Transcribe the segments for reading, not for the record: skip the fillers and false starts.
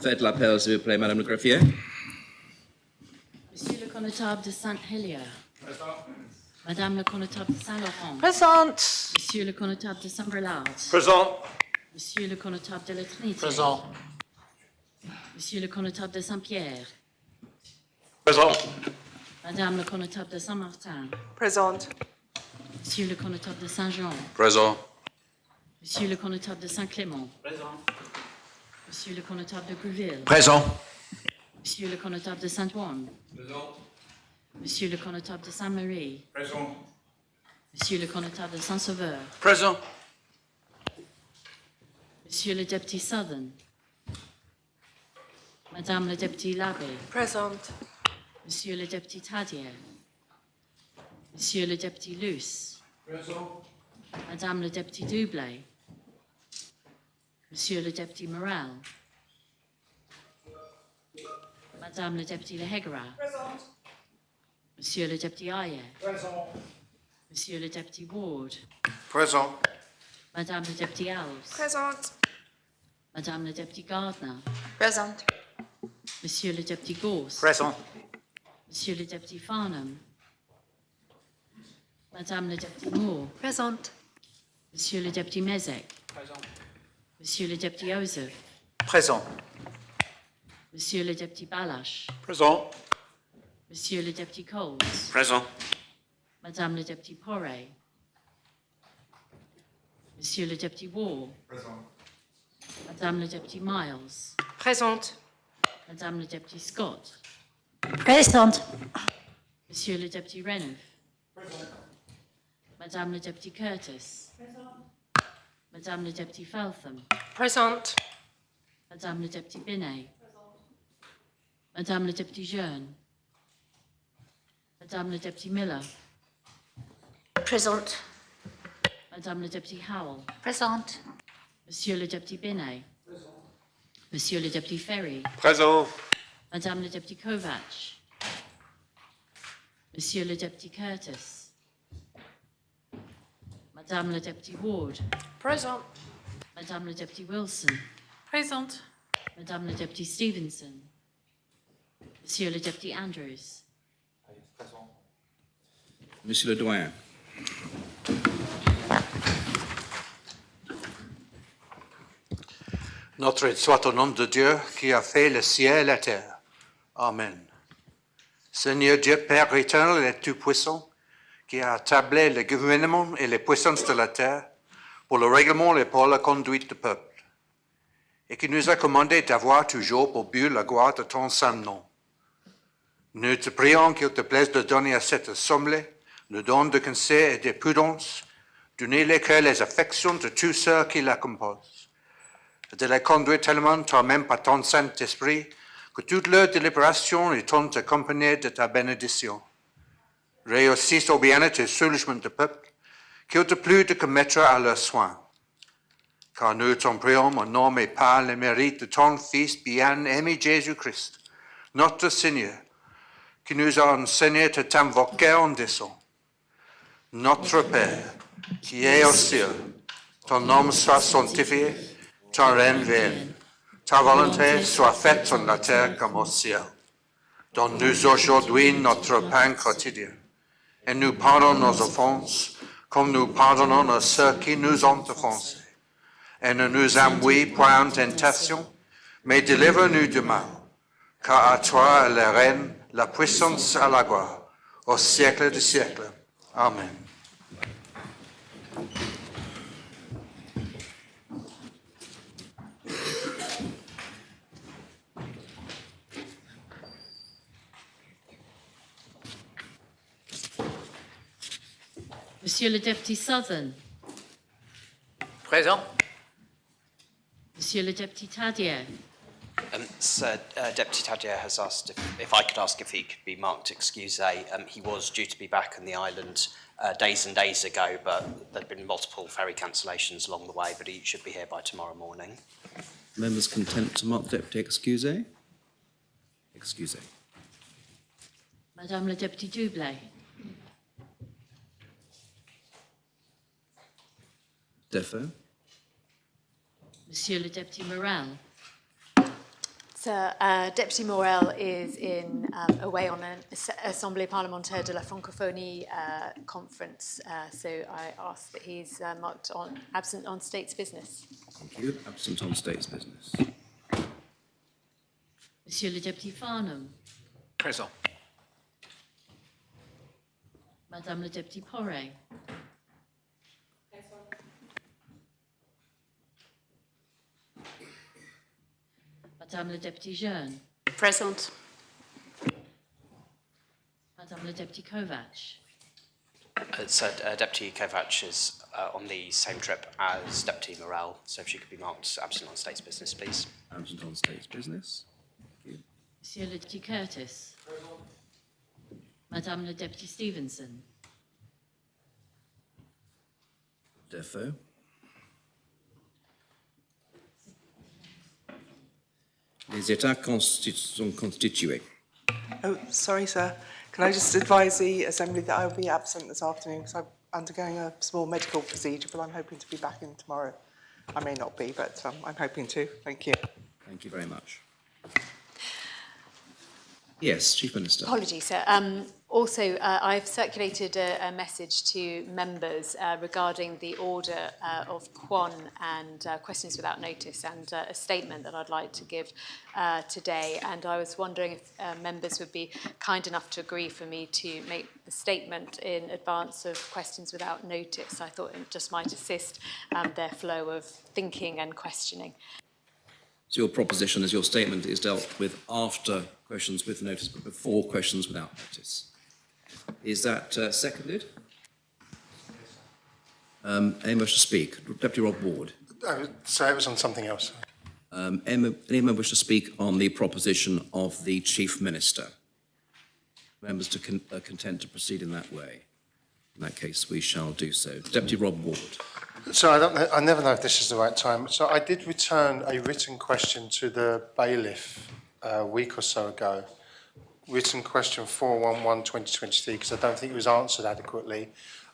Faites l'appel, s'il vous plaît, Madame le greffier. Monsieur le connétable de Saint-Hélier. Madame le connétable de Saint-Laurent. Présente. Monsieur le connétable de Saint-Brelard. Présent. Monsieur le connétable de la Trinité. Présent. Monsieur le connétable de Saint-Pierre. Présent. Madame le connétable de Saint-Martin. Présente. Monsieur le connétable de Saint-Jean. Présent. Monsieur le connétable de Saint-Clément. Présent. Monsieur le connétable de Gouville. Présent. Monsieur le connétable de Saint-Ouen. Présent. Monsieur le connétable de Saint-Marie. Présent. Monsieur le connétable de Saint-Sauveur. Présent. Monsieur le député Southern. Madame le député Labbé. Présente. Monsieur le député Tadier. Monsieur le député Luce. Présent. Madame le député Dublé. Monsieur le député Morel. Madame le député Lehegara. Présente. Monsieur le député Ayer. Présent. Monsieur le député Ward. Présent. Madame le député Alves. Présente. Madame le député Gardner. Présente. Monsieur le député Gorse. Présent. Monsieur le député Farnham. Madame le député Moore. Présente. Monsieur le député Mezek. Présent. Monsieur le député Ozef. Présent. Monsieur le député Balash. Présent. Monsieur le député Coles. Présent. Madame le député Poré. Monsieur le député Wall. Présent. Madame le député Miles. Présente. Madame le député Scott. Présente. Monsieur le député Renouf. Madame le député Curtis. Madame le député Feltham. Présente. Madame le député Binet. Madame le député Jeune. Madame le député Miller. Présente. Madame le député Howell. Présente. Monsieur le député Binet. Monsieur le député Ferry. Présent. Madame le député Kovac. Monsieur le député Curtis. Madame le député Ward. Présente. Madame le député Wilson. Présente. Madame le député Stevenson. Monsieur le député Andrews. Monsieur le doyen. Notre aide soit au nom de Dieu qui a fait le ciel et la terre. Amen. Seigneur Dieu, Père éternel et tout-puissant, qui a établi le gouvernement et les puissances de la terre pour le règlement et pour la conduite du peuple, et qui nous a commandé d'avoir toujours pour but la gloire de ton saint nom. Nous te prions qu'il te plaise de donner à cette assemblée le don de conseil et de prudence, donner les affections de tous ceux qui la composent, de la conduire tellement toi-même par ton Saint-Esprit, que toute leur délibération est accompagnée de ta bénédiction. Réussisse au bien-être et soulagement du peuple, qu'il te plut de commettre à leurs soins. Car nous t'en prions au nom et par le mérite de ton Fils bien-aimé Jésus-Christ, notre Seigneur, qui nous a enseigné de t'invoquer en disant: Notre Père, qui es aux cieux, ton nom soit sanctifié, ton règne vienne, ta volonté soit faite sur la terre comme au ciel. Donne-nous aujourd'hui notre pain quotidien, et nous pardonne nos offenses, comme nous pardonnons à ceux qui nous ont offensés. Et ne nous envoie point en tentation, mais délivre-nous du mal, car à toi est le règne, la puissance et la gloire, au siècle des siècles. Amen. Monsieur le député Southern. Présent. Monsieur le député Tadier. Sir, Deputy Tadier has asked if I could ask if he could be marked excuse. He was due to be back on the island days and days ago, but there have been multiple ferry cancellations along the way, but he should be here by tomorrow morning. Members content to mark the deputy excuse? Excuse. Madame le député Dublé. Defo. Monsieur le député Morel. Sir, Deputy Morel is away on an Assemblée Parlementaire de la Francophonie conference, so I ask that he's marked on absent on State's business. Thank you. Absent on State's business. Monsieur le député Farnham, Présent. Madame le député Poré, Madame le député Jeune, Present. Madame le député Kovac, So Deputy Kovac is on the same trip as Deputy Morel, so if she could be marked absent on State's business, please. Absent on State's business. Thank you. Monsieur le député Curtis, Madame le député Stevenson, Defoe. Les États sont constitués. Oh, sorry, sir. Can I just advise the Assembly that I will be absent this afternoon because I'm undergoing a small medical procedure, but I'm hoping to be back in tomorrow. I may not be, but I'm hoping to. Thank you. Thank you very much. Yes, Chief Minister. Apologies, sir. Also, I've circulated a message to members regarding the order of Quan and questions without notice and a statement that I'd like to give today. And I was wondering if members would be kind enough to agree for me to make the statement in advance of questions without notice. I thought it just might assist their flow of thinking and questioning. So your proposition is your statement is dealt with after questions with notice, but before questions without notice. Is that seconded? Any wish to speak? Deputy Rob Ward. I would say it was on something else. Any member wish to speak on the proposition of the Chief Minister? Members are content to proceed in that way. In that case, we shall do so. Deputy Rob Ward. So I never know if this is the right time. So I did return a written question to the bailiff a week or so ago. Written question 411/2023, because I don't think it was answered adequately.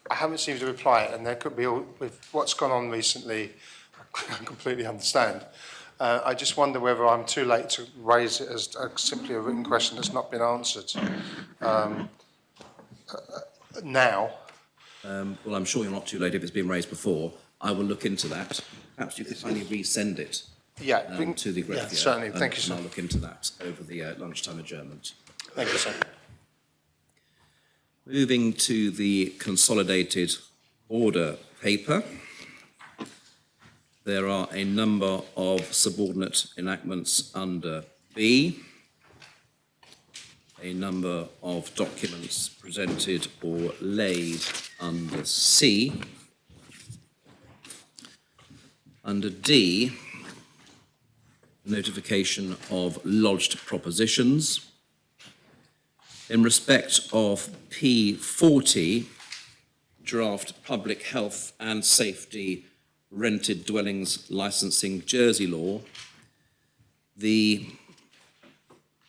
I haven't received a reply, and there could be, with what's gone on recently, I completely understand. I just wonder whether I'm too late to raise it as simply a written question that's not been answered now. Well, I'm sure you're not too late if it's been raised before. I will look into that. Perhaps you could finally resend it to the greffier. Yeah, certainly. Thank you, sir. And I'll look into that over the lunchtime adjournment. Thank you, sir. Moving to the consolidated order paper, there are a number of subordinate enactments under B, a number of documents presented or laid under C. Under D, notification of lodged propositions. In respect of P40, draft public health and safety rented dwellings licensing Jersey law, the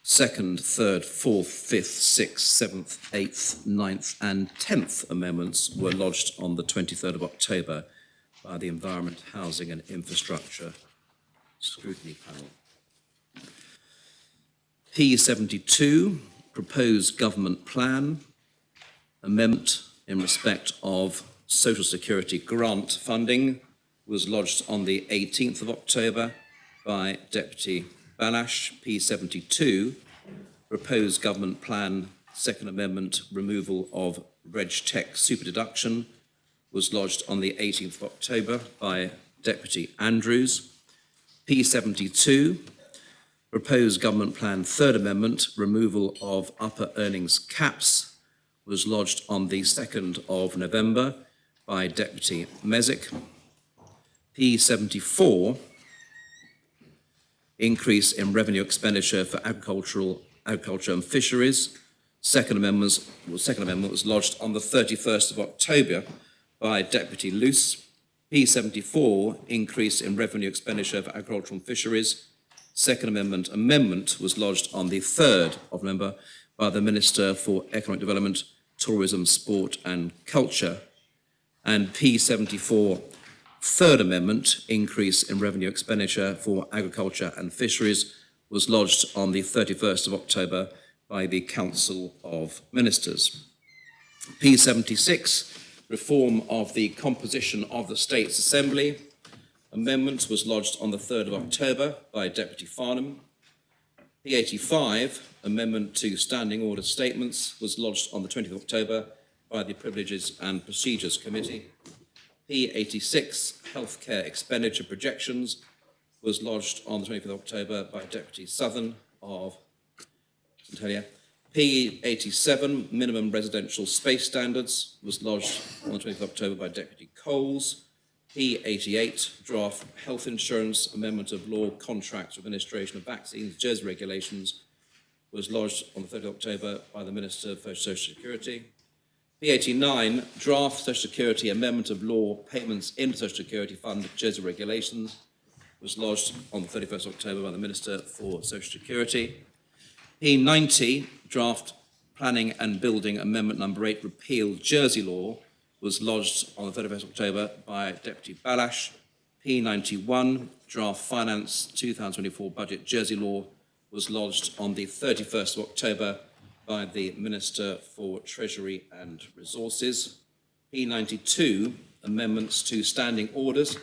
2nd, 3rd, 4th, 5th, 6th, 7th, 8th, 9th and 10th amendments were lodged on the 23rd of October by the Environment, Housing and Infrastructure Scrutiny Panel. P72, proposed government plan, amendment in respect of Social Security grant funding was lodged on the 18th of October by Deputy Balash. P72, proposed government plan, second amendment, removal of Reg Tech super deduction was lodged on the 18th of October by Deputy Andrews. P72, proposed government plan, third amendment, removal of upper earnings caps was lodged on the 2nd of November by Deputy Mesick. P74, increase in revenue expenditure for agriculture and fisheries. Second amendment was lodged on the 31st of October by Deputy Luce. P74, increase in revenue expenditure for agriculture and fisheries. Second amendment was lodged on the 3rd of November by the Minister for Economic Development, Tourism, Sport and Culture. And P74, third amendment, increase in revenue expenditure for agriculture and fisheries, was lodged on the 31st of October by the Council of Ministers. P76, reform of the composition of the States Assembly. Amendment was lodged on the 3rd of October by Deputy Farnham. P85, amendment to standing order statements, was lodged on the 20th of October by the Privileges and Procedures Committee. P86, healthcare expenditure projections, was lodged on the 25th of October by Deputy Southern of St Helier. P87, minimum residential space standards, was lodged on the 20th of October by Deputy Coles. P88, draft health insurance amendment of law, contracts, administration of vaccines, Jersey regulations, was lodged on the 30th of October by the Minister for Social Security. P89, draft Social Security amendment of law, payments into Social Security Fund, Jersey regulations, was lodged on the 31st of October by the Minister for Social Security. P90, draft planning and building amendment number 8, repeal Jersey law, was lodged on the 31st of October by Deputy Balash. P91, draft finance 2024 budget Jersey law, was lodged on the 31st of October by the Minister for Treasury and Resources. P92, amendments to standing orders,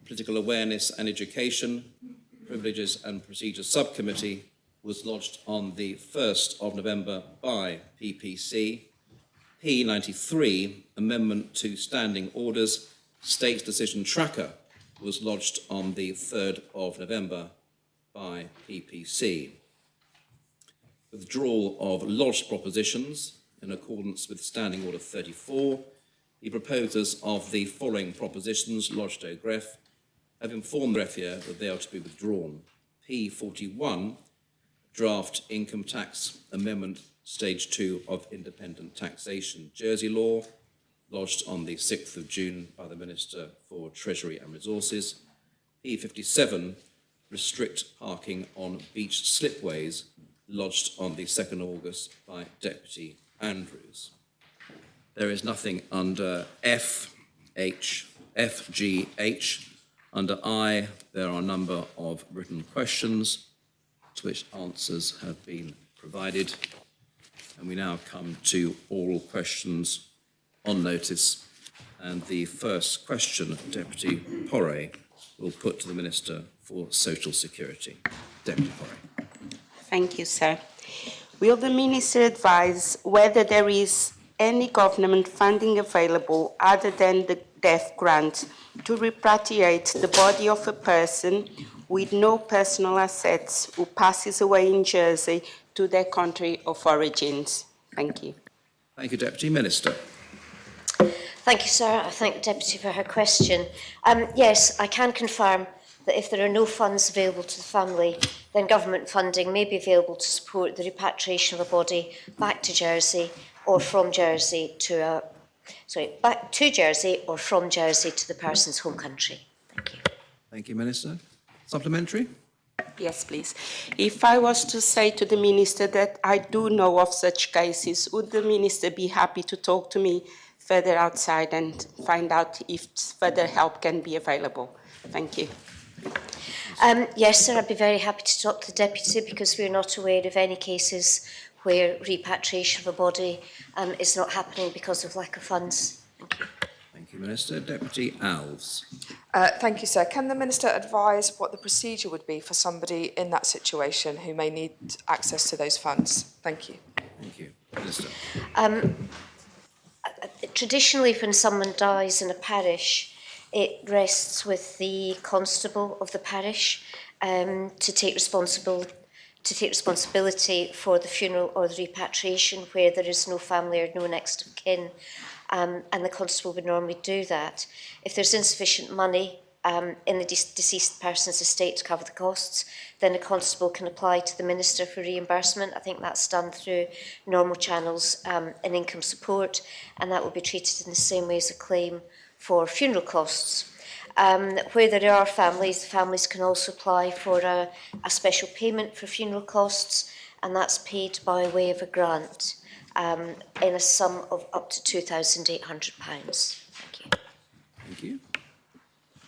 political awareness and education, privileges and procedures subcommittee, was lodged on the 1st of November by PPC. P93, amendment to standing orders, States Decision Tracker, was lodged on the 3rd of November by PPC. Withdrawal of lodged propositions in accordance with Standing Order 34. The proposers of the following propositions lodged au greffe have informed the greffier that they are to be withdrawn. P41, draft income tax amendment stage 2 of independent taxation Jersey law, lodged on the 6th of June by the Minister for Treasury and Resources. P57, restrict parking on beach slipways, lodged on the 2nd of August by Deputy Andrews. There is nothing under F, H, F, G, H. Under I, there are a number of written questions to which answers have been provided. And we now come to oral questions on notice. And the first question, Deputy Porre, will put to the Minister for Social Security. Deputy Porre. Thank you, sir. Will the Minister advise whether there is any government funding available other than the death grant to repatriate the body of a person with no personal assets who passes away in Jersey to their country of origins? Thank you. Thank you, Deputy Minister. Thank you, sir. I thank the Deputy for her question. Yes, I can confirm that if there are no funds available to the family, then government funding may be available to support the repatriation of a body back to Jersey or from Jersey to back to Jersey or from Jersey to the person's home country. Thank you. Thank you, Minister. Supplementary? Yes, please. If I was to say to the Minister that I do know of such cases, would the Minister be happy to talk to me further outside and find out if further help can be available? Thank you. Yes, sir, I'd be very happy to talk to the Deputy because we're not aware of any cases where repatriation of a body is not happening because of lack of funds. Thank you. Thank you, Minister. Deputy Alves. Thank you, sir. Can the Minister advise what the procedure would be for somebody in that situation who may need access to those funds? Thank you. Thank you. Minister. Traditionally, when someone dies in a parish, it rests with the constable of the parish to take responsibility for the funeral or the repatriation where there is no family or no next of kin. And the constable would normally do that. If there's insufficient money in the deceased person's estate to cover the costs, then the constable can apply to the Minister for reimbursement. I think that's done through normal channels in income support, and that will be treated in the same way as a claim for funeral costs. Where there are families, the families can also apply for a special payment for funeral costs, and that's paid by way of a grant. In a sum of up to £2,800. Thank you. Thank you.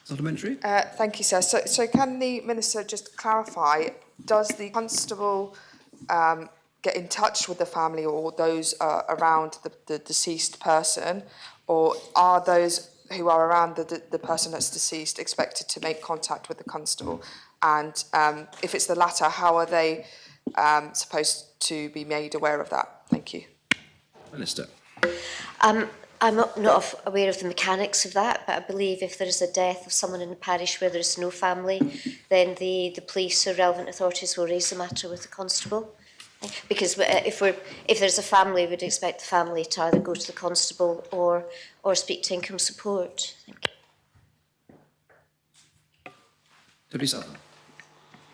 Supplementary? Thank you, sir. So can the Minister just clarify does the constable get in touch with the family or those around the deceased person, or are those who are around the person that's deceased expected to make contact with the constable? And if it's the latter, how are they supposed to be made aware of that? Thank you. Minister. I'm not aware of the mechanics of that, but I believe if there is a death of someone in the parish where there is no family, then the police or relevant authorities will raise the matter with the constable. Because if there's a family, we'd expect the family to either go to the constable or speak to income support. Thank you. Deputy Sutherland.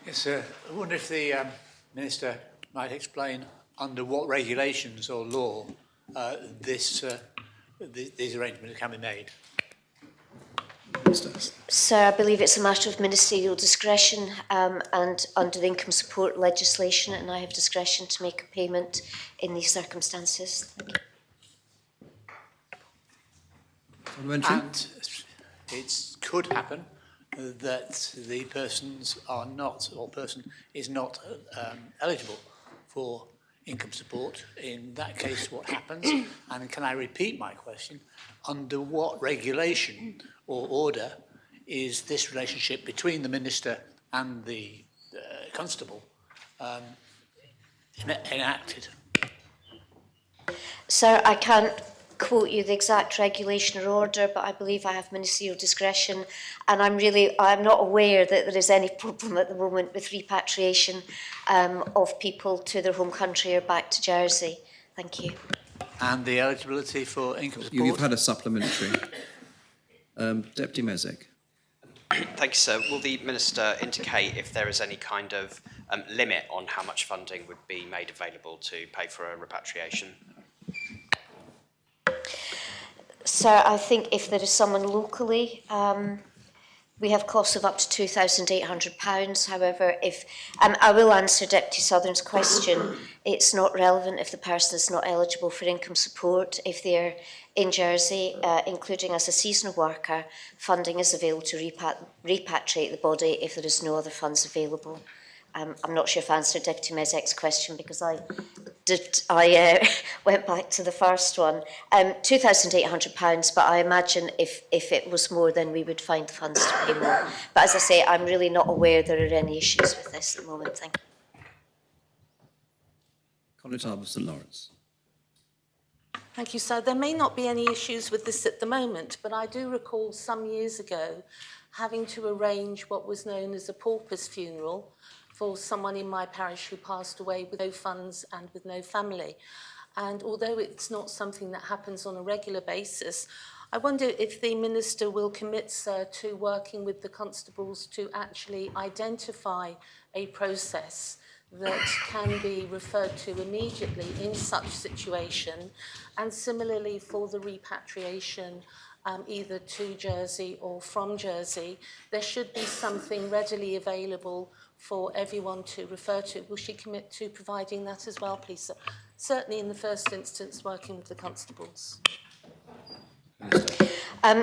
Yes, sir. I wonder if the Minister might explain under what regulations or law these arrangements can be made. Sir, I believe it's a matter of ministerial discretion and under the income support legislation, and I have discretion to make a payment in these circumstances. Thank you. And it could happen that the persons are not, or person is not eligible for income support. In that case, what happens? And can I repeat my question? Under what regulation or order is this relationship between the minister and the constable enacted? Sir, I can't quote you the exact regulation or order, but I believe I have ministerial discretion, and I'm not aware that there is any problem at the moment with repatriation of people to their home country or back to Jersey. Thank you. And the eligibility for income support? You've had a supplementary. Deputy Mezek. Thank you, sir. Will the Minister indicate if there is any kind of limit on how much funding would be made available to pay for a repatriation? Sir, I think if there is someone locally, we have costs of up to £2,800. However, I will answer Deputy Sutherland's question. It's not relevant if the person is not eligible for income support. If they're in Jersey, including as a seasonal worker, funding is available to repatriate the body if there is no other funds available. I'm not sure if I answered Deputy Mezek's question because I went back to the first one. £2,800, but I imagine if it was more, then we would find the funds to pay more. But as I say, I'm really not aware there are any issues with this at the moment. Thank you. Conrad St Lawrence. Thank you, sir. There may not be any issues with this at the moment, but I do recall some years ago having to arrange what was known as a pauper's funeral for someone in my parish who passed away with no funds and with no family. And although it's not something that happens on a regular basis, I wonder if the Minister will commit, sir, to working with the constables to actually identify a process that can be referred to immediately in such situation, and similarly for the repatriation either to Jersey or from Jersey, there should be something readily available for everyone to refer to. Will she commit to providing that as well, please, sir? Certainly in the first instance, working with the constables.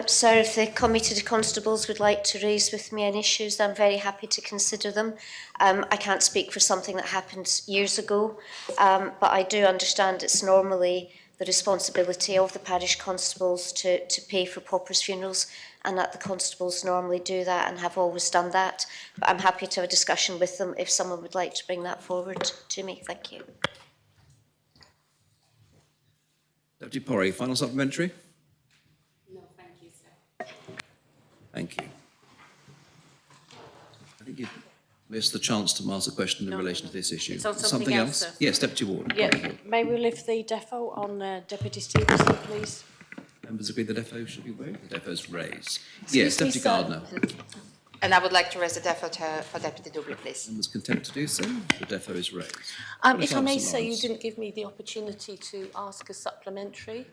Sir, if the Committee to Constables would like to raise with me any issues, I'm very happy to consider them. I can't speak for something that happened years ago, but I do understand it's normally the responsibility of the parish constables to pay for paupers' funerals, and that the constables normally do that and have always done that. But I'm happy to have a discussion with them if someone would like to bring that forward to me. Thank you. Deputy Porry, final supplementary? No, thank you, sir. Thank you. I think you missed the chance to ask a question in relation to this issue. It's on something else, sir. Yes, Deputy Warden. Yeah, may we lift the defo on Deputy Stevenson, please? Members agree the defo should be waived? The defo is raised. Excuse Yes, me, Deputy sir. Gardner. And I would like to raise the defo for Deputy Doubler, please. Members content to do so? The defo is raised. If I may St say, you Lawrence. didn't give me the opportunity to ask a supplementary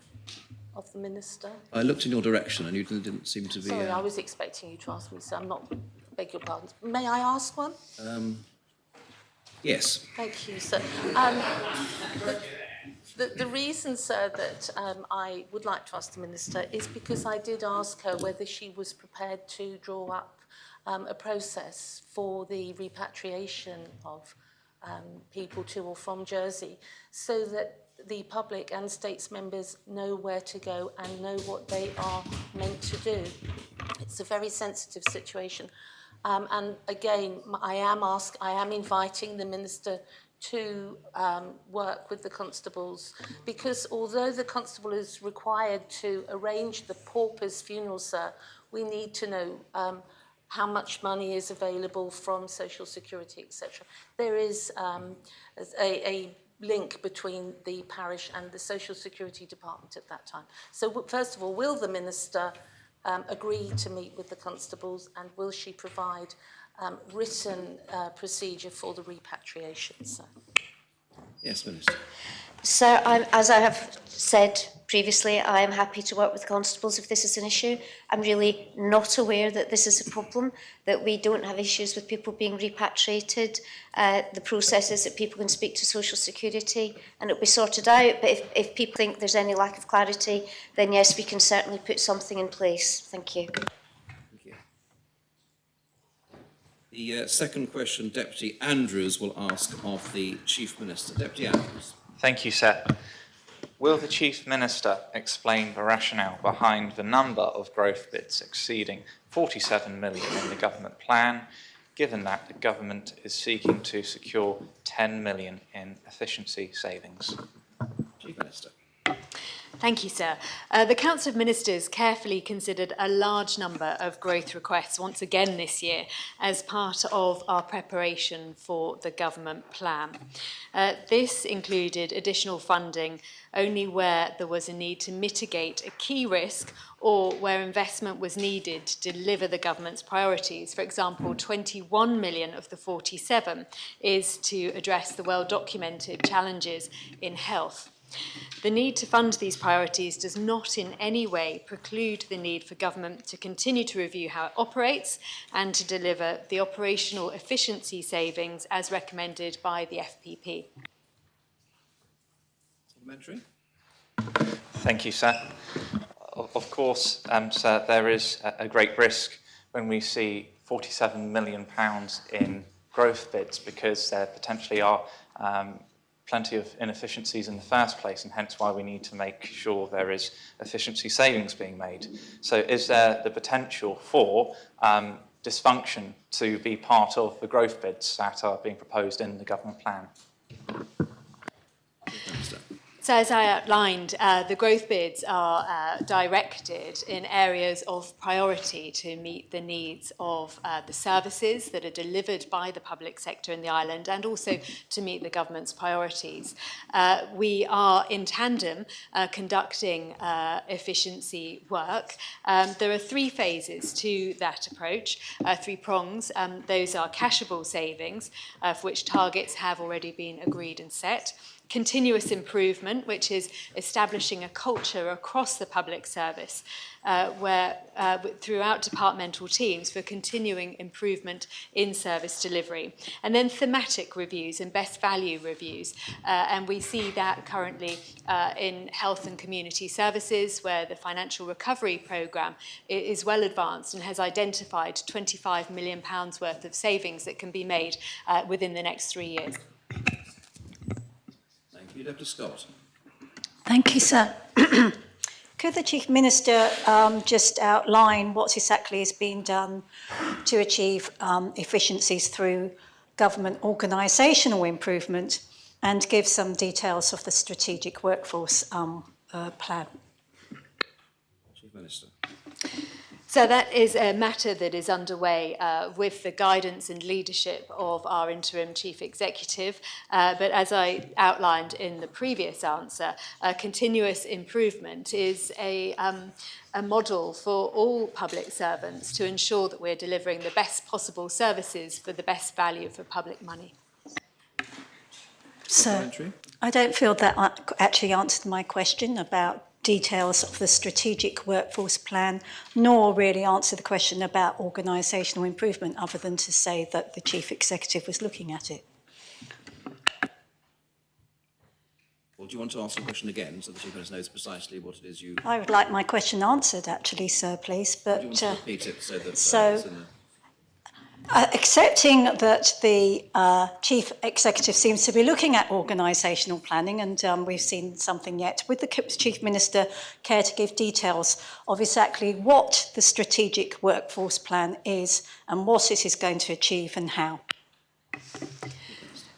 of the Minister. I looked in your direction and you didn't seem to be... Sorry, I was expecting you to ask me, so I'm not, beg your pardon. May I ask one? Yes. Thank you, sir. The reason, sir, that I would like to ask the Minister is because I did ask her whether she was prepared to draw up a process for the repatriation of people to or from Jersey, so that the public and states members know where to go and know what they are meant to do. It's a very sensitive situation. And again, I am inviting the Minister to work with the constables, because although the constable is required to arrange the pauper's funeral, sir, we need to know how much money is available from Social Security, etc. There is a link between the parish and the Social Security Department at that time. So first of all, will the Minister agree to meet with the constables, and will she provide written procedure for the repatriation, sir? Yes, Minister. Sir, as I have said previously, I am happy to work with constables if this is an issue. I'm really not aware that this is a problem, that we don't have issues with people being repatriated. The process is that people can speak to Social Security and it'll be sorted out. But if people think there's any lack of clarity, then yes, we can certainly put something in place. Thank you. Thank you. The second question, Deputy Andrews will ask of the Chief Minister. Deputy Andrews. Thank you, sir. Will the Chief Minister explain the rationale behind the number of growth bids exceeding 47 million in the government plan, given that the government is seeking to secure 10 million in efficiency savings? Chief Minister. Thank you, sir. The Council of Ministers carefully considered a large number of growth requests once again this year as part of our preparation for the government plan. This included additional funding only where there was a need to mitigate a key risk or where investment was needed to deliver the government's priorities. For example, 21 million of the 47 is to address the well-documented challenges in health. The need to fund these priorities does not in any way preclude the need for government to continue to review how it operates and to deliver the operational efficiency savings as recommended by the FPP. Supplementary. Thank you, sir. Of course, sir, there is a great risk when we see £47 million in growth bids, because there potentially are plenty of inefficiencies in the first place, and hence why we need to make sure there is efficiency savings being made. So is there the potential for dysfunction to be part of the growth bids that are being proposed in the government plan? So as I outlined, the growth bids are directed in areas of priority to meet the needs of the services that are delivered by the public sector in the island, and also to meet the government's priorities. We are in tandem conducting efficiency work. There are three phases to that approach, three prongs. Those are cashable savings, for which targets have already been agreed and set. Continuous improvement, which is establishing a culture across the public service throughout departmental teams for continuing improvement in service delivery. And then thematic reviews and best value reviews. And we see that currently in health and community services, where the financial recovery programme is well advanced and has identified £25 million worth of savings that can be made within the next 3 years. Deputy Scott. Thank you, sir. Could the Chief Minister just outline what exactly is being done to achieve efficiencies through government organisational improvement, and give some details of the strategic workforce plan? Chief Minister. So that is a matter that is underway with the guidance and leadership of our interim chief executive. But as I outlined in the previous answer, continuous improvement is a model for all public servants to ensure that we're delivering the best possible services for the best value for public money. So I don't feel that actually answered my question about details of the strategic workforce plan, nor really answer the question about organisational improvement, other than to say that the Chief Executive was looking at it. Well, do you want to ask the question again so the Chief Minister knows precisely what it is you... I would like my question answered, actually, sir, please. But do you want to repeat it so that... Accepting that the Chief Executive seems to be looking at organisational planning, and we've seen something yet, would the Chief Minister care to give details of exactly what the strategic workforce plan is and what it is going to achieve and how?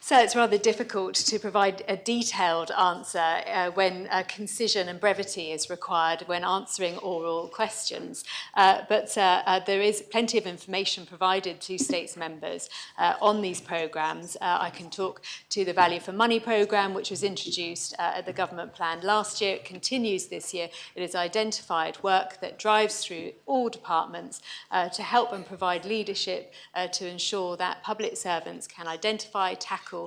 So it's rather difficult to provide a detailed answer when concision and brevity is required when answering oral questions. But there is plenty of information provided to States members on these programmes. I can talk to the Value for Money programme, which was introduced at the government plan last year. It continues this year. It has identified work that drives through all departments to help and provide leadership to ensure that public servants can identify, tackle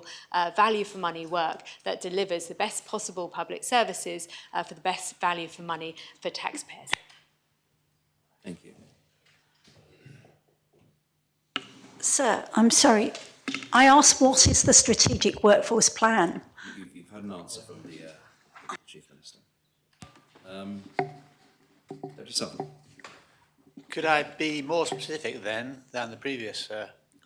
value for money work that delivers the best possible public services for the best value for money for taxpayers. Thank you. Sir, I'm sorry. I asked what is the strategic workforce plan? You've had an answer from the Chief Minister. Deputy Sutherland. Could I be more specific then than the previous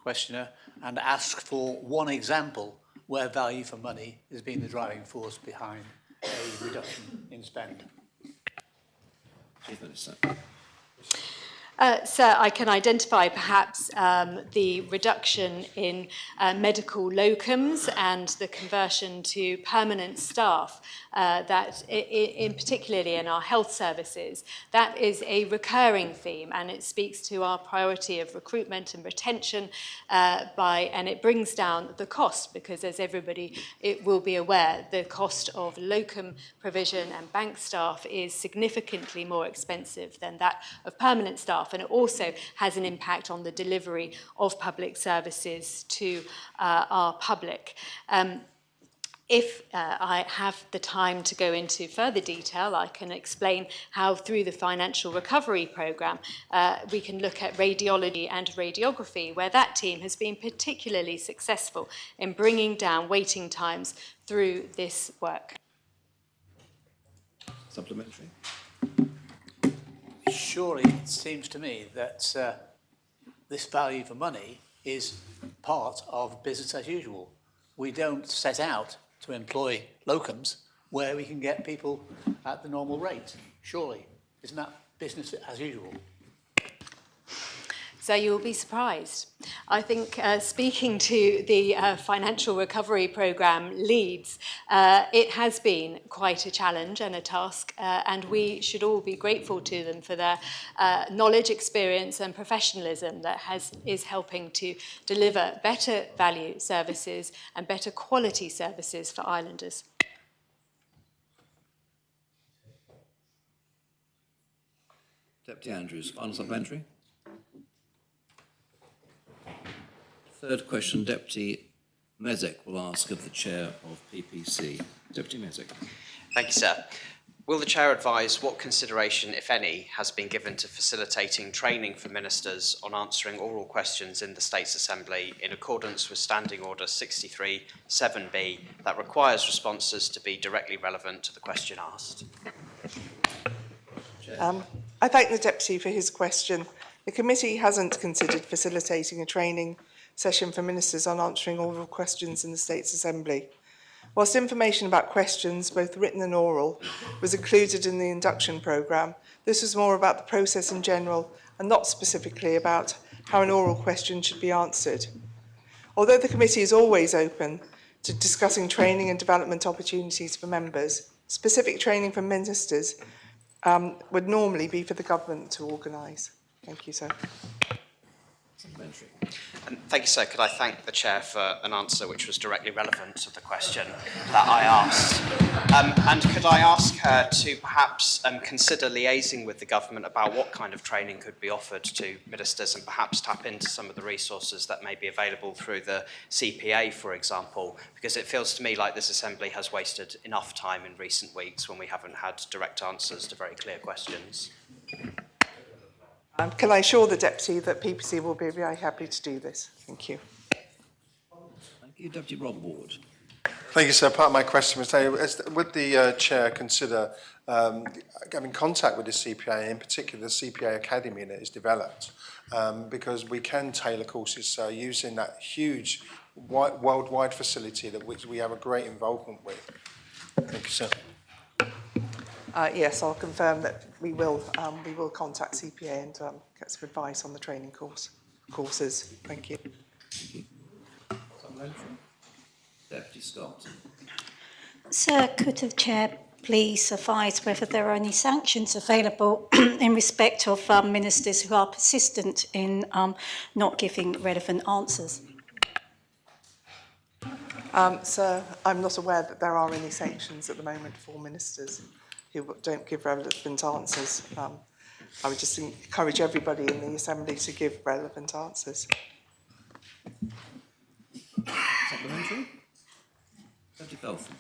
questioner and ask for one example where value for money has been the driving force behind a reduction in spend? Chief Minister. Sir, I can identify perhaps the reduction in medical locums and the conversion to permanent staff that in particularly in our health services. That is a recurring theme, and it speaks to our priority of recruitment and retention and it brings down the cost, because as everybody it will be aware, the cost of locum provision and bank staff is significantly more expensive than that of permanent staff, and it also has an impact on the delivery of public services to our public. If I have the time to go into further detail, I can explain how through the financial recovery programme we can look at radiology and radiography, where that team has been particularly successful in bringing down waiting times through this work. Supplementary. Surely it seems to me that this value for money is part of business as usual. We don't set out to employ locums where we can get people at the normal rate. Surely, isn't that business as usual? So you will be surprised. I think speaking to the financial recovery programme leads, it has been quite a challenge and a task, and we should all be grateful to them for their knowledge, experience and professionalism that is helping to deliver better value services and better quality services for islanders. Deputy Andrews, final supplementary. Third question, Deputy Mezek will ask of the Chair of PPC. Deputy Mezek. Thank you, sir. Will the Chair advise what consideration, if any, has been given to facilitating training for ministers on answering oral questions in the States Assembly in accordance with Standing Order 63 7B that requires responses to be directly relevant to the question asked? I thank the Deputy for his question. The committee hasn't considered facilitating a training session for ministers on answering oral questions in the States Assembly. Whilst information about questions, both written and oral, was included in the induction programme, this was more about the process in general and not specifically about how an oral question should be answered. Although the committee is always open to discussing training and development opportunities for members, specific training for ministers would normally be for the government to organise. Thank you, sir. Supplementary. Thank you, sir. Could I thank the Chair for an answer which was directly relevant to the question that I asked? And could I ask her to perhaps consider liaising with the government about what kind of training could be offered to ministers and perhaps tap into some of the resources that may be available through the CPA, for example, because it feels to me like this Assembly has wasted enough time in recent weeks when we haven't had direct answers to very clear questions. Can I assure the Deputy that PPC will be very happy to do this? Thank you. Thank you, Deputy Rob Ward. Thank you, sir. Part of my question was, would the Chair consider having contact with the CPA, in particular the CPA Academy that is developed, because we can tailor courses using that huge worldwide facility that which we have a great involvement with. Thank you, sir. Yes, I'll confirm that we will contact CPA and get some advice on the training courses. Thank you. Deputy Scott. Sir, could the Chair please advise whether there are any sanctions available in respect of ministers who are persistent in not giving relevant answers? Sir, I'm not aware that there are any sanctions at the moment for ministers who don't give relevant answers. I would just encourage everybody in the Assembly to give relevant answers. Supplementary? Deputy Felton.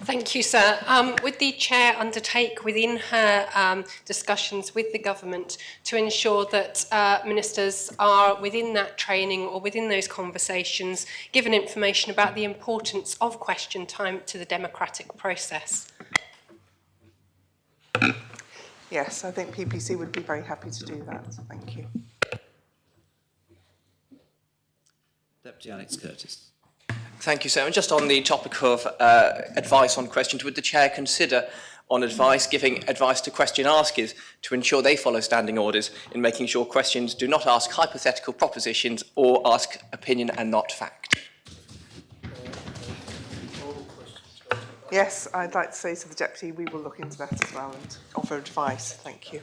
Thank you, sir. Would the Chair undertake within her discussions with the government to ensure that ministers are within that training or within those conversations given information about the importance of question time to the democratic process? Yes, I think PPC would be very happy to do that. Thank you. Deputy Alex Curtis. Thank you, sir. And just on the topic of advice on questions, would the Chair consider on advice, giving advice to question askers to ensure they follow standing orders in making sure questions do not ask hypothetical propositions or ask opinion and not fact? Yes, I'd like to say to the Deputy, we will look into that as well and offer advice. Thank you.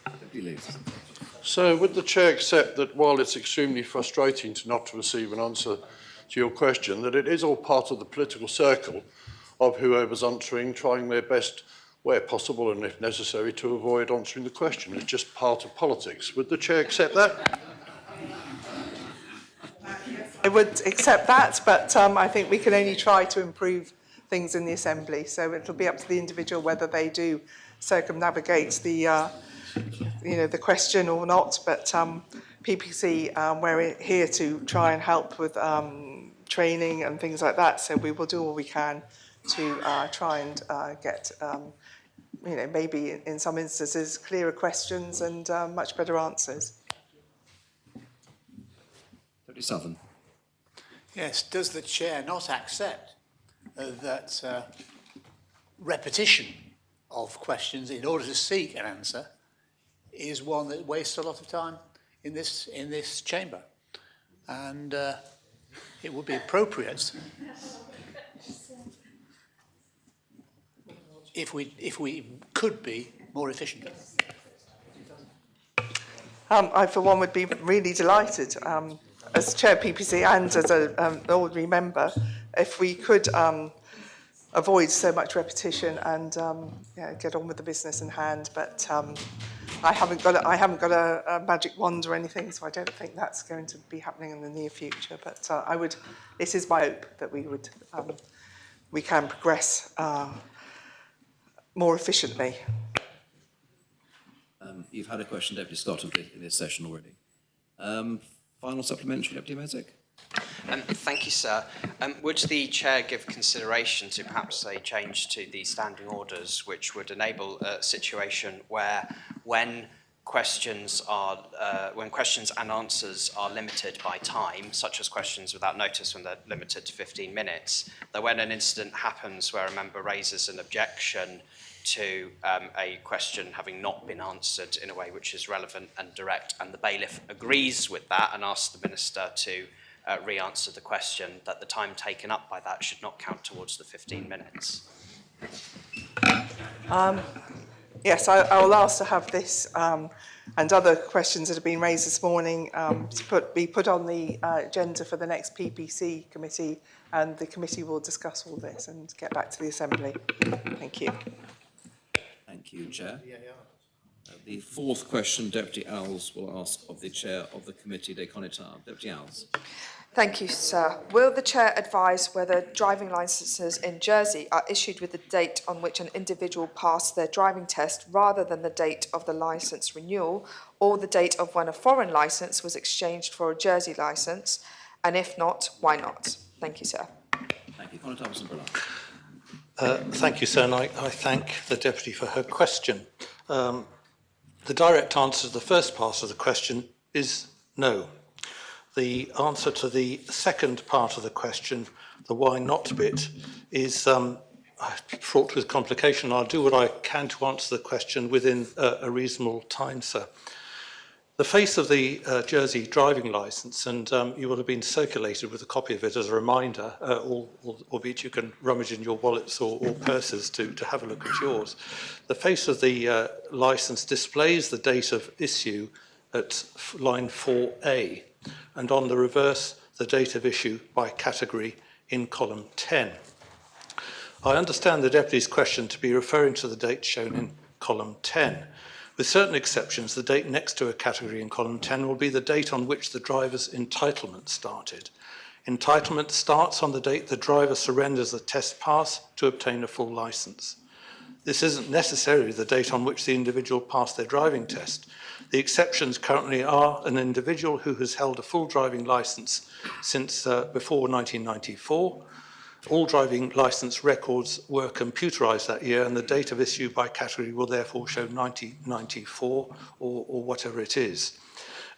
Deputy Lewis. So would the Chair accept that while it's extremely frustrating to not receive an answer to your question, that it is all part of the political circle of whoever's answering, trying their best where possible and if necessary to avoid answering the question? It's just part of politics. Would the Chair accept that? I would accept that, but I think we can only try to improve things in the Assembly. So it'll be up to the individual whether they do circumnavigate the the question or not, but PPC, we're here to try and help with training and things like that, so we will do all we can to try and get, maybe in some instances, clearer questions and much better answers. Deputy Southern. Yes, does the Chair not accept that repetition of questions in order to seek an answer is one that wastes a lot of time in this chamber, and it would be appropriate if we could be more efficient. I, for one, would be really delighted, as Chair PPC and as an ordinary member, if we could avoid so much repetition and get on with the business in hand. But I haven't got a magic wand or anything, so I don't think that's going to be happening in the near future. But it is my hope that we can progress more efficiently. You've had a question, Deputy Scott, in this session already. Final supplementary, Deputy Mezek. Thank you, sir. Would the Chair give consideration to perhaps a change to the standing orders, which would enable a situation where, when questions and answers are limited by time, such as questions without notice when they're limited to 15 minutes, that when an incident happens where a member raises an objection to a question having not been answered in a way which is relevant and direct, and the bailiff agrees with that and asks the Minister to re-answer the question, that the time taken up by that should not count towards the 15 minutes. Yes, I will ask to have this and other questions that have been raised this morning be put on the agenda for the next PPC committee, and the committee will discuss all this and get back to the Assembly. Thank you. Thank you, Chair. The fourth question, Deputy Owls will ask of the Chair of the Committee des Connétable. Deputy Owls. Thank you, sir. Will the Chair advise whether driving licences in Jersey are issued with the date on which an individual passed their driving test rather than the date of the licence renewal, or the date of when a foreign licence was exchanged for a Jersey licence? And if not, why not? Thank you, sir. Thank you. Connétable St. Thank you, sir, and I thank the Deputy for her question. The direct answer to the first part of the question is no. The answer to the second part of the question, the why not bit, is fraught with complication. I'll do what I can to answer the question within a reasonable time, sir. The face of the Jersey driving licence, and you will have been circulated with a copy of it as a reminder, albeit you can rummage in your wallets or purses to have a look at yours. The face of the licence displays the date of issue at line 4A, and on the reverse, the date of issue by category in column 10. I understand the Deputy's question to be referring to the date shown in column 10. With certain exceptions, the date next to a category in column 10 will be the date on which the driver's entitlement started. Entitlement starts on the date the driver surrenders the test pass to obtain a full licence. This isn't necessarily the date on which the individual passed their driving test. The exceptions currently are an individual who has held a full driving licence since before 1994. All driving licence records were computerised that year, and the date of issue by category will therefore show 1994 or whatever it is.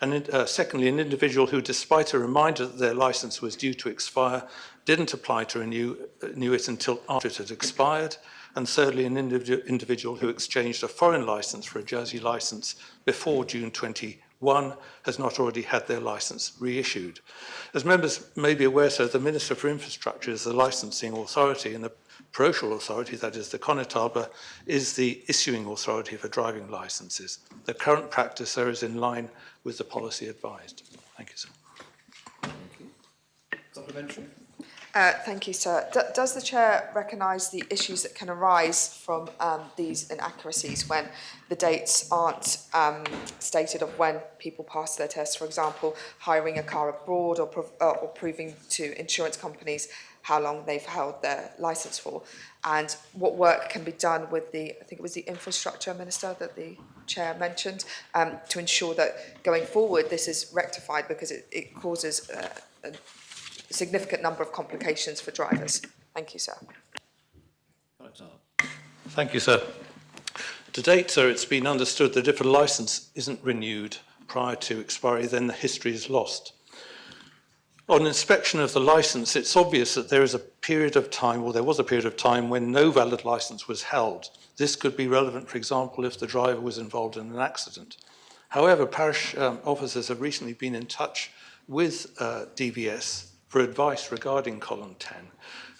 And secondly, an individual who, despite a reminder that their licence was due to expire, didn't apply to renew it until after it had expired. And thirdly, an individual who exchanged a foreign licence for a Jersey licence before June 21 has not already had their licence reissued. As members may be aware, sir, the Minister for Infrastructure is the licensing authority, and the parochial authority, that is the Connétable, is the issuing authority for driving licences. The current practice, sir, is in line with the policy advised. Thank you, sir. Thank you. Supplementary? Thank you, sir. Does the Chair recognise the issues that can arise from these inaccuracies when the dates aren't stated of when people pass their tests? For example, hiring a car abroad or proving to insurance companies how long they've held their licence for, and what work can be done with the, I think it was the Infrastructure Minister that the Chair mentioned, to ensure that going forward this is rectified, because it causes a significant number of complications for drivers. Thank you, sir. Thank you, sir. To date, sir, it's been understood that if a licence isn't renewed prior to expiry, then the history is lost. On inspection of the licence, it's obvious that there is a period of time, or there was a period of time, when no valid licence was held. This could be relevant, for example, if the driver was involved in an accident. However, parish officers have recently been in touch with DVS for advice regarding column 10.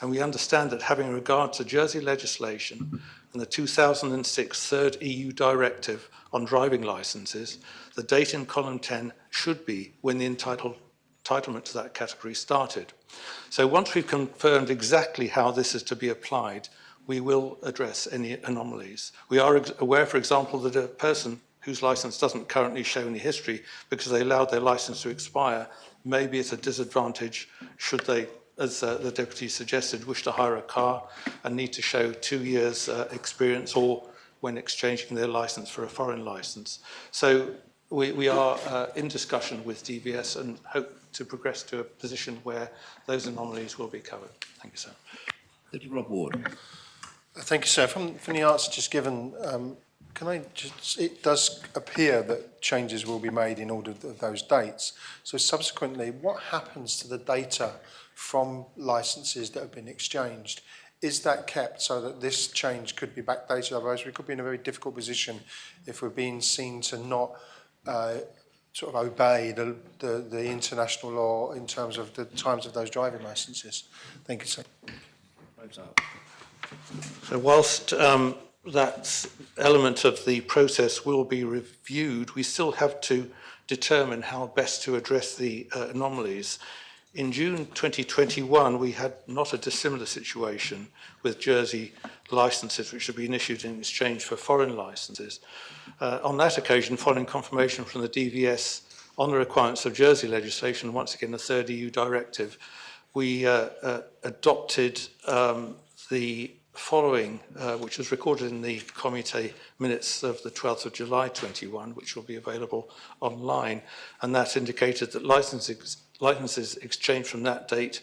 And we understand that having regard to Jersey legislation and the 2006 third EU directive on driving licences, the date in column 10 should be when the entitlement to that category started. So once we've confirmed exactly how this is to be applied, we will address any anomalies. We are aware, for example, that a person whose licence doesn't currently show any history because they allowed their licence to expire may be at a disadvantage should they, as the Deputy suggested, wish to hire a car and need to show 2 years experience, or when exchanging their licence for a foreign licence. So we are in discussion with DVS and hope to progress to a position where those anomalies will be covered. Thank you, sir. Deputy Rob Ward. Thank you, sir. From the answer just given, can I just, it does appear that changes will be made in order of those dates. So subsequently, what happens to the data from licences that have been exchanged? Is that kept so that this change could be backdated? Otherwise, we could be in a very difficult position if we're being seen to not sort of obey the international law in terms of the times of those driving licences. Thank you, sir. So whilst that element of the process will be reviewed, we still have to determine how best to address the anomalies. In June 2021, we had not a dissimilar situation with Jersey licences which had been issued in exchange for foreign licences. On that occasion, following confirmation from the DVS on the requirements of Jersey legislation, once again the third EU directive, we adopted the following, which was recorded in the committee minutes of the 12th of July 21, which will be available online, and that indicated that licenses exchanged from that date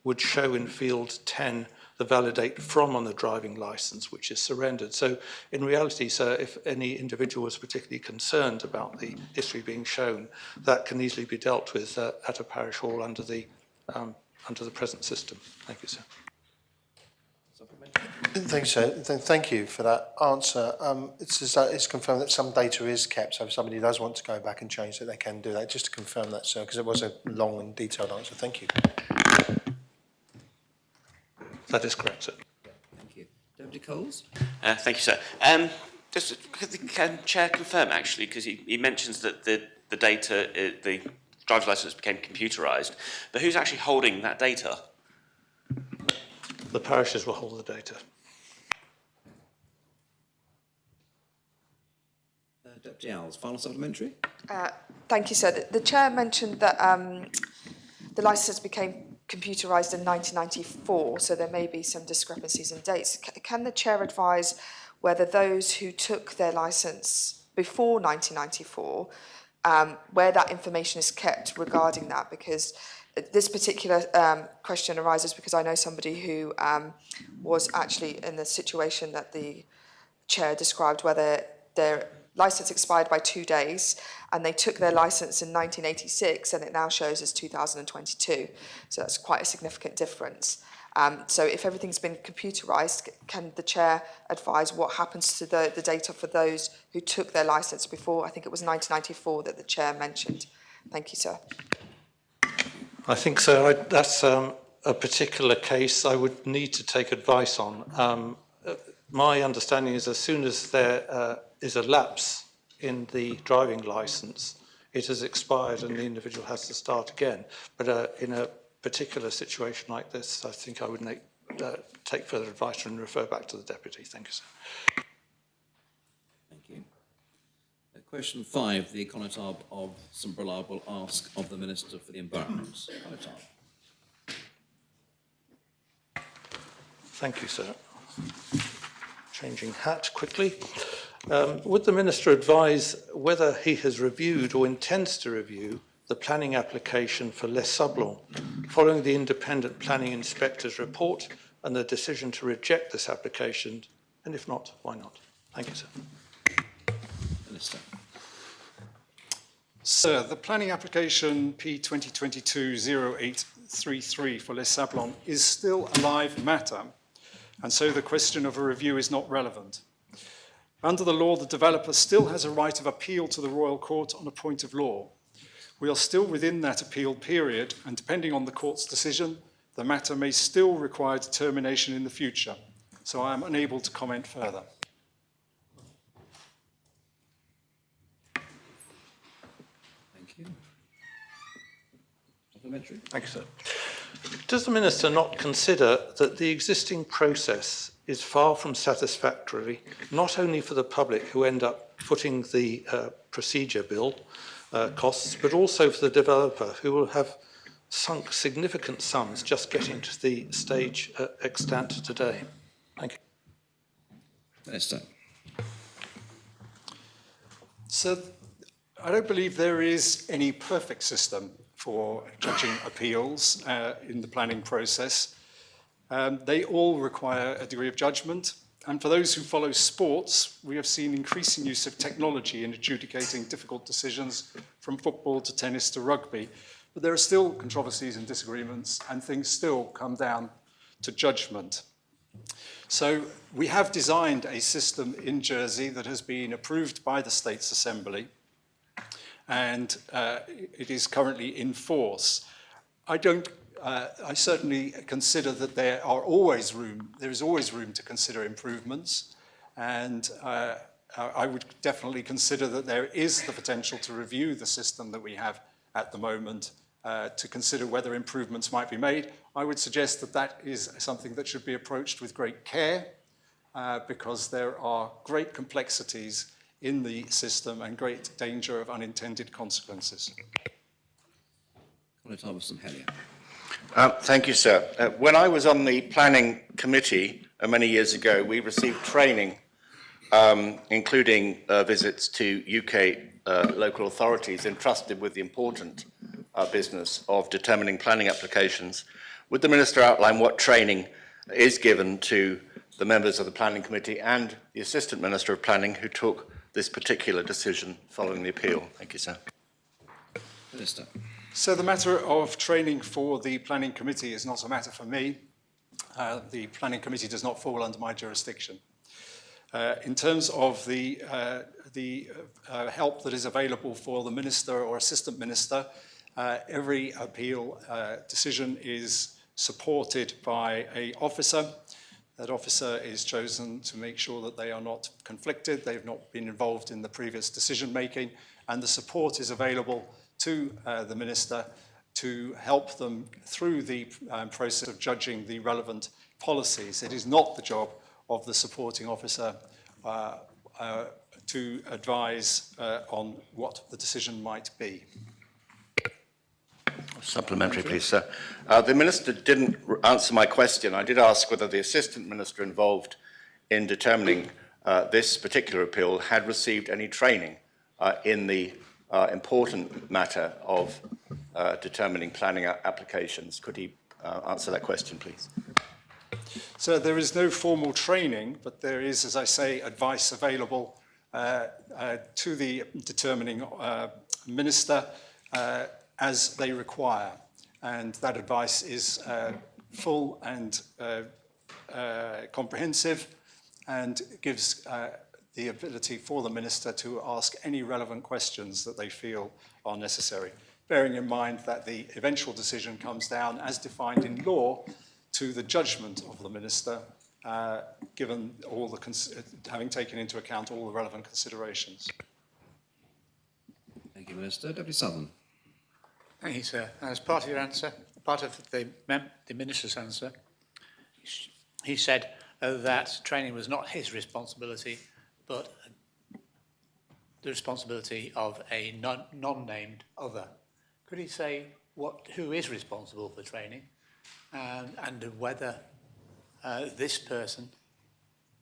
would show in field 10 the valid date from on the driving licence which is surrendered. So in reality, sir, if any individual was particularly concerned about the history being shown, that can easily be dealt with at a parish hall under the present system. Thank you, sir. Thanks, sir. Thank you for that answer. It's confirmed that some data is kept, so if somebody does want to go back and change it, they can do that. Just to confirm that, sir, because it was a long and detailed answer. Thank you. That is correct, sir. Thank you. Deputy Coles? Thank you, sir. Could the Chair confirm, actually, because he mentions that the data, the driver's licence became computerised, but who's actually holding that data? The parishes will hold the data. Deputy Owls, final supplementary? Thank you, sir. The Chair mentioned that the licence became computerised in 1994, so there may be some discrepancies in dates. Can the Chair advise whether those who took their licence before 1994, where that information is kept regarding that? Because this particular question arises because I know somebody who was actually in the situation that the Chair described, whether their licence expired by 2 days and they took their licence in 1986 and it now shows as 2022. So that's quite a significant difference. So if everything's been computerised, can the Chair advise what happens to the data for those who took their licence before? I think it was 1994 that the Chair mentioned. Thank you, sir. I think so. That's a particular case I would need to take advice on. My understanding is as soon as there is a lapse in the driving licence, it has expired and the individual has to start again. But in a particular situation like this, I think I would take further advice and refer back to the Deputy. Thank you, sir. Thank you. Question 5, the Connotab of St Brelard will ask of the Minister for the Environment. Connotab. Thank you, sir. Changing hat quickly. Would the Minister advise whether he has reviewed or intends to review the planning application for Les Sablons following the independent planning inspector's report and the decision to reject this application? And if not, why not? Thank you, sir. Minister. Sir, the planning application P2022-0833 for Les Sablons is still a live matter, and so the question of a review is not relevant. Under the law, the developer still has a right of appeal to the Royal Court on a point of law. We are still within that appeal period, and depending on the court's decision, the matter may still require determination in the future, so I am unable to comment further. Thank you. Supplementary. Thank you, sir. Does the Minister not consider that the existing process is far from satisfactory, not only for the public who end up footing the procedure bill costs, but also for the developer who will have sunk significant sums just getting to the stage extant today? Thank you. Minister. So I don't believe there is any perfect system for judging appeals in the planning process. They all require a degree of judgment. And for those who follow sports, we have seen increasing use of technology in adjudicating difficult decisions from football to tennis to rugby. But there are still controversies and disagreements, and things still come down to judgment. So we have designed a system in Jersey that has been approved by the States Assembly, and it is currently in force. I certainly consider that there is always room to consider improvements, and I would definitely consider that there is the potential to review the system that we have at the moment to consider whether improvements might be made. I would suggest that that is something that should be approached with great care because there are great complexities in the system and great danger of unintended consequences. Thank you, sir. When I was on the planning committee many years ago, we received training, including visits to UK local authorities entrusted with the important business of determining planning applications. Would the Minister outline what training is given to the members of the Planning Committee and the Assistant Minister of Planning who took this particular decision following the appeal. Thank you, sir. Minister. So the matter of training for the Planning Committee is not a matter for me. The Planning Committee does not fall under my jurisdiction. In terms of the help that is available for the Minister or Assistant Minister, every appeal decision is supported by an officer. That officer is chosen to make sure that they are not conflicted, they've not been involved in the previous decision making, and the support is available to the Minister to help them through the process of judging the relevant policies. It is not the job of the supporting officer to advise on what the decision might be. Supplementary, please, sir. The Minister didn't answer my question. I did ask whether the Assistant Minister involved in determining this particular appeal had received any training in the important matter of determining planning applications. Could he answer that question, please? So there is no formal training, but there is, as I say, advice available to the determining minister as they require. And that advice is full and comprehensive and gives the ability for the minister to ask any relevant questions that they feel are necessary, bearing in mind that the eventual decision comes down as defined in law to the judgment of the minister, given all the having taken into account all the relevant considerations. Thank you, Minister. Deputy Southern. Thank you, sir. As part of your answer, part of the Minister's answer, he said that training was not his responsibility, but the responsibility of a non-named other. Could he say who is responsible for training and whether this person,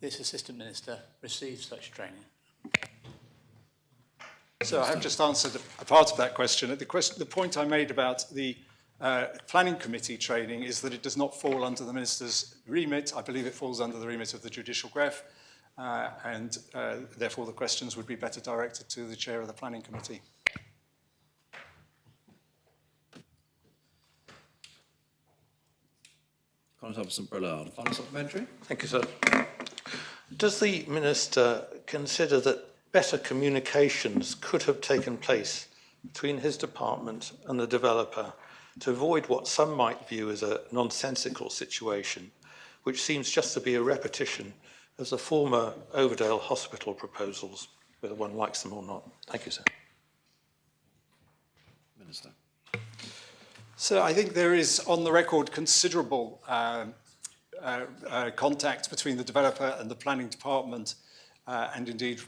this Assistant Minister, receives such training? So I have just answered a part of that question. The point I made about the Planning Committee training is that it does not fall under the Minister's remit. I believe it falls under the remit of the Judicial Grefg, and therefore the questions would be better directed to the Chair of the Planning Committee. Comment Officer Brillard. Final supplementary. Thank you, sir. Does the Minister consider that better communications could have taken place between his department and the developer to avoid what some might view as a nonsensical situation, which seems just to be a repetition of the former Overdale Hospital proposals, whether one likes them or not? Thank you, sir. Minister. So I think there is, on the record, considerable contact between the developer and the planning department, and indeed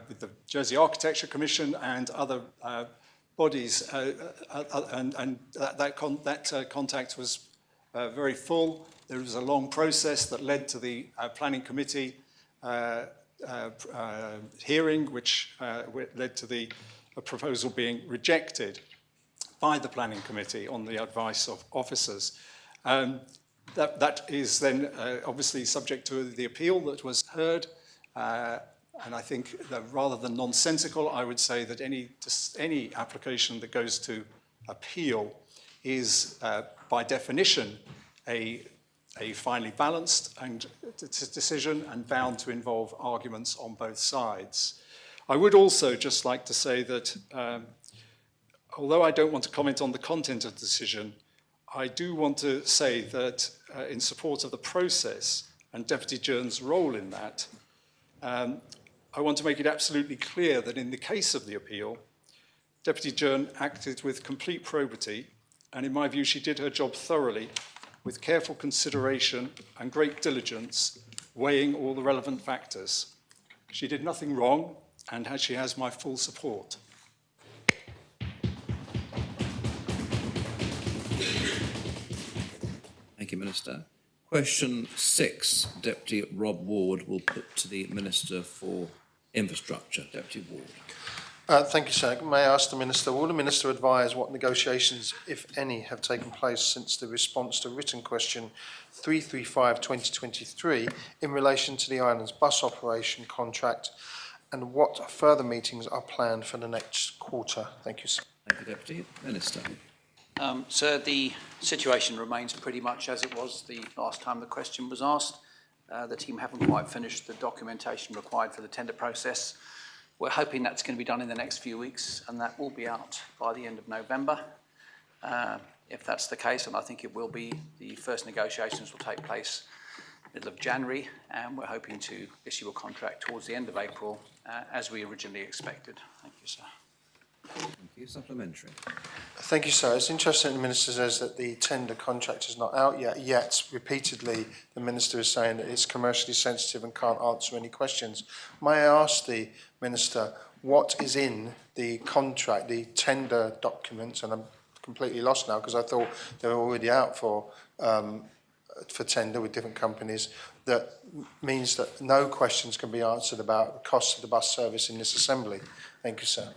with the Jersey Architecture Commission and other bodies, and that contact was very full. There was a long process that led to the Planning Committee hearing, which led to the proposal being rejected by the Planning Committee on the advice of officers. That is then obviously subject to the appeal that was heard. And I think that rather than nonsensical, I would say that any application that goes to appeal is, by definition, a finely balanced and decision and bound to involve arguments on both sides. I would also just like to say that although I don't want to comment on the content of the decision, I do want to say that in support of the process and Deputy Jearns' role in that, I want to make it absolutely clear that in the case of the appeal, Deputy Jearns acted with complete probity, and in my view, she did her job thoroughly, with careful consideration and great diligence, weighing all the relevant factors. She did nothing wrong, and she has my full support. Thank you, Minister. Question 6, Deputy Rob Ward will put to the Minister for Infrastructure. Deputy Ward. Thank you, sir. May I ask the Minister, will the Minister advise what negotiations, if any, have taken place since the response to written question 335/2023 in relation to the island's bus operation contract, and what further meetings are planned for the next quarter? Thank you, sir. Thank you, Deputy. Minister. Sir, the situation remains pretty much as it was the last time the question was asked. The team haven't quite finished the documentation required for the tender process. We're hoping that's going to be done in the next few weeks, and that will be out by the end of November. If that's the case, and I think it will be, the first negotiations will take place middle of January, and we're hoping to issue a contract towards the end of April, as we originally expected. Thank you, sir. Thank you. Supplementary. Thank you, sir. It's interesting the Minister says that the tender contract is not out yet repeatedly the Minister is saying that it's commercially sensitive and can't answer any questions. May I ask the Minister what is in the contract, the tender documents, and I'm completely lost now because I thought they were already out for tender with different companies, that means that no questions can be answered about the cost of the bus service in this Assembly. Thank you, sir.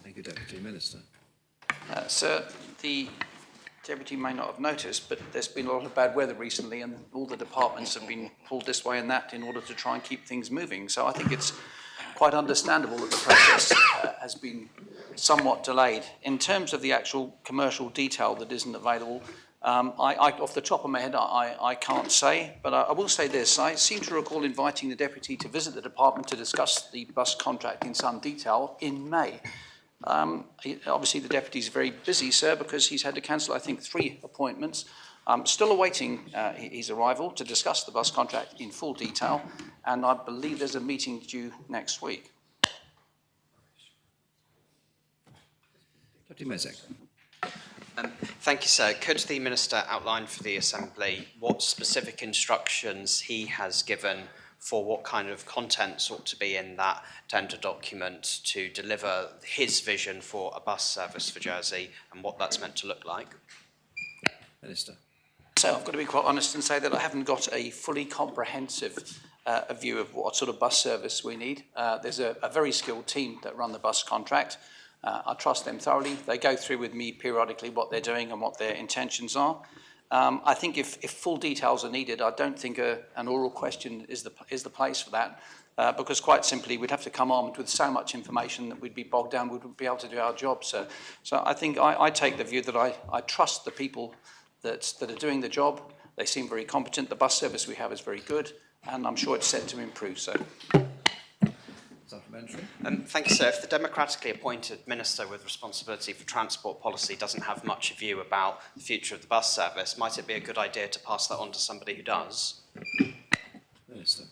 Thank you, Deputy Minister. Sir, the Deputy may not have noticed, but there's been a lot of bad weather recently, and all the departments have been pulled this way and that in order to try and keep things moving. So I think it's quite understandable that the process has been somewhat delayed. In terms of the actual commercial detail that isn't available, off the top of my head, I can't say, but I will say this. I seem to recall inviting the Deputy to visit the department to discuss the bus contract in some detail in May. Obviously, the Deputy is very busy, sir, because he's had to cancel, I think, 3 appointments. I'm still awaiting his arrival to discuss the bus contract in full detail, and I believe there's a meeting due next week. Deputy Mezek. Thank you, sir. Could the Minister outline for the Assembly what specific instructions he has given for what kind of contents ought to be in that tender document to deliver his vision for a bus service for Jersey and what that's meant to look like? Minister. So I've got to be quite honest and say that I haven't got a fully comprehensive view of what sort of bus service we need. There's a very skilled team that run the bus contract. I trust them thoroughly. They go through with me periodically what they're doing and what their intentions are. I think if full details are needed, I don't think an oral question is the place for that, because quite simply we'd have to come armed with so much information that we'd be bogged down, we wouldn't be able to do our job. So I think I take the view that I trust the people that are doing the job. They seem very competent. The bus service we have is very good, and I'm sure it's set to improve. So. Supplementary. Thank you, sir. If the democratically appointed Minister with responsibility for transport policy doesn't have much view about the future of the bus service, might it be a good idea to pass that on to somebody who does? Minister.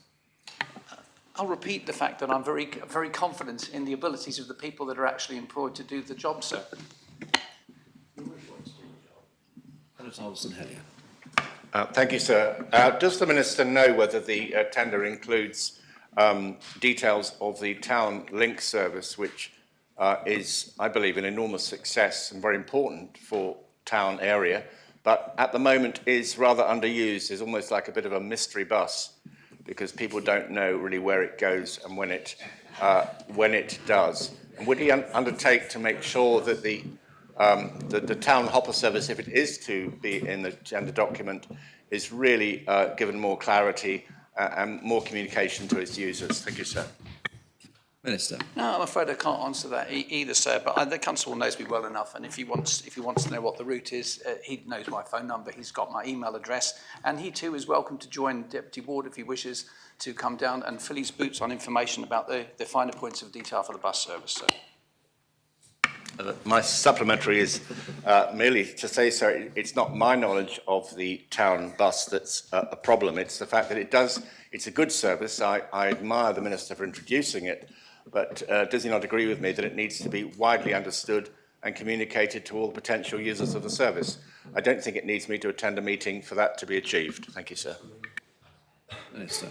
I'll repeat the fact that I'm very, very confident in the abilities of the people that are actually employed to do the job, sir. Senator Alderson-Hellier. Thank you, sir. Does the Minister know whether the tender includes details of the town link service, which is, I believe, an enormous success and very important for town area, but at the moment is rather underused, is almost like a bit of a mystery bus, because people don't know really where it goes and when it does. And would he undertake to make sure that the town hopper service, if it is to be in the tender document, is really given more clarity and more communication to its users? Thank you, sir. Minister. No, I'm afraid I can't answer that either, sir. But the Constable knows me well enough, and if he wants to know what the route is, he knows my phone number. He's got my email address, and he too is welcome to join Deputy Ward if he wishes to come down and fill his boots on information about the finer points of detail for the bus service. So. My supplementary is merely to say, sir, it's not my knowledge of the town bus that's a problem. It's the fact that it's a good service. I admire the Minister for introducing it, but does he not agree with me that it needs to be widely understood and communicated to all the potential users of the service? I don't think it needs me to attend a meeting for that to be achieved. Thank you, sir. Minister.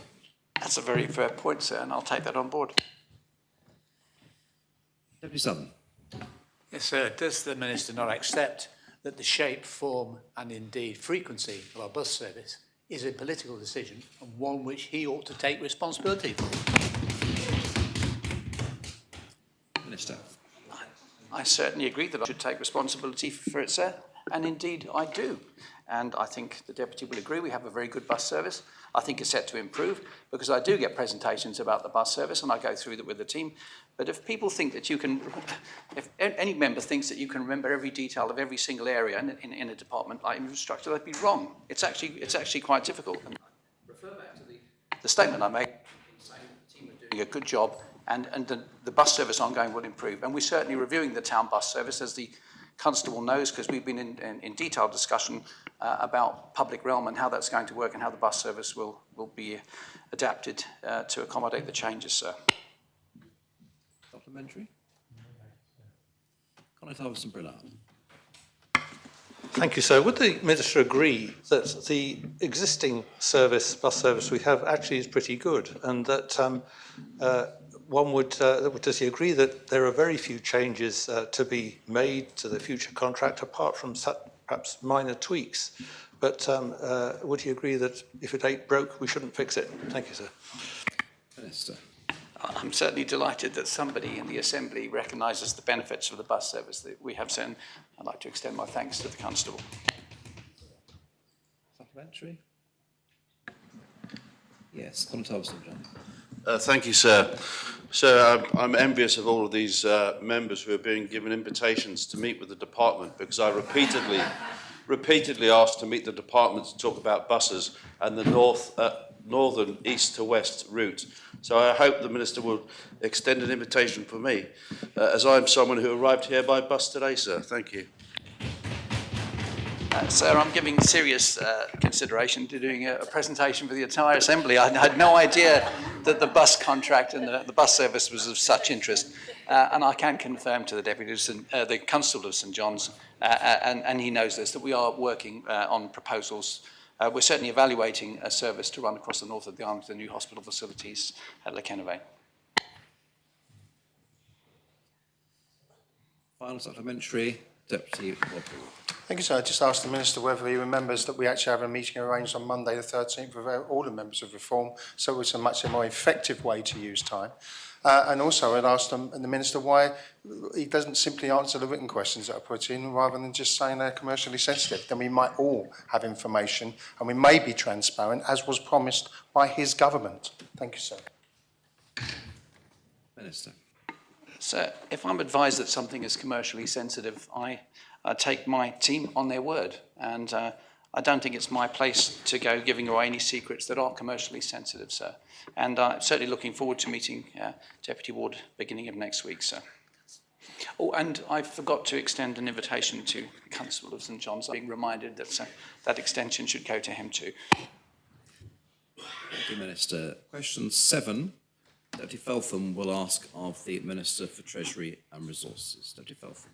That's a very fair point, sir, and I'll take that on board. Deputy Southern. Yes, sir. Does the Minister not accept that the shape, form and indeed frequency of our bus service is a political decision and one which he ought to take responsibility for? Minister. I certainly agree that I should take responsibility for it, sir, and indeed I do. And I think the Deputy will agree we have a very good bus service. I think it's set to improve because I do get presentations about the bus service and I go through that with the team. But if people think that you can, if any member thinks that you can remember every detail of every single area in a department like infrastructure, that'd be wrong. It's actually quite difficult. And refer back to the statement I made, saying the team are doing a good job and the bus service ongoing will improve. And we're certainly reviewing the town bus service, as the Constable knows, because we've been in detailed discussion about public realm and how that's going to work and how the bus service will be adapted to accommodate the changes, sir. Supplementary? Conor Iverson-Brillard. Thank you, sir. Would the Minister agree that the existing bus service we have actually is pretty good, and that does he agree that there are very few changes to be made to the future contract apart from perhaps minor tweaks? But would he agree that if it ain't broke, we shouldn't fix it? Thank you, sir. Minister. I'm certainly delighted that somebody in the Assembly recognises the benefits of the bus service that we have sent. I'd like to extend my thanks to the Constable. Supplementary? Yes, Conor Iverson-Brillard. Thank you, sir. Sir, I'm envious of all of these members who are being given invitations to meet with the department, because I repeatedly asked to meet the department to talk about buses and the northern east to west route. So I hope the Minister will extend an invitation for me, as I'm someone who arrived here by bus today, sir. Thank you. Sir, I'm giving serious consideration to doing a presentation for the entire Assembly. I had no idea that the bus contract and the bus service was of such interest. And I can confirm to the Deputy, the Constable of St John's, and he knows this, that we are working on proposals. We're certainly evaluating a service to run across the north of the island to the new hospital facilities at Lekenove. Final supplementary, Deputy Wobble. Thank you, sir. I just asked the Minister whether he remembers that we actually have a meeting arranged on Monday the 13th with all the members of Reform, so it's a much more effective way to use time. And also I'd asked the Minister why he doesn't simply answer the written questions that are put in rather than just saying they're commercially sensitive. Then we might all have information and we may be transparent, as was promised by his government. Thank you, sir. Minister. Sir, if I'm advised that something is commercially sensitive, I take my team on their word. And I don't think it's my place to go giving away any secrets that are commercially sensitive, sir. And I'm certainly looking forward to meeting Deputy Ward beginning of next week, sir. Oh, and I forgot to extend an invitation to the Constable of St John's. I'm being reminded that that extension should go to him too. Thank you, Minister. Question 7, Deputy Feltham will ask of the Minister for Treasury and Resources. Deputy Feltham.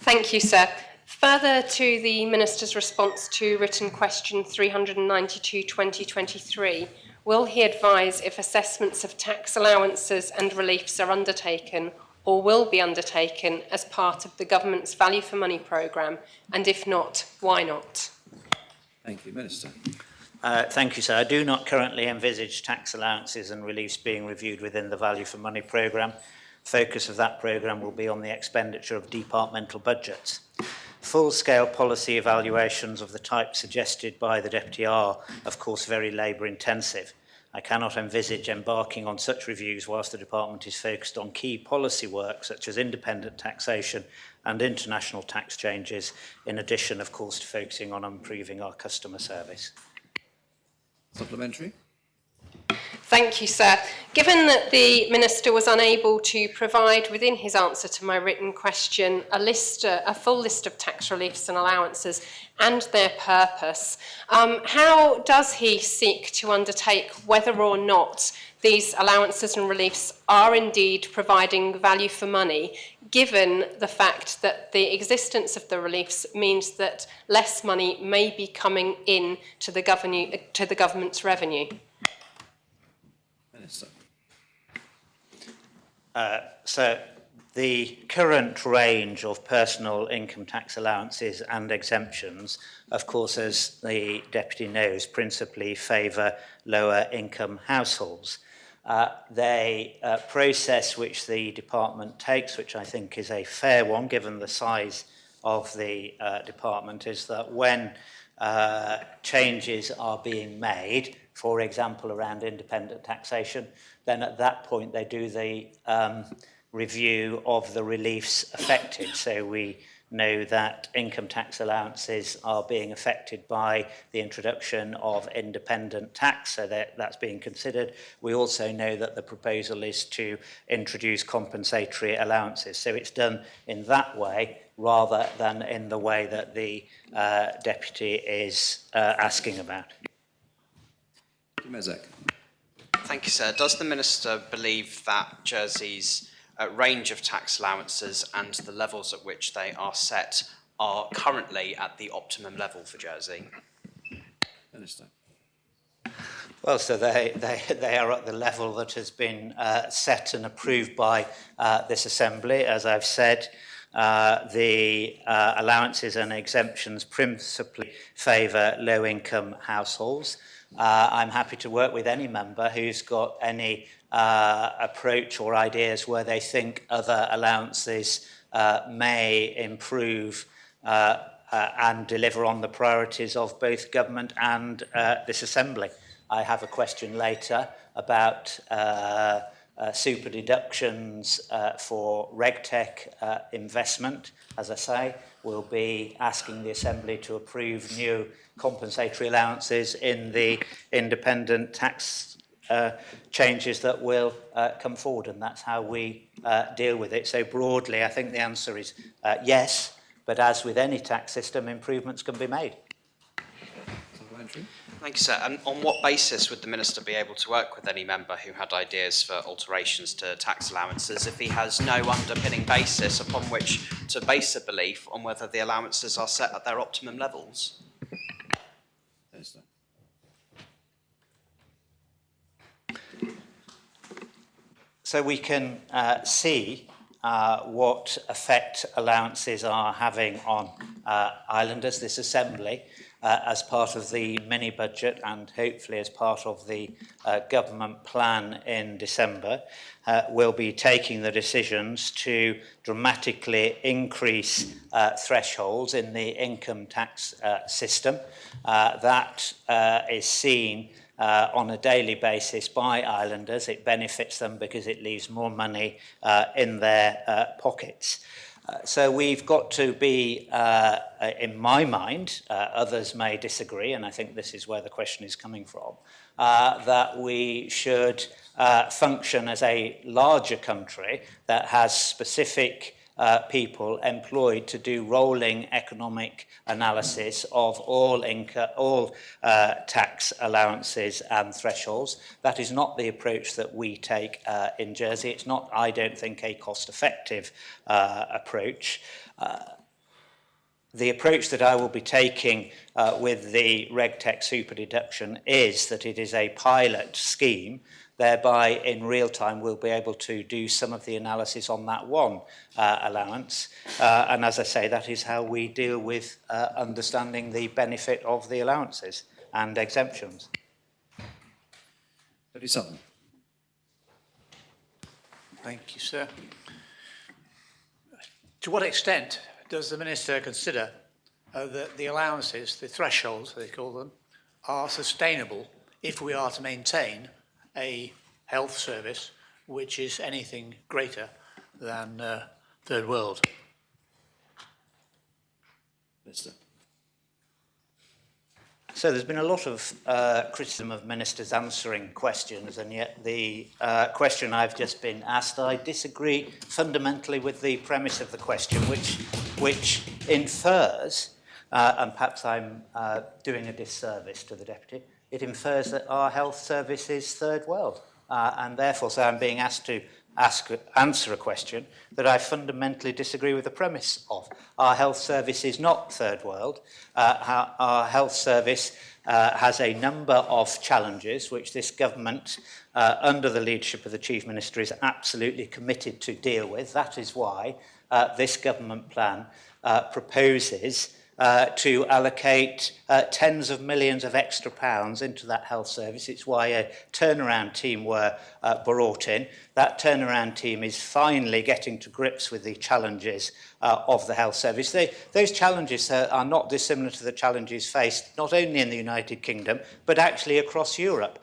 Thank you, sir. Further to the Minister's response to written question 392/2023, will he advise if assessments of tax allowances and reliefs are undertaken or will be undertaken as part of the government's Value for Money programme, and if not, why not? Thank you, Minister. Thank you, sir. I do not currently envisage tax allowances and reliefs being reviewed within the Value for Money programme. Focus of that programme will be on the expenditure of departmental budgets. Full-scale policy evaluations of the type suggested by the Deputy are, of course, very labour-intensive. I cannot envisage embarking on such reviews whilst the department is focused on key policy work such as independent taxation and international tax changes, in addition, of course, to focusing on improving our customer service. Supplementary. Thank you, sir. Given that the Minister was unable to provide within his answer to my written question a full list of tax reliefs and allowances and their purpose, how does he seek to undertake whether or not these allowances and reliefs are indeed providing value for money, given the fact that the existence of the reliefs means that less money may be coming in to the government's revenue? Minister. So the current range of personal income tax allowances and exemptions, of course, as the Deputy knows, principally favour lower income households. The process which the department takes, which I think is a fair one given the size of the department, is that when changes are being made, for example, around independent taxation, then at that point they do the review of the reliefs affected. So we know that income tax allowances are being affected by the introduction of independent tax, so that's being considered. We also know that the proposal is to introduce compensatory allowances. So it's done in that way rather than in the way that the Deputy is asking about. Mezek. Thank you, sir. Does the Minister believe that Jersey's range of tax allowances and the levels at which they are set are currently at the optimum level for Jersey? Minister. Well, so they are at the level that has been set and approved by this Assembly. As I've said, the allowances and exemptions principally favour low-income households. I'm happy to work with any member who's got any approach or ideas where they think other allowances may improve and deliver on the priorities of both government and this Assembly. I have a question later about super deductions for RegTech investment. As I say, we'll be asking the Assembly to approve new compensatory allowances in the independent tax changes that will come forward, and that's how we deal with it. So broadly, I think the answer is yes, but as with any tax system, improvements can be made. Thank you, sir. And on what basis would the Minister be able to work with any member who had ideas for alterations to tax allowances if he has no underpinning basis upon which to base a belief on whether the allowances are set at their optimum levels? So we can see what effect allowances are having on islanders. This Assembly, as part of the mini-budget and hopefully as part of the government plan in December, will be taking the decisions to dramatically increase thresholds in the income tax system. That is seen on a daily basis by islanders. It benefits them because it leaves more money in their pockets. So we've got to be, in my mind, others may disagree, and I think this is where the question is coming from, that we should function as a larger country that has specific people employed to do rolling economic analysis of all tax allowances and thresholds. That is not the approach that we take in Jersey. It's not, I don't think, a cost-effective approach. The approach that I will be taking with the RegTech super deduction is that it is a pilot scheme. Thereby, in real time, we'll be able to do some of the analysis on that one allowance. And as I say, that is how we deal with understanding the benefit of the allowances and exemptions. Sutton. Thank you, sir. To what extent does the Minister consider that the allowances, the thresholds, they call them, are sustainable if we are to maintain a health service which is anything greater than third world? Minister. So there's been a lot of criticism of ministers answering questions, and yet the question I've just been asked, I disagree fundamentally with the premise of the question, which infers, and perhaps I'm doing a disservice to the Deputy, it infers that our health service is third world. And therefore, so I'm being asked to answer a question that I fundamentally disagree with the premise of. Our health service is not third world. Our health service has a number of challenges which this government, under the leadership of the Chief Minister, is absolutely committed to deal with. That is why this government plan proposes to allocate tens of millions of extra pounds into that health service. It's why a turnaround team were brought in. That turnaround team is finally getting to grips with the challenges of the health service. Those challenges are not dissimilar to the challenges faced not only in the United Kingdom, but actually across Europe.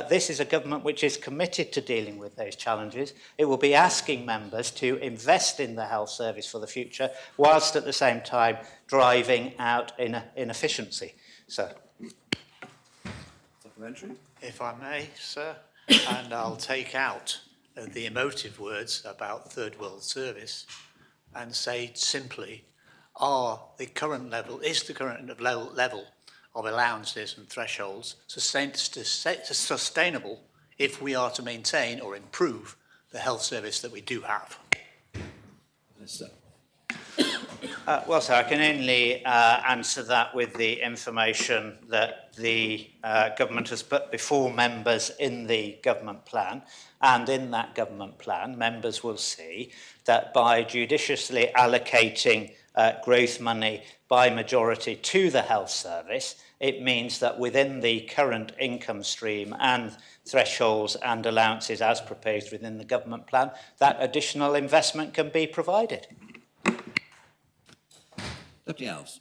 This is a government which is committed to dealing with those challenges. It will be asking members to invest in the health service for the future, whilst at the same time driving out inefficiency. So, supplementary. If I may, sir, and I'll take out the emotive words about third world service and say simply, is the current level of allowances and thresholds sustainable if we are to maintain or improve the health service that we do have? Well, sir, I can only answer that with the information that the government has put before members in the government plan. And in that government plan, members will see that by judiciously allocating growth money by majority to the health service, it means that within the current income stream and thresholds and allowances as proposed within the government plan, that additional investment can be provided. Deputy Alves.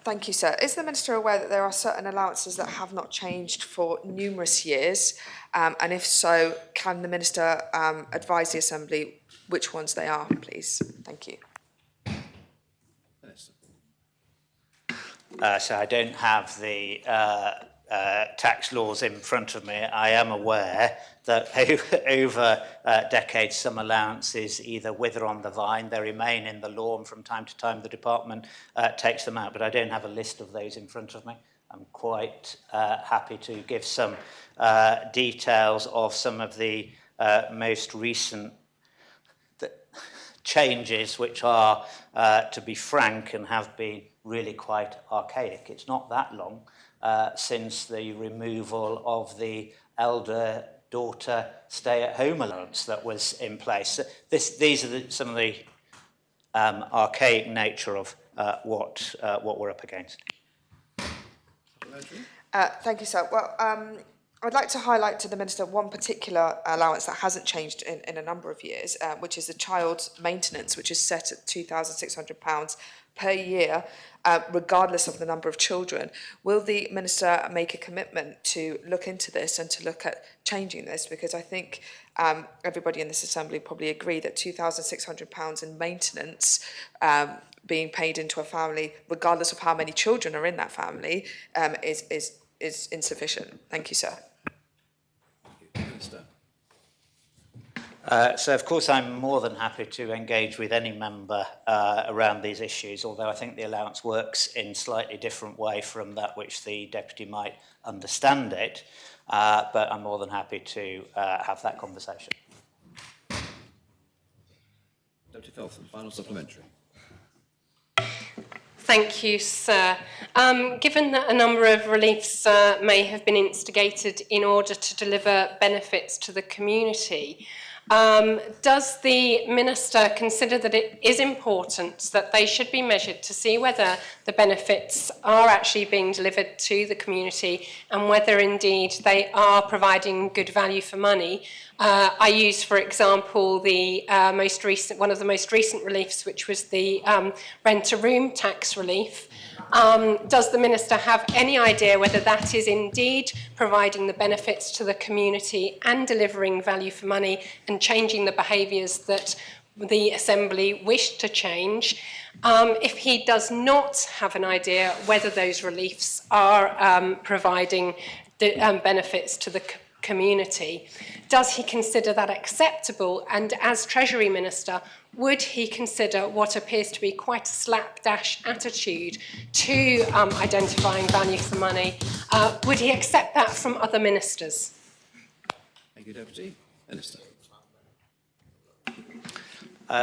Thank you, sir. Is the Minister aware that there are certain allowances that have not changed for numerous years? And if so, can the Minister advise the Assembly which ones they are, please? Thank you. So I don't have the tax laws in front of me. I am aware that over decades some allowances either wither on the vine, they remain in the law, and from time to time the department takes them out, but I don't have a list of those in front of me. I'm quite happy to give some details of some of the most recent changes, which are, to be frank, and have been really quite archaic. It's not that long since the removal of the elder daughter stay-at-home allowance that was in place. These are some of the archaic nature of what we're up against. Thank you, sir. Well, I'd like to highlight to the Minister one particular allowance that hasn't changed in a number of years, which is the child maintenance, which is set at £2,600 per year, regardless of the number of children. Will the Minister make a commitment to look into this and to look at changing this? Because I think everybody in this Assembly probably agree that £2,600 in maintenance being paid into a family, regardless of how many children are in that family, is insufficient. Thank you, sir. So, of course, I'm more than happy to engage with any member around these issues, although I think the allowance works in a slightly different way from that which the Deputy might understand it, but I'm more than happy to have that conversation. Deputy Feltham, final supplementary. Thank you, sir. Given that a number of reliefs may have been instigated in order to deliver benefits to the community, does the Minister consider that it is important that they should be measured to see whether the benefits are actually being delivered to the community and whether indeed they are providing good value for money? I use, for example, the one of the most recent reliefs, which was the rent-a-room tax relief. Does the Minister have any idea whether that is indeed providing the benefits to the community and delivering value for money and changing the behaviours that the Assembly wished to change? If he does not have an idea whether those reliefs are providing benefits to the community, does he consider that acceptable? And as Treasury Minister, would he consider what appears to be quite a slapdash attitude to identifying value for money? Would he accept that from other ministers? Thank you, Deputy. Minister.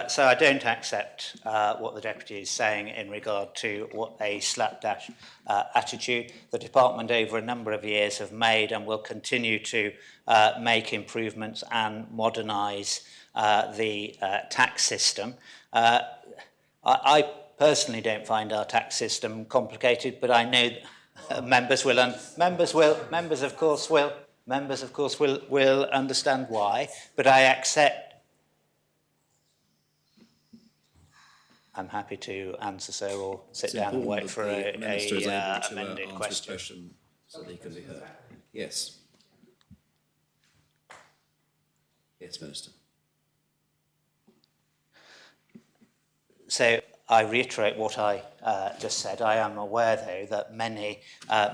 So I don't accept what the Deputy is saying in regard to what a slapdash attitude. The Department over a number of years have made and will continue to make improvements and modernise the tax system. I personally don't find our tax system complicated, but I know members of course will understand why. But I accept. I'm happy to answer, sir, or sit down and wait for a amended question. So that he can be heard. Yes. Yes, Minister. So I reiterate what I just said. I am aware, though, that many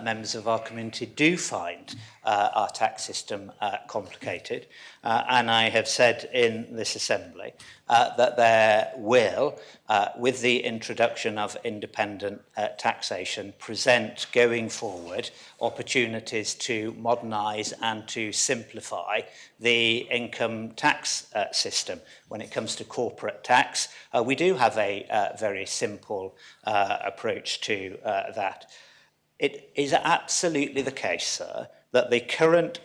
members of our community do find our tax system complicated. And I have said in this Assembly that there will, with the introduction of independent taxation, present going forward opportunities to modernise and to simplify the income tax system. When it comes to corporate tax, we do have a very simple approach to that. It is absolutely the case, sir, that the current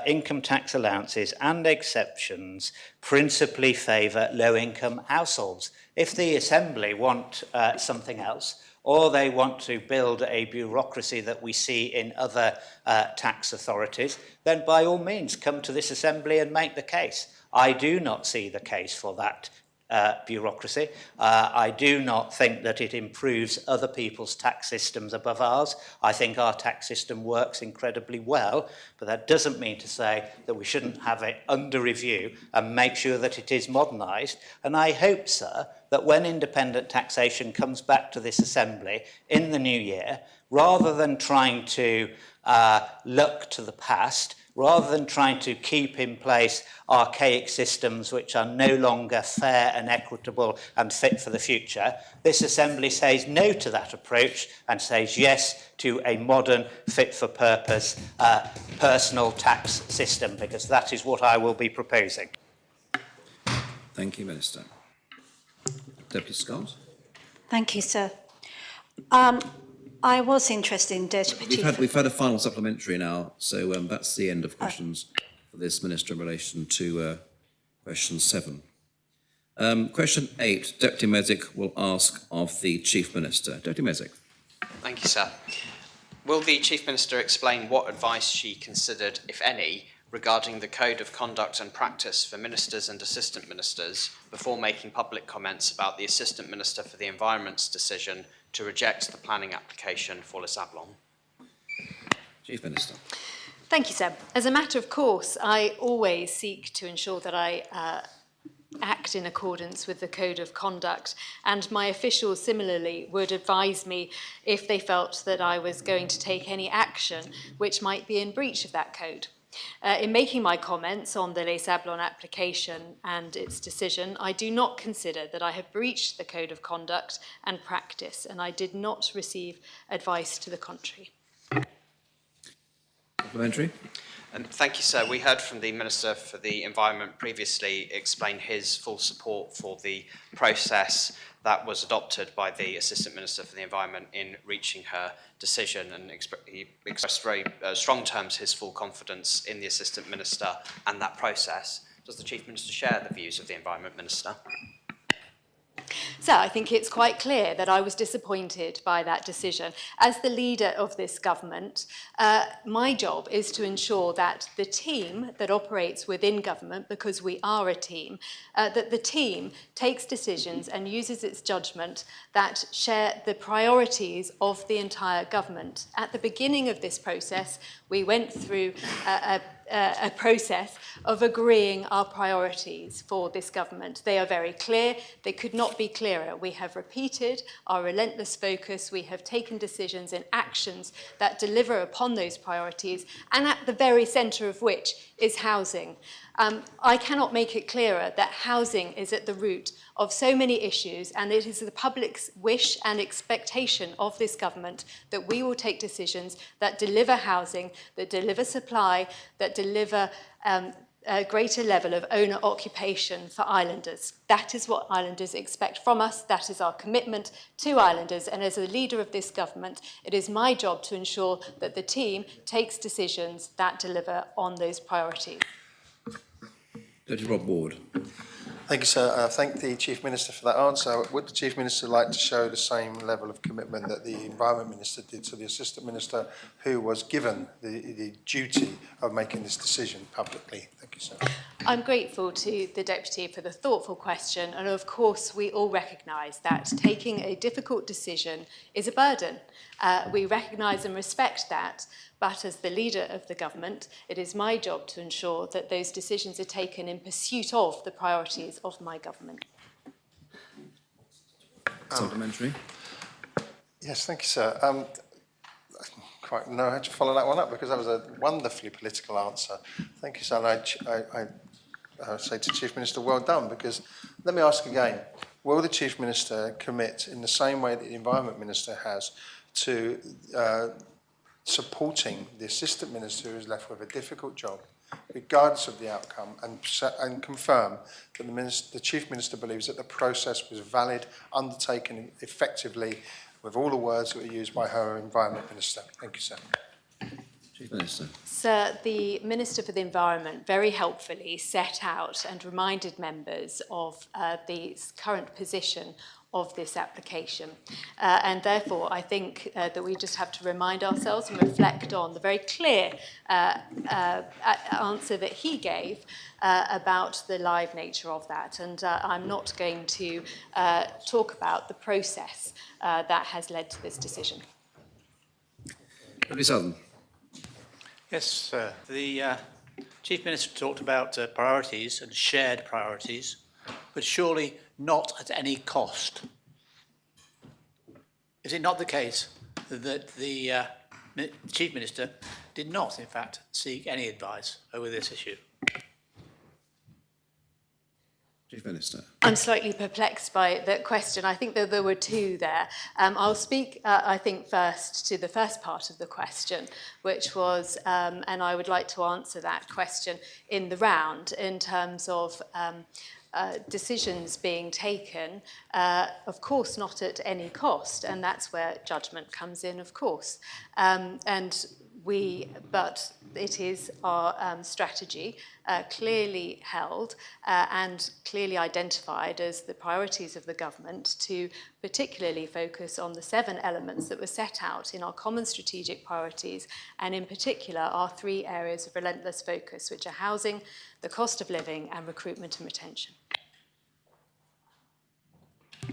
income tax allowances and exceptions principally favour low-income households. If the Assembly want something else, or they want to build a bureaucracy that we see in other tax authorities, then by all means come to this Assembly and make the case. I do not see the case for that bureaucracy. I do not think that it improves other people's tax systems above ours. I think our tax system works incredibly well, but that doesn't mean to say that we shouldn't have it under review and make sure that it is modernised. And I hope, sir, that when independent taxation comes back to this Assembly in the new year, rather than trying to look to the past, rather than trying to keep in place archaic systems which are no longer fair and equitable and fit for the future, this Assembly says no to that approach and says yes to a modern, fit-for-purpose personal tax system, because that is what I will be proposing. Thank you, Minister. Deputy Scott. Thank you, sir. I was interested in Deputy... We've had a final supplementary now, so that's the end of questions for this Minister in relation to question 7. Question 8, Deputy Mesick will ask of the Chief Minister. Deputy Mesick. Thank you, sir. Will the Chief Minister explain what advice she considered, if any, regarding the Code of Conduct and Practice for Ministers and Assistant Ministers before making public comments about the Assistant Minister for the Environment's decision to reject the planning application for Les Sablons? Chief Minister. Thank you, sir. As a matter of course, I always seek to ensure that I act in accordance with the Code of Conduct, and my officials similarly would advise me if they felt that I was going to take any action which might be in breach of that code. In making my comments on the Les Sablons application and its decision, I do not consider that I have breached the Code of Conduct and Practice, and I did not receive advice to the contrary. Supplementary. And thank you, sir. We heard from the Minister for the Environment previously explain his full support for the process that was adopted by the Assistant Minister for the Environment in reaching her decision, and he expressed very strong terms his full confidence in the Assistant Minister and that process. Does the Chief Minister share the views of the Environment Minister? So I think it's quite clear that I was disappointed by that decision. As the leader of this government, my job is to ensure that the team that operates within government, because we are a team, that the team takes decisions and uses its judgment that share the priorities of the entire government. At the beginning of this process, we went through a process of agreeing our priorities for this government. They are very clear. They could not be clearer. We have repeated our relentless focus. We have taken decisions and actions that deliver upon those priorities, and at the very centre of which is housing. I cannot make it clearer that housing is at the root of so many issues, and it is the public's wish and expectation of this government that we will take decisions that deliver housing, that deliver supply, that deliver a greater level of owner occupation for islanders. That is what islanders expect from us. That is our commitment to islanders. And as a leader of this government, it is my job to ensure that the team takes decisions that deliver on those priorities. Deputy Rob Ward. Thank you, sir. I thank the Chief Minister for that answer. Would the Chief Minister like to show the same level of commitment that the Environment Minister did to the Assistant Minister who was given the duty of making this decision publicly? Thank you, sir. I'm grateful to the Deputy for the thoughtful question, and of course we all recognise that taking a difficult decision is a burden. We recognise and respect that, but as the leader of the government, it is my job to ensure that those decisions are taken in pursuit of the priorities of my government. Supplementary. Yes, thank you, sir. I don't quite know how to follow that one up because that was a wonderfully political answer. Thank you, sir. And I say to Chief Minister, well done, because let me ask again, will the Chief Minister commit in the same way that the Environment Minister has to supporting the Assistant Minister who is left with a difficult job, regardless of the outcome, and confirm that the Chief Minister believes that the process was valid, undertaken effectively, with all the words that were used by her Environment Minister? Thank you, sir. Chief Minister. Sir, the Minister for the Environment very helpfully set out and reminded members of the current position of this application. And therefore, I think that we just have to remind ourselves and reflect on the very clear answer that he gave about the live nature of that. And I'm not going to talk about the process that has led to this decision. Deputy Southern. Yes, the Chief Minister talked about priorities and shared priorities, but surely not at any cost. Is it not the case that the Chief Minister did not, in fact, seek any advice over this issue? Chief Minister. I'm slightly perplexed by that question. I think that there were two there. I'll speak, I think, first to the first part of the question, which was, and I would like to answer that question in the round in terms of decisions being taken, of course, not at any cost, and that's where judgment comes in, of course. But it is our strategy, clearly held and clearly identified as the priorities of the government to particularly focus on the 7 elements that were set out in our common strategic priorities, and in particular our 3 areas of relentless focus, which are housing, the cost of living, and recruitment and retention.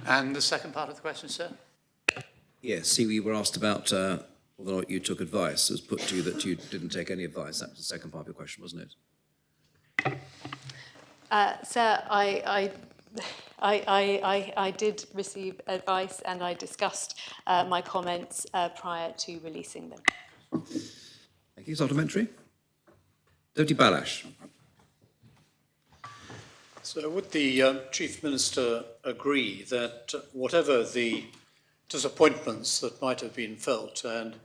And the second part of the question, sir? Yes, see, we were asked about whether or not you took advice. It was put to you that you didn't take any advice. That was the second part of your question, wasn't it? Sir, I did receive advice, and I discussed my comments prior to releasing them. Thank you. Supplementary. Deputy Balash. So would the Chief Minister agree that whatever the disappointments that might have been felt and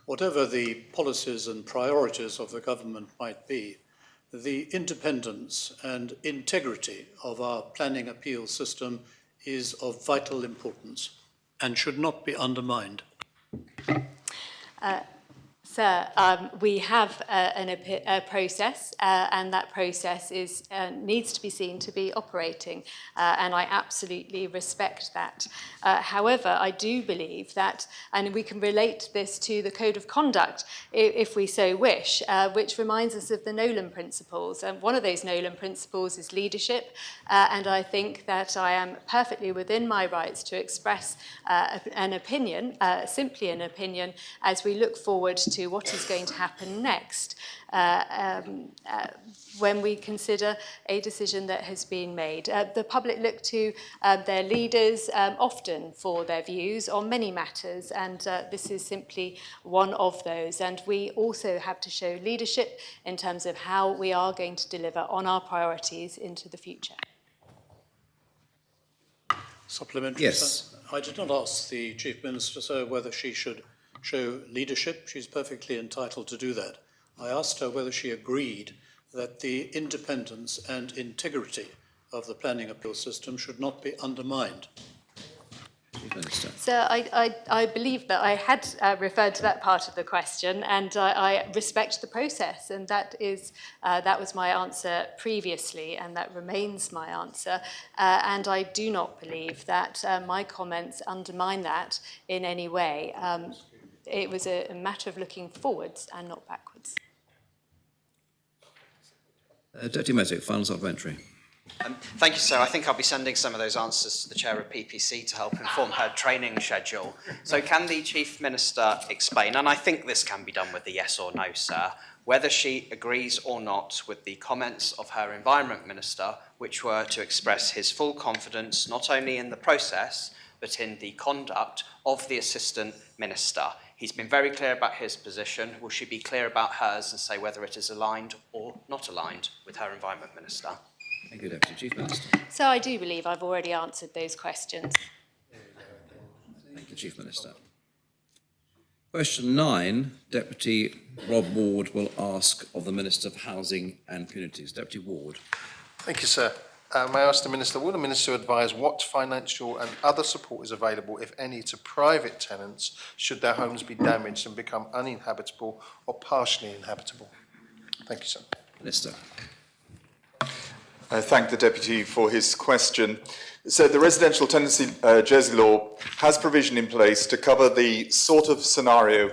whatever the policies and priorities of the government might be, the independence and integrity of our planning appeal system is of vital importance and should not be undermined? Sir, we have a process, and that process needs to be seen to be operating, and I absolutely respect that. However, I do believe that, and we can relate this to the Code of Conduct, if we so wish, which reminds us of the Nolan Principles. And one of those Nolan Principles is leadership, and I think that I am perfectly within my rights to express an opinion, simply an opinion, as we look forward to what is going to happen next when we consider a decision that has been made. The public look to their leaders often for their views on many matters, and this is simply one of those. And we also have to show leadership in terms of how we are going to deliver on our priorities into the future. Supplementary. Yes. Sir? I did not ask the Chief Minister, sir, whether she should show leadership. She's perfectly entitled to do that. I asked her whether she agreed that the independence and integrity of the planning appeal system should not be undermined. Chief Minister. So I believe that I had referred to that part of the question, and I respect the process, and that was my answer previously, and that remains my answer. And I do not believe that my comments undermine that in any way. It was a matter of looking forwards and not backwards. Deputy Messick, final supplementary. Thank you, sir. I think I'll be sending some of those answers to the chair of PPC to help inform her training schedule. So can the Chief Minister explain, and I think this can be done with a yes or no, sir, whether she agrees or not with the comments of her Environment Minister, which were to express his full confidence not only in the process, but in the conduct of the Assistant Minister. He's been very clear about his position. Will she be clear about hers and say whether it is aligned or not aligned with her Environment Minister? Thank you, Deputy Chief Minister. So I do believe I've already answered those questions. Thank you, Chief Minister. Question 9, Deputy Rob Ward will ask of the Minister for Housing and Communities. Deputy Ward. Thank you, sir. May I ask the Minister, will the Minister advise what financial and other support is available, if any, to private tenants should their homes be damaged and become uninhabitable or partially inhabitable? Thank you, sir. Minister. I thank the Deputy for his question. So the Residential Tenancy Jersey law has provision in place to cover the sort of scenario.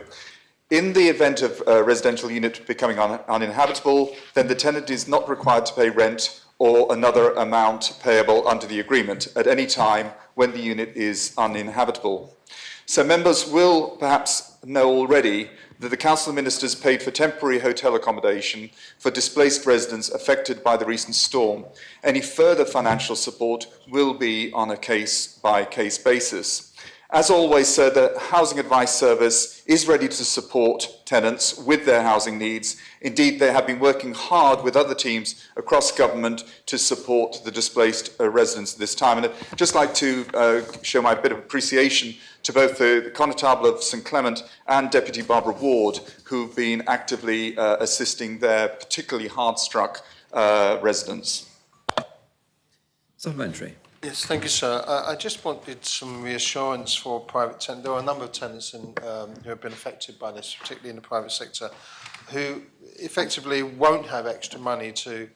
In the event of a residential unit becoming uninhabitable, then the tenant is not required to pay rent or another amount payable under the agreement at any time when the unit is uninhabitable. So members will perhaps know already that the Council of Ministers paid for temporary hotel accommodation for displaced residents affected by the recent storm. Any further financial support will be on a case-by-case basis. As always, sir, the Housing Advice Service is ready to support tenants with their housing needs. Indeed, they have been working hard with other teams across government to support the displaced residents at this time. And I'd just like to show my bit of appreciation to both the Constable of St Clement and Deputy Barbara Ward, who've been actively assisting their particularly hard-struck residents. Supplementary. Yes, thank you, sir. I just wanted some reassurance for private tenants. There are a number of tenants who have been affected by this, particularly in the private sector, who effectively won't have extra money to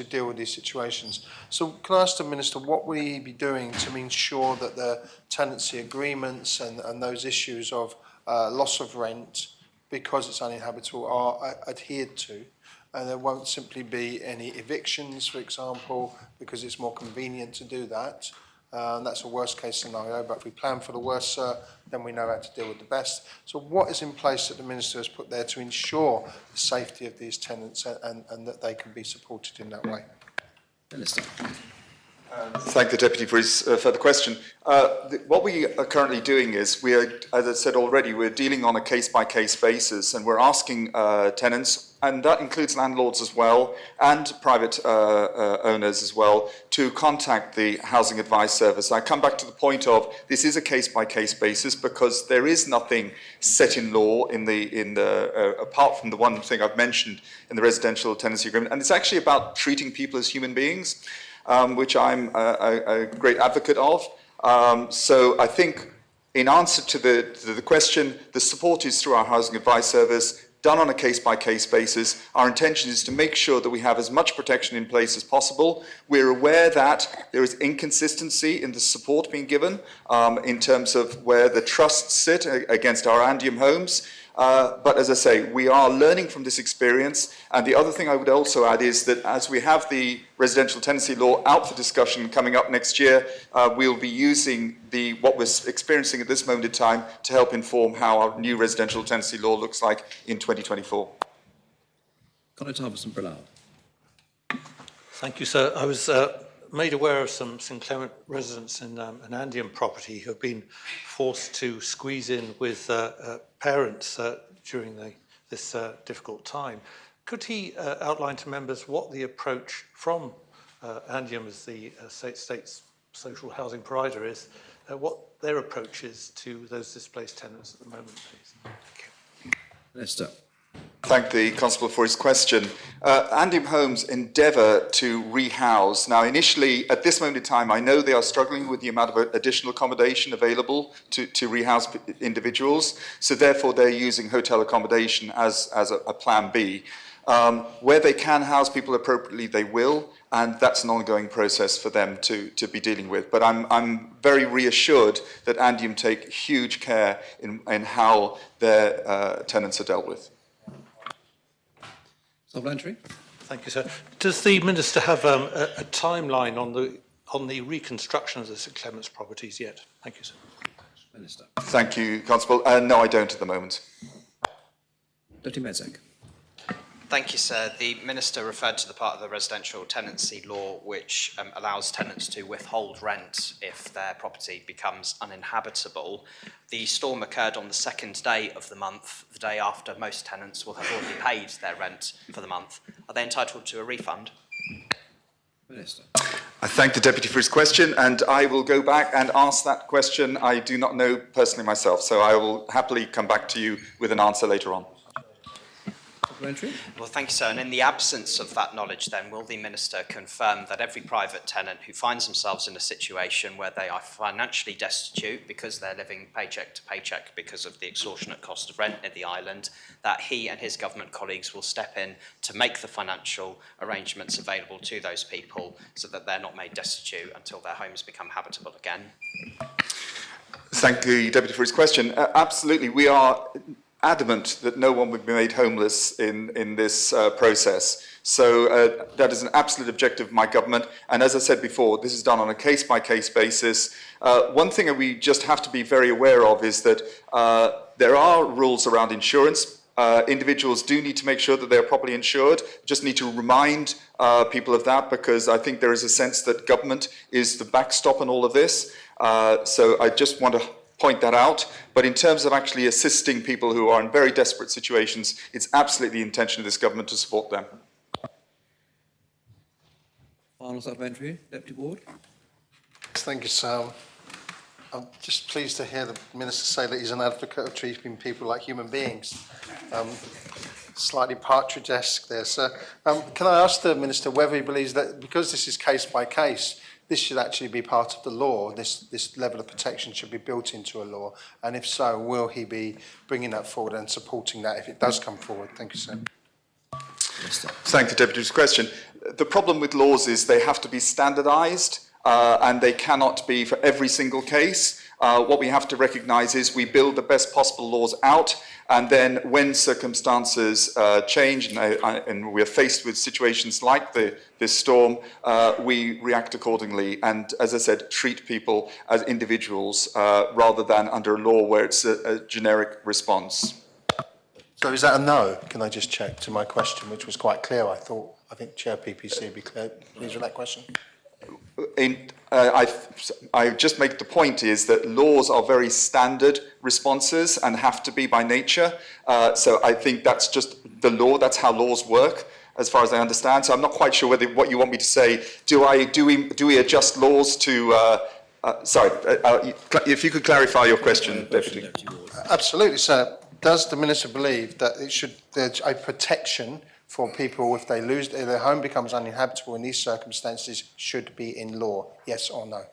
deal with these situations. So can I ask the Minister, what will he be doing to ensure that the tenancy agreements and those issues of loss of rent because it's uninhabitable are adhered to? And there won't simply be any evictions, for example, because it's more convenient to do that. That's a worst case scenario, but if we plan for the worst, then we know how to deal with the best. So what is in place that the Minister has put there to ensure the safety of these tenants and that they can be supported in that way? Minister. Thank the Deputy for his further question. What we are currently doing is, as I said already, we're dealing on a case-by-case basis, and we're asking tenants, and that includes landlords as well, and private owners as well, to contact the Housing Advice Service. I come back to the point of this is a case-by-case basis because there is nothing set in law apart from the one thing I've mentioned in the Residential Tenancy Agreement, and it's actually about treating people as human beings. Which I'm a great advocate of. So I think in answer to the question, the support is through our Housing Advice Service, done on a case-by-case basis. Our intention is to make sure that we have as much protection in place as possible. We're aware that there is inconsistency in the support being given in terms of where the trusts sit against our Andium homes. But as I say, we are learning from this experience. And the other thing I would also add is that as we have the residential tenancy law out for discussion coming up next year, we'll be using what we're experiencing at this moment in time to help inform how our new residential tenancy law looks like in 2024. Conor Harbison Brillau. Thank you, sir. I was made aware of some St Clement residents in an Andium property who have been forced to squeeze in with parents during this difficult time. Could he outline to members what the approach from Andium as the state's social housing provider is, what their approach is to those displaced tenants at the moment, please? Thank you. Minister. Thank the Constable for his question. Andium Homes endeavour to rehouse. Now, initially, at this moment in time, I know they are struggling with the amount of additional accommodation available to rehouse individuals. So therefore, they're using hotel accommodation as a plan B. Where they can house people appropriately, they will. And that's an ongoing process for them to be dealing with. But I'm very reassured that Andium take huge care in how their tenants are dealt with. Supplementary. Thank you, sir. Does the Minister have a timeline on the reconstruction of the St Clement's properties yet? Thank you, sir. Minister. Thank you, Constable. No, I don't at the moment. Deputy Mezek. Thank you, sir. The Minister referred to the part of the residential tenancy law which allows tenants to withhold rent if their property becomes uninhabitable. The storm occurred on the second day of the month, the day after most tenants will have already paid their rent for the month. Are they entitled to a refund? Minister. I thank the Deputy for his question, and I will go back and ask that question. I do not know personally myself, so I will happily come back to you with an answer later on. Well, thank you, sir. And in the absence of that knowledge, then, will the Minister confirm that every private tenant who finds themselves in a situation where they are financially destitute because they're living paycheck to paycheck because of the extortionate cost of rent in the island, that he and his government colleagues will step in to make the financial arrangements available to those people so that they're not made destitute until their homes become habitable again? Thank the Deputy for his question. Absolutely. We are adamant that no one would be made homeless in this process. So that is an absolute objective of my government. And as I said before, this is done on a case-by-case basis. One thing that we just have to be very aware of is that there are rules around insurance. Individuals do need to make sure that they're properly insured. Just need to remind people of that, because I think there is a sense that government is the backstop on all of this. So I just want to point that out. But in terms of actually assisting people who are in very desperate situations, it's absolutely the intention of this government to support them. Final supplementary, Deputy Ward. Thank you, sir. I'm just pleased to hear the Minister say that he's an advocate of treating people like human beings. Slightly Partridge-esque there, sir. Can I ask the Minister whether he believes that because this is case by case, this should actually be part of the law, this level of protection should be built into a law, and if so, will he be bringing that forward and supporting that if it does come forward? Thank you, sir. Thank the Deputy for his question. The problem with laws is they have to be standardised, and they cannot be for every single case. What we have to recognise is we build the best possible laws out, and then when circumstances change and we're faced with situations like this storm, we react accordingly and, as I said, treat people as individuals rather than under a law where it's a generic response. So is that a no? Can I just check to my question, which was quite clear, I think Chair PPC would be clear. Please with that question. I just make the point is that laws are very standard responses and have to be by nature. So I think that's just the law. That's how laws work, as far as I understand. So I'm not quite sure whether what you want me to say. Do we adjust laws to? Sorry, if you could clarify your question, Deputy. Absolutely, sir. Does the Minister believe that there's a protection for people if they lose their home becomes uninhabitable in these circumstances should be in law? Yes or no?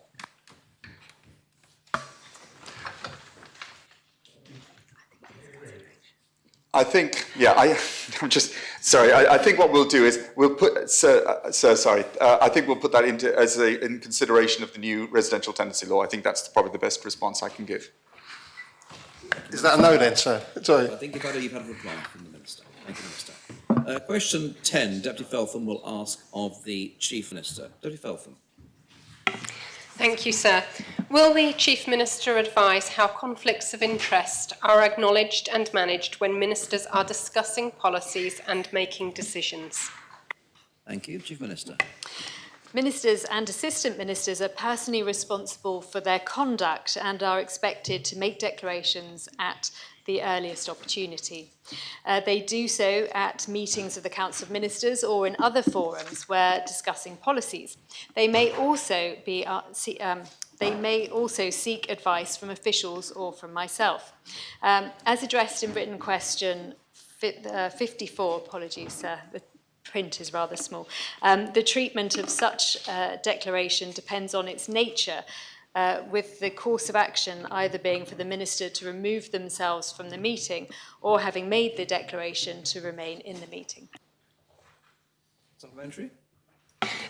I think, yeah, I'm just, sorry, I think what we'll do is we'll put, I think we'll put that into in consideration of the new residential tenancy law. I think that's probably the best response I can give. Is that a no then, sir? Sorry. I think you've had a reply from the Minister. Thank you, Minister. Question 10, Deputy Feltham will ask of the Chief Minister. Deputy Feltham. Thank you, sir. Will the Chief Minister advise how conflicts of interest are acknowledged and managed when ministers are discussing policies and making decisions? Thank you. Chief Minister. Ministers and assistant ministers are personally responsible for their conduct and are expected to make declarations at the earliest opportunity. They do so at meetings of the Council of Ministers or in other forums where discussing policies. They may also seek advice from officials or from myself. As addressed in written question 54, apologies, sir. The print is rather small. The treatment of such declaration depends on its nature, with the course of action either being for the minister to remove themselves from the meeting or, having made the declaration, to remain in the meeting. Supplementary?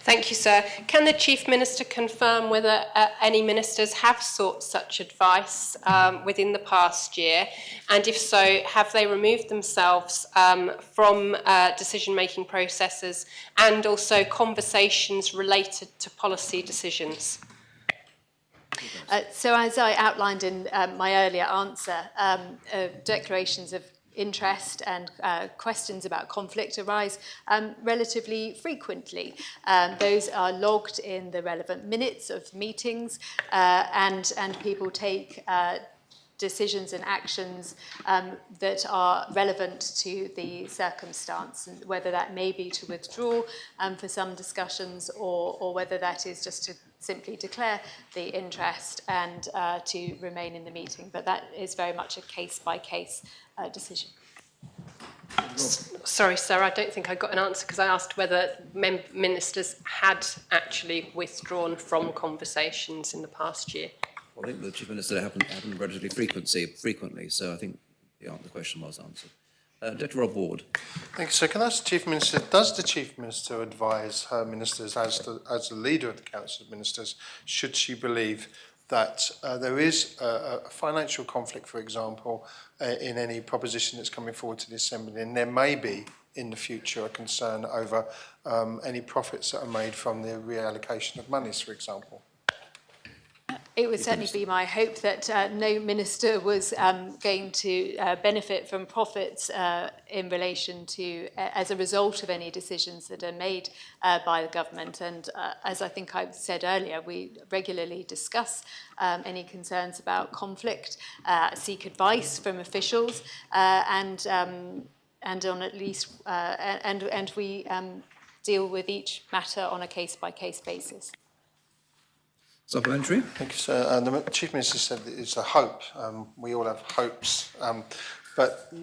Thank you, sir. Can the Chief Minister confirm whether any ministers have sought such advice within the past year? And if so, have they removed themselves from decision-making processes and also conversations related to policy decisions? So as I outlined in my earlier answer, declarations of interest and questions about conflict arise relatively frequently. Those are logged in the relevant minutes of meetings, and people take decisions and actions that are relevant to the circumstance, and whether that may be to withdraw for some discussions, or whether that is just to simply declare the interest and to remain in the meeting. But that is very much a case-by-case decision. Sorry, sir, I don't think I got an answer because I asked whether ministers had actually withdrawn from conversations in the past year. Well, I think the Chief Minister happened relatively frequently, so I think the question was answered. Dr. Rob Ward. Thank you, sir. Can I ask the Chief Minister, does the Chief Minister advise her ministers as the leader of the Council of Ministers, should she believe that there is a financial conflict, for example, in any proposition that's coming forward to the Assembly, and there may be in the future a concern over any profits that are made from the reallocation of monies, for example? It would certainly be my hope that no minister was going to benefit from profits in relation to, as a result of any decisions that are made by the government. And as I think I've said earlier, we regularly discuss any concerns about conflict, seek advice from officials, and on at least, and we deal with each matter on a case-by-case basis. Supplementary? Thank you, sir. The Chief Minister said that it's a hope. We all have hopes. But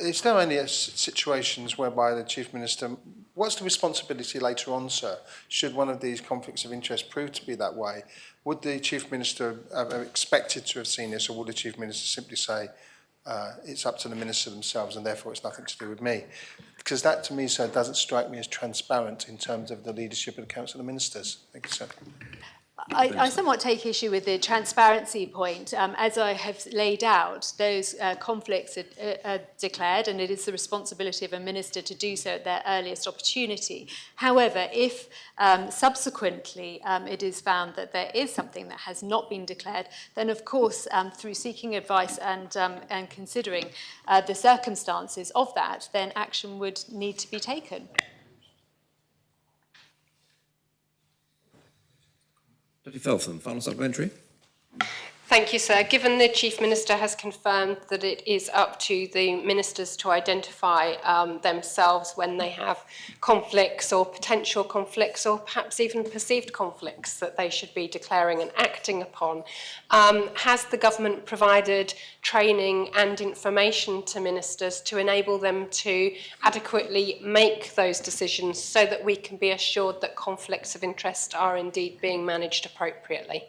is there any situations whereby the Chief Minister, what's the responsibility later on, sir? Should one of these conflicts of interest prove to be that way, would the Chief Minister have expected to have seen this, or would the Chief Minister simply say, it's up to the Minister themselves and therefore it's nothing to do with me? Because that, to me, sir, doesn't strike me as transparent in terms of the leadership of the Council of Ministers. Thank you, sir. I somewhat take issue with the transparency point. As I have laid out, those conflicts are declared, and it is the responsibility of a minister to do so at their earliest opportunity. However, if subsequently it is found that there is something that has not been declared, then of course, through seeking advice and considering the circumstances of that, then action would need to be taken. Deputy Feltham, final supplementary. Thank you, sir. Given the Chief Minister has confirmed that it is up to the ministers to identify themselves when they have conflicts or potential conflicts or perhaps even perceived conflicts that they should be declaring and acting upon, has the government provided training and information to ministers to enable them to adequately make those decisions so that we can be assured that conflicts of interest are indeed being managed appropriately?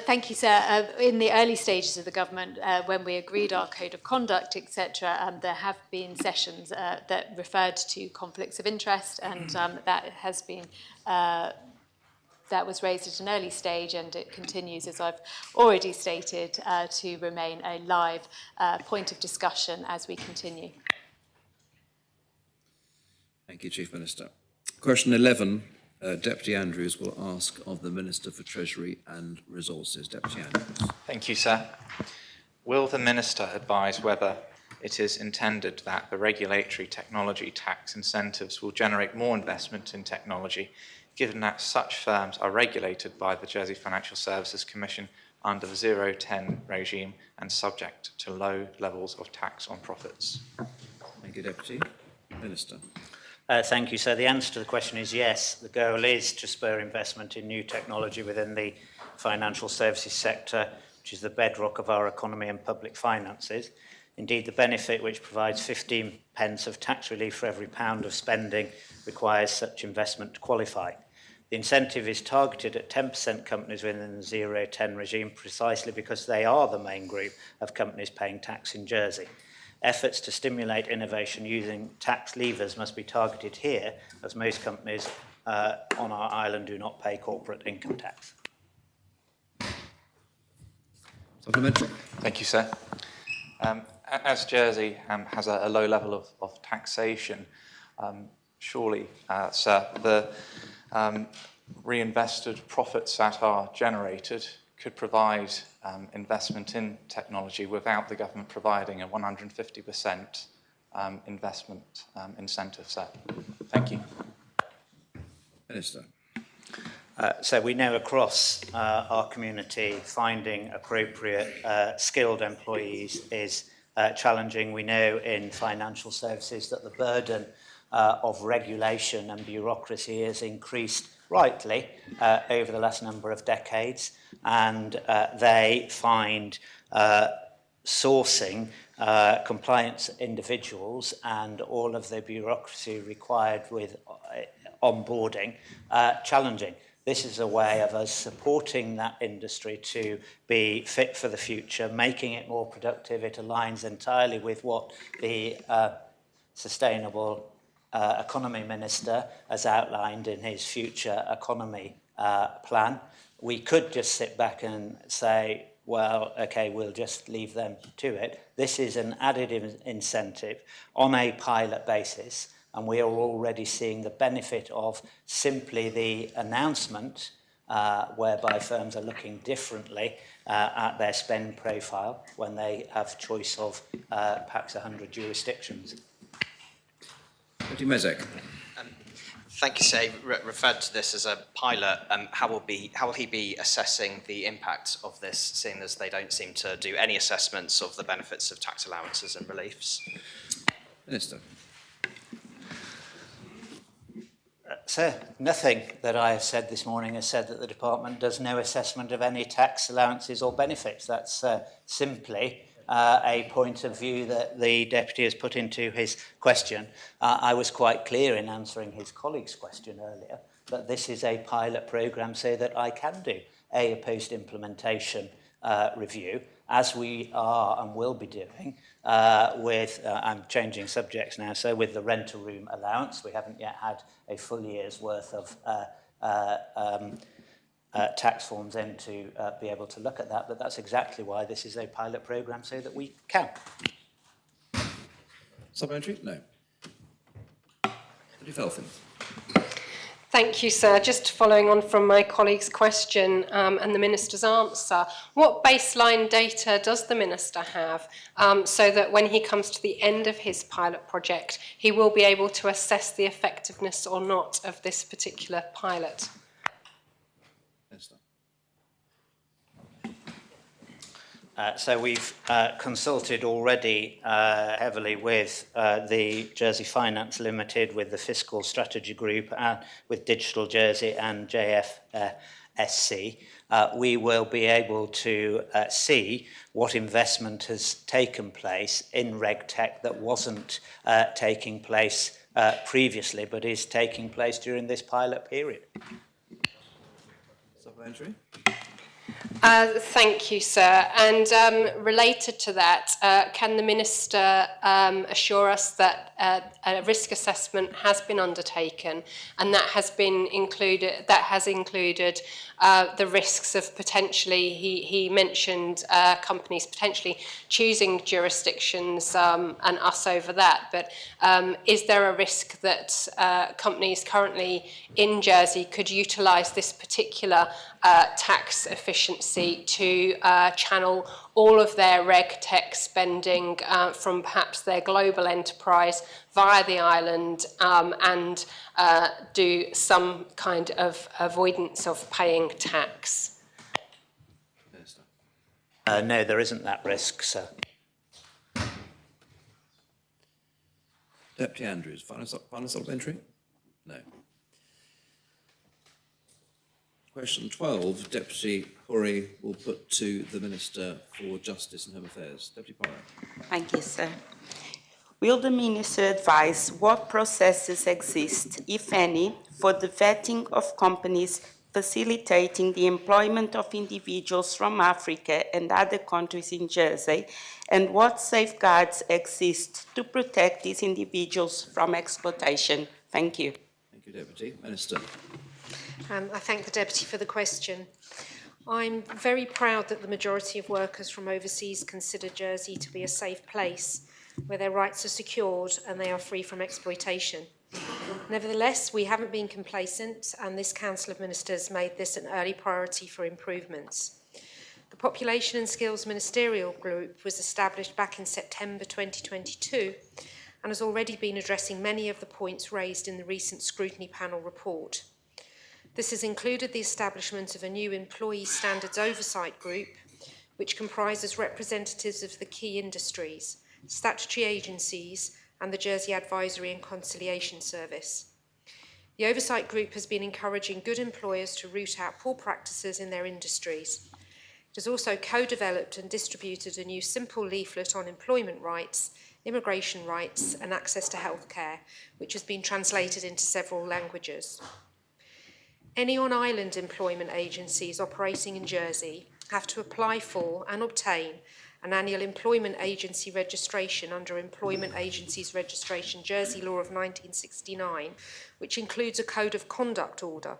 Thank you, sir. In the early stages of the government, when we agreed our code of conduct, etc., there have been sessions that referred to conflicts of interest, and that has been that was raised at an early stage, and it continues, as I've already stated, to remain a live point of discussion as we continue. Thank you, Chief Minister. Question 11. Deputy Andrews will ask of the Minister for Treasury and Resources. Deputy Andrews. Thank you, sir. Will the Minister advise whether it is intended that the regulatory technology tax incentives will generate more investment in technology, given that such firms are regulated by the Jersey Financial Services Commission under the 0-10 regime and subject to low levels of tax on profits? Thank you, Deputy Minister. Thank you. So the answer to the question is yes. The goal is to spur investment in new technology within the financial services sector, which is the bedrock of our economy and public finances. Indeed, the benefit, which provides 15 pence of tax relief for every pound of spending, requires such investment to qualify. The incentive is targeted at 10% companies within the 0-10 regime precisely because they are the main group of companies paying tax in Jersey. Efforts to stimulate innovation using tax levers must be targeted here, as most companies on our island do not pay corporate income tax. Supplementary. Thank you, sir. As Jersey has a low level of taxation, surely, sir, the reinvested profits that are generated could provide investment in technology without the government providing a 150% investment incentive, sir. Thank you. Minister. So we know across our community finding appropriate skilled employees is challenging. We know in financial services that the burden of regulation and bureaucracy has increased rightly over the last number of decades, and they find sourcing compliance individuals and all of the bureaucracy required with onboarding challenging. This is a way of us supporting that industry to be fit for the future, making it more productive. It aligns entirely with what the Sustainable Economy Minister has outlined in his future economy plan. We could just sit back and say, well, okay, we'll just leave them to it. This is an added incentive on a pilot basis, and we are already seeing the benefit of simply the announcement whereby firms are looking differently at their spend profile when they have choice of perhaps 100 jurisdictions. Deputy Mezek. Thank you, sir. Referred to this as a pilot. How will he be assessing the impact of this, seeing as they don't seem to do any assessments of the benefits of tax allowances and reliefs? Minister. Sir, nothing that I have said this morning has said that the department does no assessment of any tax allowances or benefits. That's simply a point of view that the Deputy has put into his question. I was quite clear in answering his colleague's question earlier that this is a pilot programme so that I can do a post-implementation review, as we are and will be doing with, I'm changing subjects now, so with the rental room allowance. We haven't yet had a full year's worth of tax forms in to be able to look at that, but that's exactly why this is a pilot programme, so that we can. Supplementary? No. Deputy Feltham. Thank you, sir. Just following on from my colleague's question and the Minister's answer, what baseline data does the Minister have so that when he comes to the end of his pilot project, he will be able to assess the effectiveness or not of this particular pilot? So we've consulted already heavily with the Jersey Finance Limited, with the Fiscal Strategy Group, with Digital Jersey and JFSC. We will be able to see what investment has taken place in RegTech that wasn't taking place previously, but is taking place during this pilot period. Supplementary? Thank you, sir. And related to that, can the Minister assure us that a risk assessment has been undertaken and that has included the risks of potentially, he mentioned companies potentially choosing jurisdictions and us over that, but is there a risk that companies currently in Jersey could utilise this particular tax efficiency to channel all of their RegTech spending from perhaps their global enterprise via the island and do some kind of avoidance of paying tax? No, there isn't that risk, sir. Deputy Andrews, final supplementary? No. Question 12, Deputy Puri will put to the Minister for Justice and Home Affairs. Deputy Puri. Thank you, sir. Will the Minister advise what processes exist, if any, for the vetting of companies facilitating the employment of individuals from Africa and other countries in Jersey, and what safeguards exist to protect these individuals from exploitation? Thank you. Thank you, Deputy. Minister. I thank the Deputy for the question. I'm very proud that the majority of workers from overseas consider Jersey to be a safe place where their rights are secured and they are free from exploitation. Nevertheless, we haven't been complacent, and this Council of Ministers made this an early priority for improvements. The Population and Skills Ministerial Group was established back in September 2022 and has already been addressing many of the points raised in the recent Scrutiny Panel report. This has included the establishment of a new Employee Standards Oversight Group, which comprises representatives of the key industries, statutory agencies, and the Jersey Advisory and Conciliation Service. The Oversight Group has been encouraging good employers to root out poor practices in their industries. It has also co-developed and distributed a new simple leaflet on employment rights, immigration rights, and access to healthcare, which has been translated into several languages. Any on-island employment agencies operating in Jersey have to apply for and obtain an annual employment agency registration under Employment Agencies Registration Jersey Law of 1969, which includes a code of conduct order,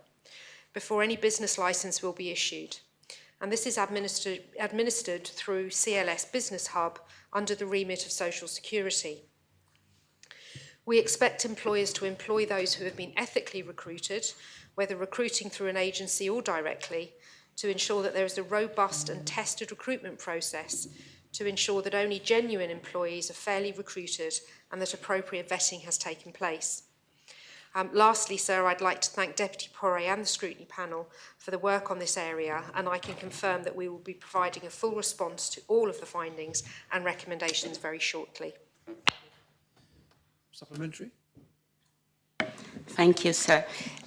before any business licence will be issued. And this is administered through CLS Business Hub under the remit of Social Security. We expect employers to employ those who have been ethically recruited, whether recruiting through an agency or directly, to ensure that there is a robust and tested recruitment process to ensure that only genuine employees are fairly recruited and that appropriate vetting has taken place. Lastly, sir, I'd like to thank Deputy Puri and the Scrutiny Panel for the work on this area, and I can confirm that we will be providing a full response to all of the findings and recommendations very shortly. Supplementary? Thank you, sir.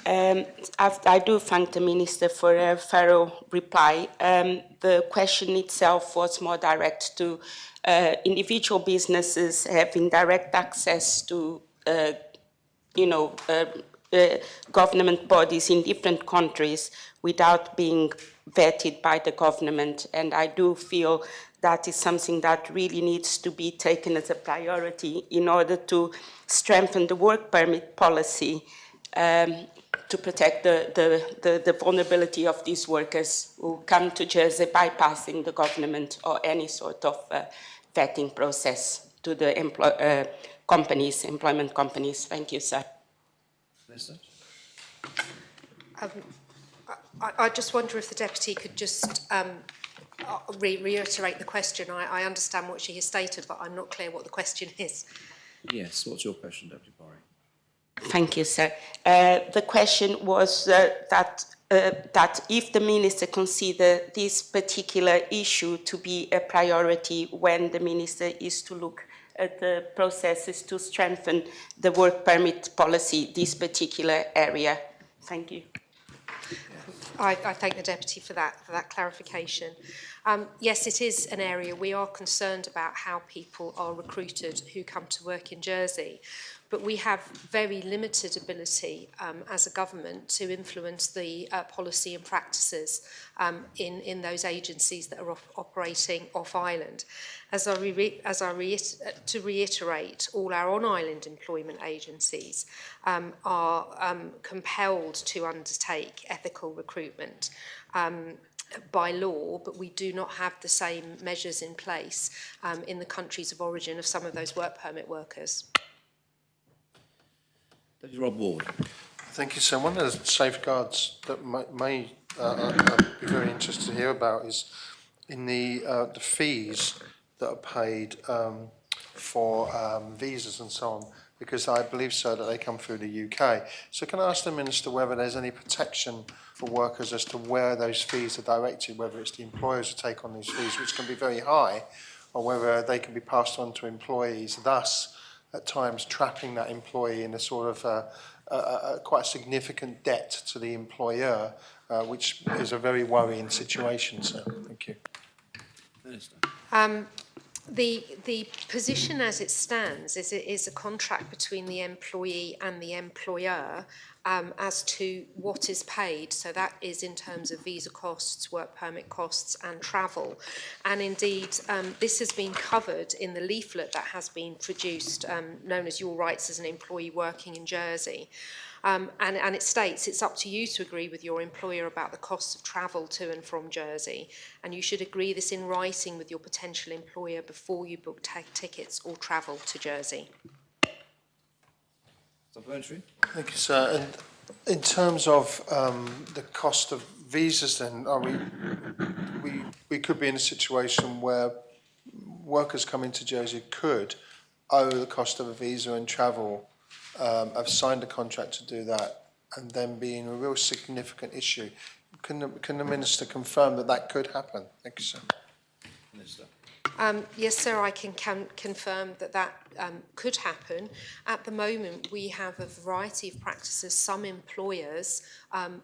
I do thank the Minister for a thorough reply. The question itself was more direct to individual businesses having direct access to, government bodies in different countries without being vetted by the government. And I do feel that is something that really needs to be taken as a priority in order to strengthen the work permit policy to protect the vulnerability of these workers who come to Jersey bypassing the government or any sort of vetting process to the employment companies. Thank you, sir. I just wonder if the Deputy could just reiterate the question. I understand what she has stated, but I'm not clear what the question is. Yes, what's your question, Deputy Puri? Thank you, sir. The question was that if the Minister consider this particular issue to be a priority when the Minister is to look at the processes to strengthen the work permit policy, this particular area. Thank you. I thank the Deputy for that clarification. Yes, it is an area we are concerned about how people are recruited who come to work in Jersey, but we have very limited ability as a government to influence the policy and practices in those agencies that are operating off-island. To reiterate, all our on-island employment agencies are compelled to undertake ethical recruitment by law, but we do not have the same measures in place in the countries of origin of some of those work permit workers. Deputy Rob Ward. Thank you, sir. One of the safeguards that may be very interested to hear about is in the fees that are paid for visas and so on, because I believe, sir, that they come through the UK. So can I ask the Minister whether there's any protection for workers as to where those fees are directed, whether it's the employers who take on these fees, which can be very high, or whether they can be passed on to employees, thus at times trapping that employee in a sort of quite a significant debt to the employer, which is a very worrying situation, sir. Thank you. Minister. The position as it stands is a contract between the employee and the employer as to what is paid. So that is in terms of visa costs, work permit costs and travel. And indeed, this has been covered in the leaflet that has been produced, known as Your Rights as an Employee Working in Jersey. And it states it's up to you to agree with your employer about the costs of travel to and from Jersey, and you should agree this in writing with your potential employer before you book tickets or travel to Jersey. Supplementary. Thank you, sir. And in terms of the cost of visas, then, are we could be in a situation where workers coming to Jersey could owe the cost of a visa and travel, have signed a contract to do that, and then being a real significant issue. Can the Minister confirm that that could happen? Thank you, sir. Minister. Yes, sir, I can confirm that that could happen. At the moment, we have a variety of practices. Some employers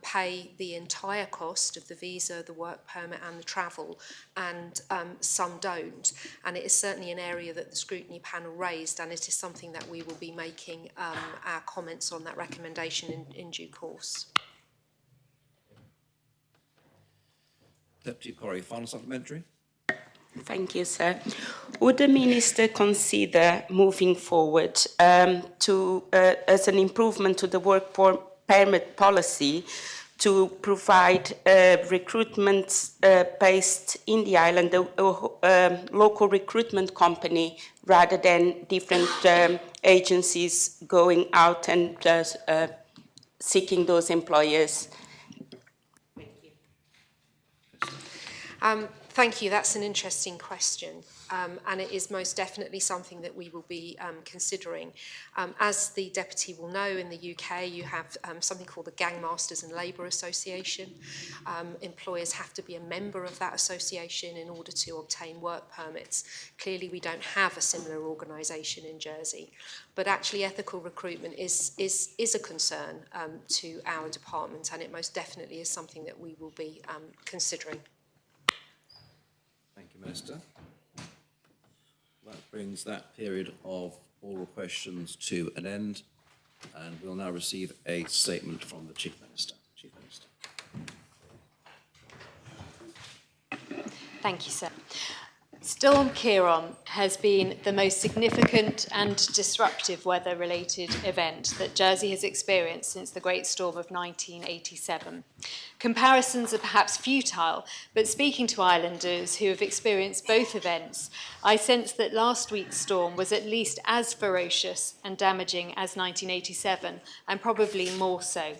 pay the entire cost of the visa, the work permit and the travel, and some don't. And it is certainly an area that the scrutiny panel raised, and it is something that we will be making our comments on that recommendation in due course. Deputy Corrie, final supplementary. Thank you, sir. Would the Minister consider moving forward as an improvement to the work permit policy to provide recruitment based in the island, a local recruitment company, rather than different agencies going out and seeking those employers? Thank you. That's an interesting question, and it is most definitely something that we will be considering. As the Deputy will know, in the UK you have something called the Gang Masters and Labour Association. Employers have to be a member of that association in order to obtain work permits. Clearly we don't have a similar organisation in Jersey, but actually ethical recruitment is a concern to our department, and it most definitely is something that we will be considering. Thank you, Minister. That brings that period of oral questions to an end, and we'll now receive a statement from the Chief Minister. Chief Minister. Thank you, sir. Storm Ciarán has been the most significant and disruptive weather-related event that Jersey has experienced since the Great Storm of 1987. Comparisons are perhaps futile, but speaking to islanders who have experienced both events, I sense that last week's storm was at least as ferocious and damaging as 1987, and probably more so.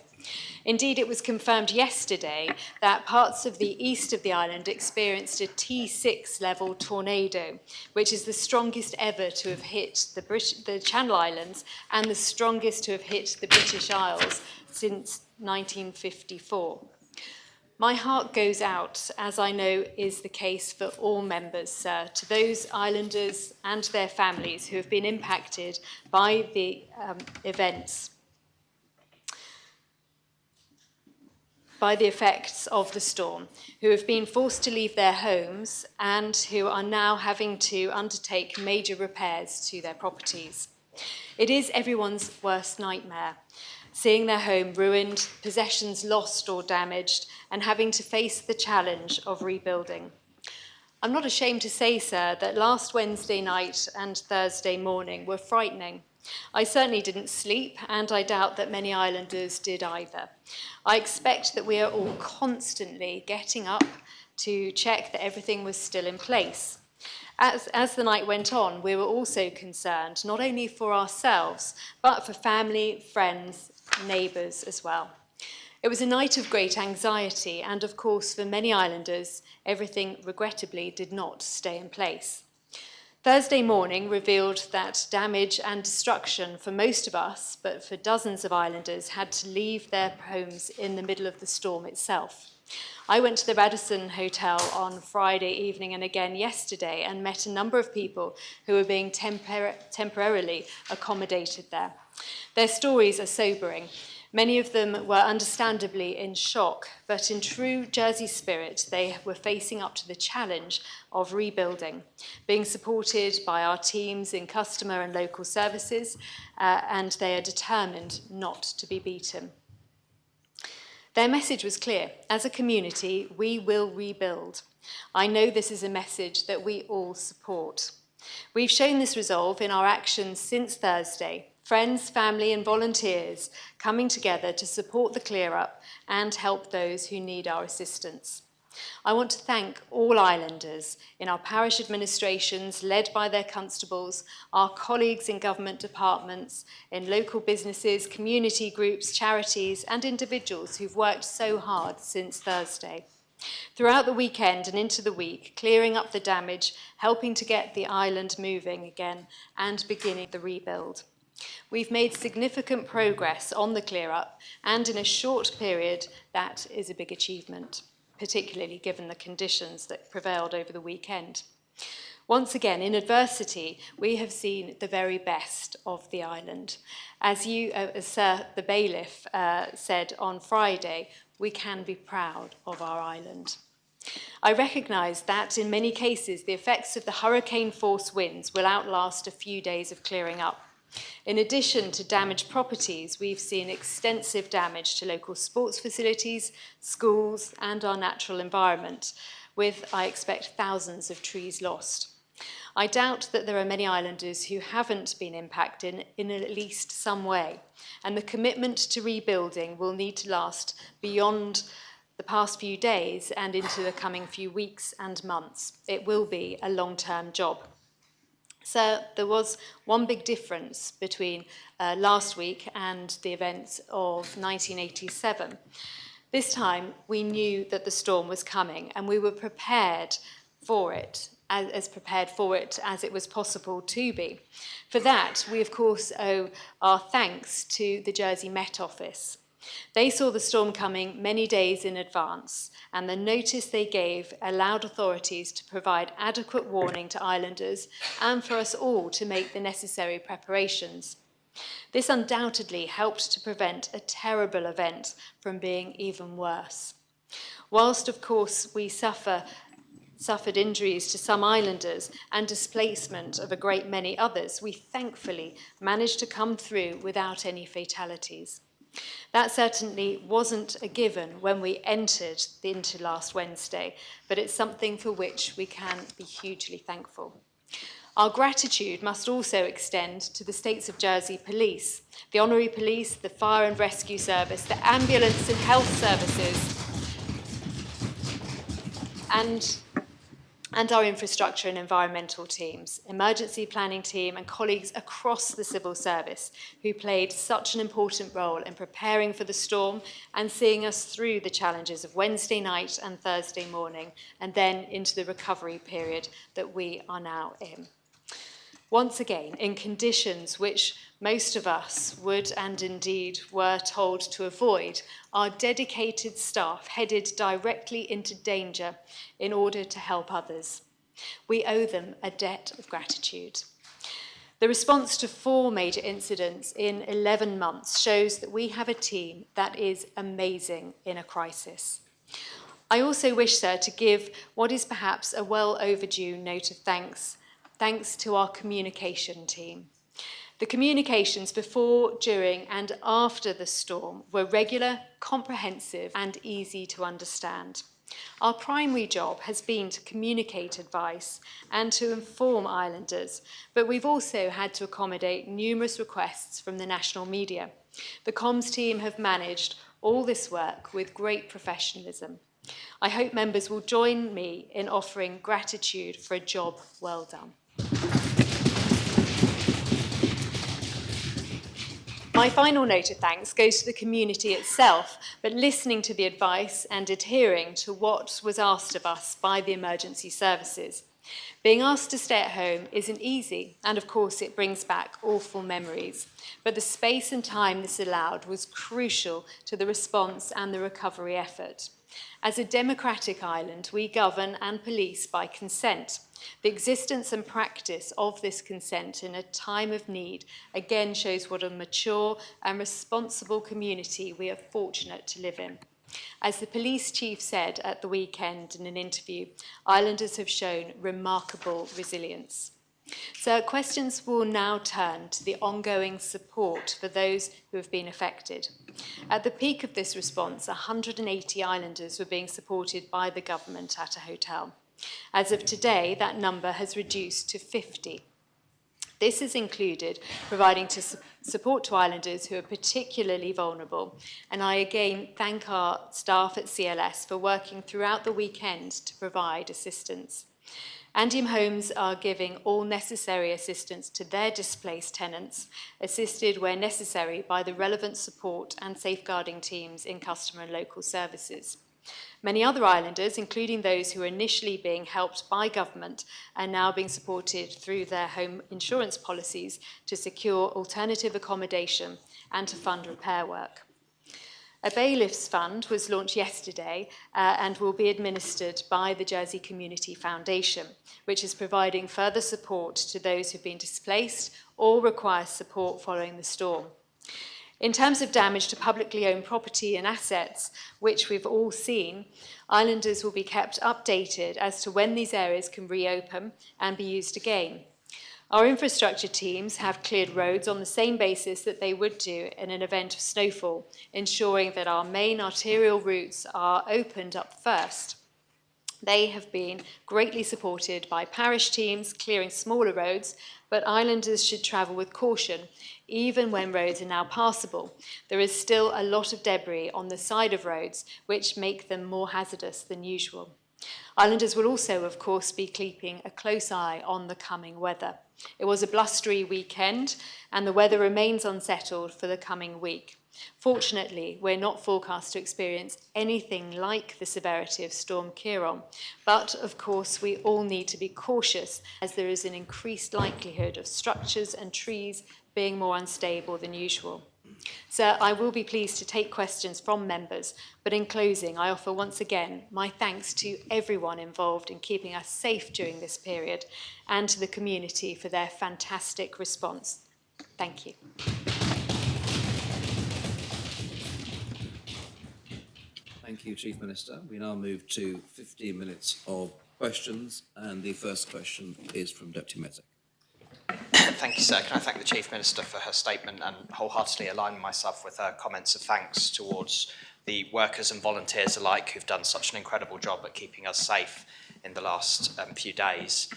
Indeed, it was confirmed yesterday that parts of the east of the island experienced a T6 level tornado, which is the strongest ever to have hit the Channel Islands and the strongest to have hit the British Isles since 1954. My heart goes out, as I know is the case for all members, sir, to those islanders and their families who have been impacted by the events, by the effects of the storm, who have been forced to leave their homes and who are now having to undertake major repairs to their properties. It is everyone's worst nightmare, seeing their home ruined, possessions lost or damaged, and having to face the challenge of rebuilding. I'm not ashamed to say, sir, that last Wednesday night and Thursday morning were frightening. I certainly didn't sleep, and I doubt that many islanders did either. I expect that we are all constantly getting up to check that everything was still in place. As the night went on, we were also concerned, not only for ourselves, but for family, friends, neighbours as well. It was a night of great anxiety, and of course, for many islanders, everything regrettably did not stay in place. Thursday morning revealed that damage and destruction for most of us, but for dozens of islanders, had to leave their homes in the middle of the storm itself. I went to the Radisson Hotel on Friday evening and again yesterday and met a number of people who were being temporarily accommodated there. Their stories are sobering. Many of them were understandably in shock, but in true Jersey spirit, they were facing up to the challenge of rebuilding, being supported by our teams in customer and local services, and they are determined not to be beaten. Their message was clear. As a community, we will rebuild. I know this is a message that we all support. We've shown this resolve in our actions since Thursday. Friends, family and volunteers coming together to support the clear-up and help those who need our assistance. I want to thank all islanders in our parish administrations led by their constables, our colleagues in government departments, in local businesses, community groups, charities and individuals who've worked so hard since Thursday. Throughout the weekend and into the week, clearing up the damage, helping to get the island moving again and beginning the rebuild. We've made significant progress on the clear-up, and in a short period, that is a big achievement, particularly given the conditions that prevailed over the weekend. Once again, in adversity, we have seen the very best of the island. As Sir the Bailiff said on Friday, we can be proud of our island. I recognise that in many cases, the effects of the hurricane-force winds will outlast a few days of clearing up. In addition to damaged properties, we've seen extensive damage to local sports facilities, schools, and our natural environment, with, I expect, thousands of trees lost. I doubt that there are many islanders who haven't been impacted in at least some way, and the commitment to rebuilding will need to last beyond the past few days and into the coming few weeks and months. It will be a long-term job. So there was one big difference between last week and the events of 1987. This time we knew that the storm was coming and we were prepared for it, as prepared for it as it was possible to be. For that, we of course owe our thanks to the Jersey Met Office. They saw the storm coming many days in advance, and the notice they gave allowed authorities to provide adequate warning to islanders and for us all to make the necessary preparations. This undoubtedly helped to prevent a terrible event from being even worse. Whilst, of course, we suffered injuries to some islanders and displacement of a great many others, we thankfully managed to come through without any fatalities. That certainly wasn't a given when we entered into last Wednesday, but it's something for which we can be hugely thankful. Our gratitude must also extend to the States of Jersey Police, the Honorary Police, the Fire and Rescue Service, the Ambulance and Health Services, and our infrastructure and environmental teams, emergency planning team and colleagues across the civil service who played such an important role in preparing for the storm and seeing us through the challenges of Wednesday night and Thursday morning and then into the recovery period that we are now in. Once again, in conditions which most of us would and indeed were told to avoid, our dedicated staff headed directly into danger in order to help others. We owe them a debt of gratitude. The response to 4 major incidents in 11 months shows that we have a team that is amazing in a crisis. I also wish, sir, to give what is perhaps a well overdue note of thanks to our communication team. The communications before, during and after the storm were regular, comprehensive and easy to understand. Our primary job has been to communicate advice and to inform islanders, but we've also had to accommodate numerous requests from the national media. The comms team have managed all this work with great professionalism. I hope members will join me in offering gratitude for a job well done. My final note of thanks goes to the community itself, but listening to the advice and adhering to what was asked of us by the emergency services. Being asked to stay at home isn't easy, and of course it brings back awful memories. But the space and time this allowed was crucial to the response and the recovery effort. As a democratic island, we govern and police by consent. The existence and practice of this consent in a time of need again shows what a mature and responsible community we are fortunate to live in. As the police chief said at the weekend in an interview, islanders have shown remarkable resilience. So questions will now turn to the ongoing support for those who have been affected. At the peak of this response, 180 islanders were being supported by the government at a hotel. As of today, that number has reduced to 50. This has included providing support to islanders who are particularly vulnerable, and I again thank our staff at CLS for working throughout the weekend to provide assistance. Andium Homes are giving all necessary assistance to their displaced tenants, assisted where necessary by the relevant support and safeguarding teams in customer and local services. Many other islanders, including those who were initially being helped by government, are now being supported through their home insurance policies to secure alternative accommodation and to fund repair work. A bailiffs fund was launched yesterday and will be administered by the Jersey Community Foundation, which is providing further support to those who've been displaced or require support following the storm. In terms of damage to publicly owned property and assets, which we've all seen, islanders will be kept updated as to when these areas can reopen and be used again. Our infrastructure teams have cleared roads on the same basis that they would do in an event of snowfall, ensuring that our main arterial routes are opened up first. They have been greatly supported by parish teams clearing smaller roads, but islanders should travel with caution, even when roads are now passable. There is still a lot of debris on the side of roads, which make them more hazardous than usual. Islanders will also, of course, be keeping a close eye on the coming weather. It was a blustery weekend, and the weather remains unsettled for the coming week. Fortunately, we're not forecast to experience anything like the severity of Storm Ciarán, but of course we all need to be cautious as there is an increased likelihood of structures and trees being more unstable than usual. So I will be pleased to take questions from members, but in closing, I offer once again my thanks to everyone involved in keeping us safe during this period and to the community for their fantastic response. Thank you. Thank you, Chief Minister. We now move to 15 minutes of questions, and the first question is from Deputy Mezek. Thank you, sir. Can I thank the Chief Minister for her statement and wholeheartedly align myself with her comments of thanks towards the workers and volunteers alike who've done such an incredible job at keeping us safe in the last few days.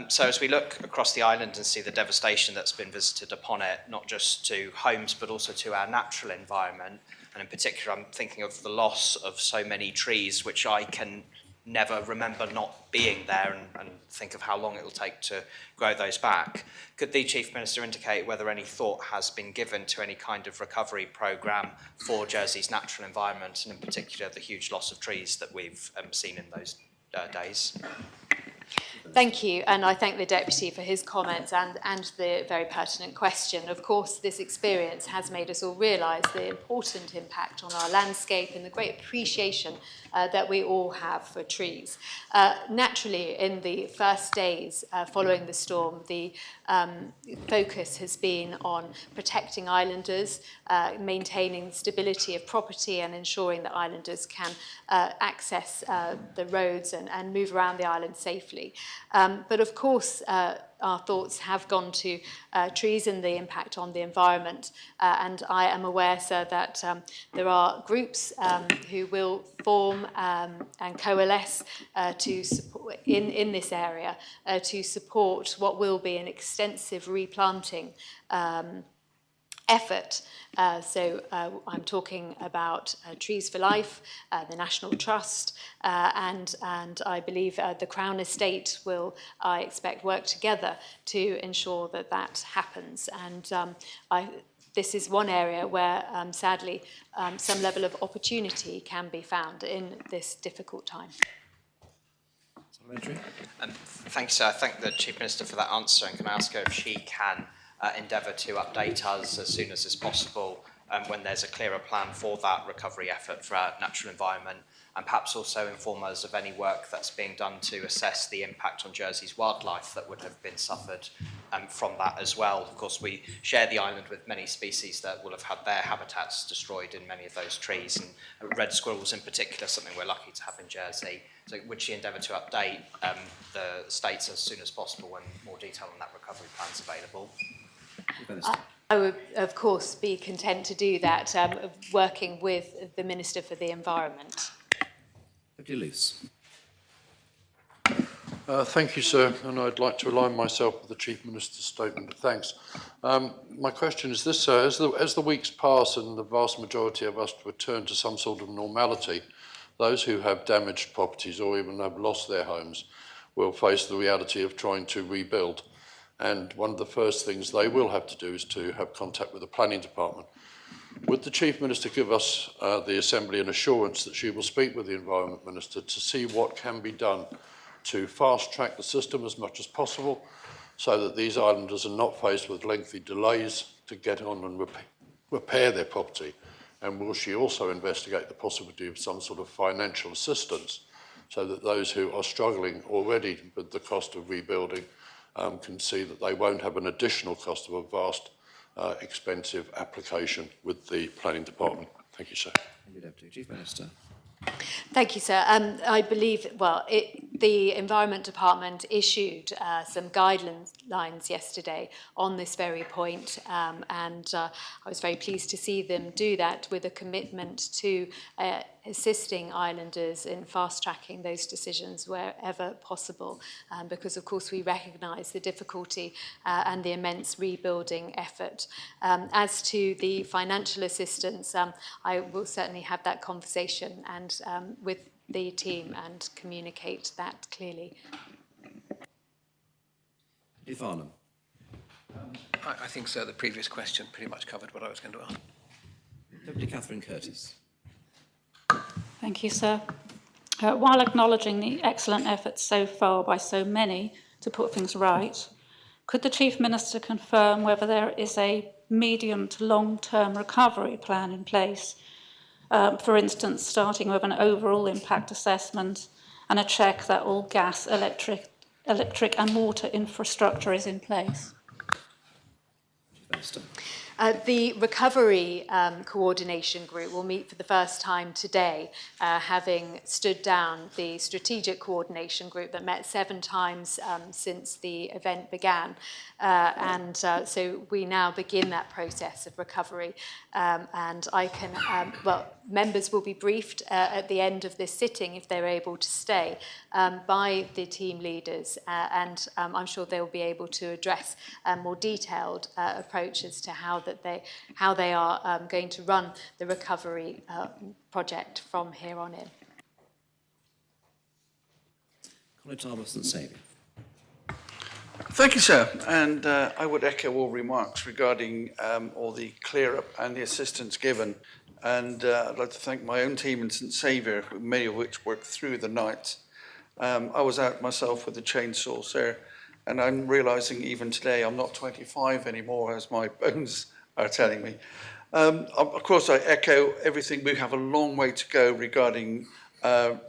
So as we look across the island and see the devastation that's been visited upon it, not just to homes but also to our natural environment, and in particular I'm thinking of the loss of so many trees which I can never remember not being there and think of how long it will take to grow those back. Could the Chief Minister indicate whether any thought has been given to any kind of recovery programme for Jersey's natural environment and in particular the huge loss of trees that we've seen in those days? Thank you, and I thank the Deputy for his comments and the very pertinent question. Of course, this experience has made us all realise the important impact on our landscape and the great appreciation that we all have for trees. Naturally, in the first days following the storm, the focus has been on protecting islanders, maintaining stability of property and ensuring that islanders can access the roads and move around the island safely. But of course, our thoughts have gone to trees and the impact on the environment. And I am aware, sir, that there are groups who will form and coalesce to support in this area to support what will be an extensive replanting effort. So I'm talking about Trees for Life, the National Trust, and I believe the Crown Estate will, I expect, work together to ensure that that happens. And this is one area where, sadly, some level of opportunity can be found in this difficult time. Thank you, sir. I thank the Chief Minister for that answer, and can I ask her if she can endeavour to update us as soon as is possible when there's a clearer plan for that recovery effort for our natural environment, and perhaps also inform us of any work that's being done to assess the impact on Jersey's wildlife that would have been suffered from that as well. Of course, we share the island with many species that will have had their habitats destroyed in many of those trees, and red squirrels in particular, something we're lucky to have in Jersey. So would she endeavour to update the states as soon as possible when more detail on that recovery plan is available? I would, of course, be content to do that, working with the Minister for the Environment. Deputy Luce. Thank you, sir, and I'd like to align myself with the Chief Minister's statement. Thanks. My question is this, sir. As the weeks pass and the vast majority of us return to some sort of normality, those who have damaged properties or even have lost their homes will face the reality of trying to rebuild. And one of the first things they will have to do is to have contact with the planning department. Would the Chief Minister give us, the Assembly, an assurance that she will speak with the Environment Minister to see what can be done to fast-track the system as much as possible so that these islanders are not faced with lengthy delays to get on and repair their property? And will she also investigate the possibility of some sort of financial assistance so that those who are struggling already with the cost of rebuilding can see that they won't have an additional cost of a vast, expensive application with the planning department? Thank you, sir. Thank you, Deputy Chief Minister. Thank you, sir. I believe, the Environment Department issued some guidelines yesterday on this very point, and I was very pleased to see them do that with a commitment to assisting islanders in fast-tracking those decisions wherever possible, because, of course, we recognise the difficulty and the immense rebuilding effort. As to the financial assistance, I will certainly have that conversation and with the team and communicate that clearly. Farnham. I think, sir, the previous question pretty much covered what I was going to ask. Deputy Catherine Curtis. Thank you, sir. While acknowledging the excellent efforts so far by so many to put things right, could the Chief Minister confirm whether there is a medium to long-term recovery plan in place? For instance, starting with an overall impact assessment and a check that all gas, electric and water infrastructure is in place. The recovery coordination group will meet for the first time today, having stood down the strategic coordination group that met 7 times since the event began. So we now begin that process of recovery. And I can, members will be briefed at the end of this sitting, if they're able to stay, by the team leaders. And I'm sure they'll be able to address a more detailed approach as to how they are going to run the recovery project from here on in. Colin Tarbus-Saviour. Thank you, sir. And I would echo all remarks regarding all the clear-up and the assistance given. And I'd like to thank my own team in St Saviour, many of which worked through the night. I was out myself with the chainsaw, sir, and I'm realising even today I'm not 25 anymore, as my bones are telling me. Of course, I echo everything. We have a long way to go regarding the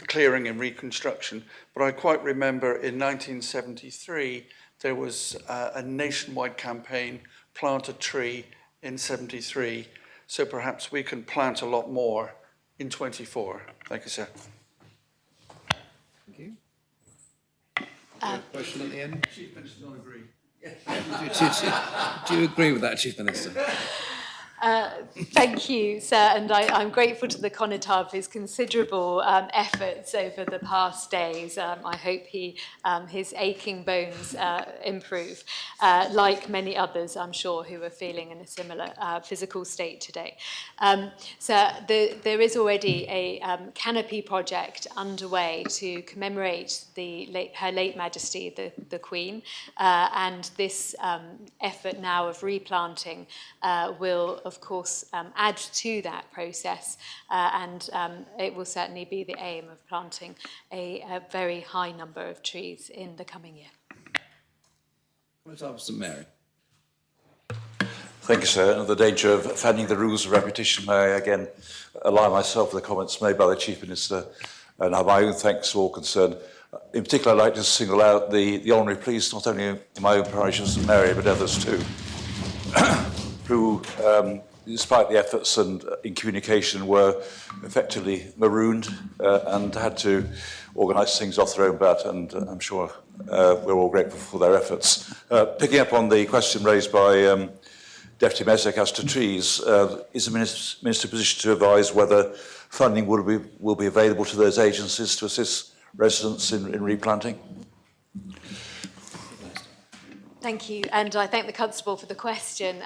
clearing and reconstruction, but I quite remember in 1973 there was a nationwide campaign, Plant a Tree in 73, so perhaps we can plant a lot more in 24. Thank you, sir. Thank you. Question at the end? Chief Minister, don't agree. Do you agree with that, Chief Minister? Thank you, sir, and I'm grateful to the Conitav for his considerable efforts over the past days. I hope his aching bones improve, like many others, I'm sure, who are feeling in a similar physical state today. So there is already a canopy project underway to commemorate Her late Majesty, the Queen, and this effort now of replanting will, of course, add to that process, and it will certainly be the aim of planting a very high number of trees in the coming year. St Mary. Thank you, sir. And at the danger of offending the rules of repetition, may I again align myself with the comments made by the Chief Minister and have my own thanks to all concerned. In particular, I'd like to single out the honorary police, not only in my own parish of St Mary, but others too, who, despite the efforts and in communication, were effectively marooned and had to organise things off their own bat, and I'm sure we're all grateful for their efforts. Picking up on the question raised by Deputy Mezek as to trees, is the Minister positioned to advise whether funding will be available to those agencies to assist residents in replanting? Thank you, and I thank the Constable for the question.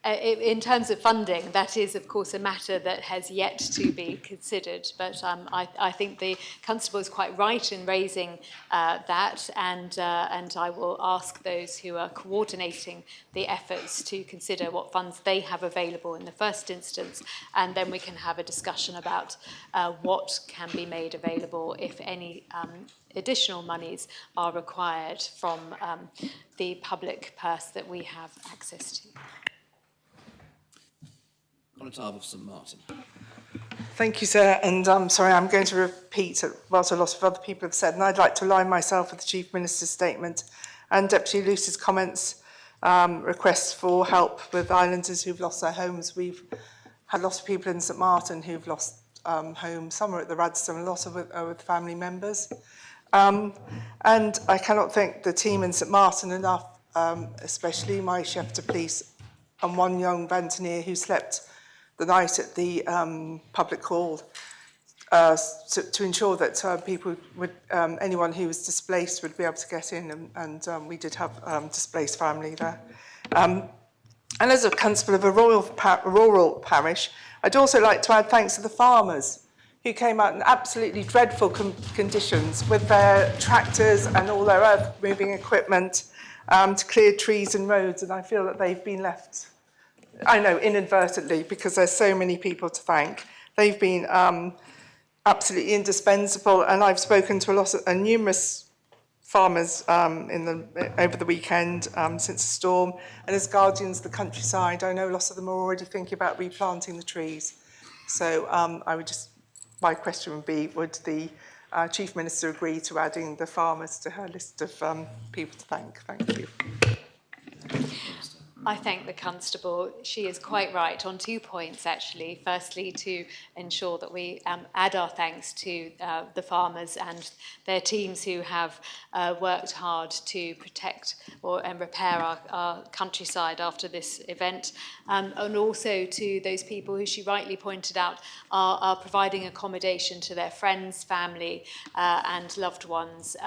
In terms of funding, that is, of course, a matter that has yet to be considered. But I think the Constable is quite right in raising that, and I will ask those who are coordinating the efforts to consider what funds they have available in the first instance, and then we can have a discussion about what can be made available, if any additional monies are required from the public purse that we have access to. Constable of St Martin. Thank you, sir. And I'm sorry, I'm going to repeat what a lot of other people have said, and I'd like to align myself with the Chief Minister's statement and Deputy Luce's comments, requests for help with islanders who've lost their homes. We've had lots of people in St Martin who've lost homes. Some are at the Radstone, a lot of it are with family members. And I cannot thank the team in St Martin enough, especially my chef de police and one young Bantoneer who slept the night at the public hall to ensure that people would, anyone who was displaced would be able to get in, and we did have displaced family there. And as a constable of a rural parish, I'd also like to add thanks to the farmers who came out in absolutely dreadful conditions with their tractors and all their earth-moving equipment to clear trees and roads, and I feel that they've been left, I know, inadvertently, because there's so many people to thank. They've been absolutely indispensable, and I've spoken to numerous farmers over the weekend since the storm, and as guardians of the countryside, I know lots of them are already thinking about replanting the trees. So my question would be, would the Chief Minister agree to adding the farmers to her list of people to thank? Thank you. I thank the Constable. She is quite right on 2 points, actually. Firstly, to ensure that we add our thanks to the farmers and their teams who have worked hard to protect and repair our countryside after this event, and also to those people who she rightly pointed out are providing accommodation to their friends, family, and loved ones,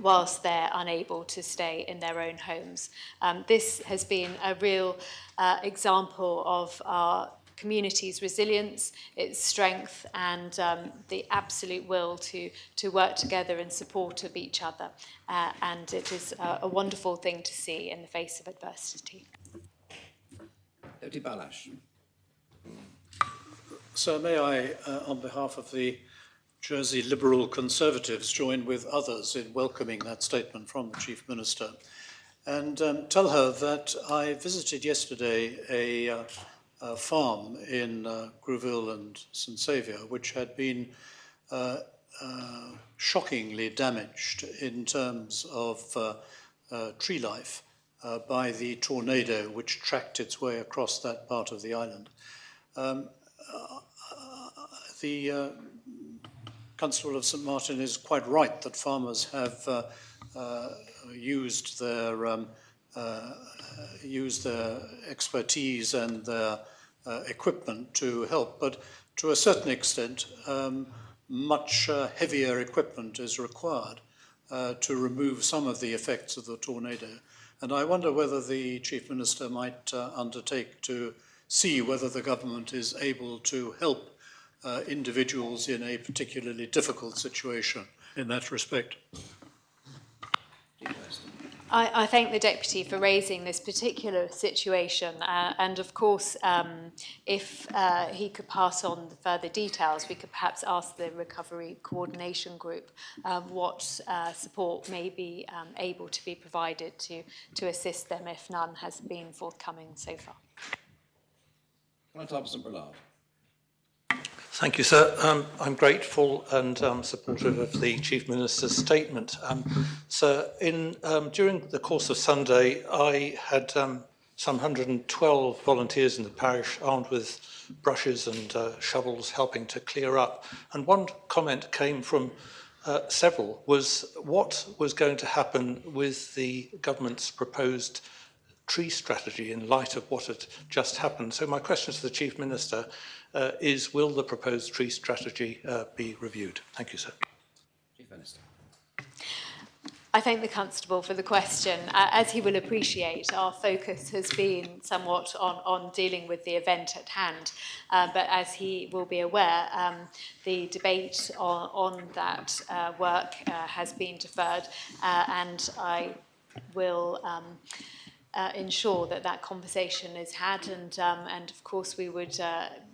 whilst they're unable to stay in their own homes. This has been a real example of our community's resilience, its strength, and the absolute will to work together in support of each other. And it is a wonderful thing to see in the face of adversity. Deputy Balash. So may I, on behalf of the Jersey Liberal Conservatives, join with others in welcoming that statement from the Chief Minister, and tell her that I visited yesterday a farm in Grouville and St Saviour, which had been shockingly damaged in terms of tree life by the tornado which tracked its way across that part of the island. The Constable of St Martin is quite right that farmers have used their expertise and their equipment to help, but to a certain extent, much heavier equipment is required to remove some of the effects of the tornado. And I wonder whether the Chief Minister might undertake to see whether the government is able to help individuals in a particularly difficult situation in that respect. I thank the Deputy for raising this particular situation, and of course, if he could pass on the further details, we could perhaps ask the Recovery Coordination Group what support may be able to be provided to assist them if none has been forthcoming so far. Thank you, sir. I'm grateful and supportive of the Chief Minister's statement. Sir, during the course of Sunday, I had some 112 volunteers in the parish armed with brushes and shovels helping to clear up. And one comment came from several was what was going to happen with the government's proposed tree strategy in light of what had just happened. So my question to the Chief Minister is, will the proposed tree strategy be reviewed? Thank you, sir. Chief Minister. I thank the Constable for the question. As he will appreciate, our focus has been somewhat on dealing with the event at hand. But as he will be aware, the debate on that work has been deferred, and I will ensure that that conversation is had, and of course we would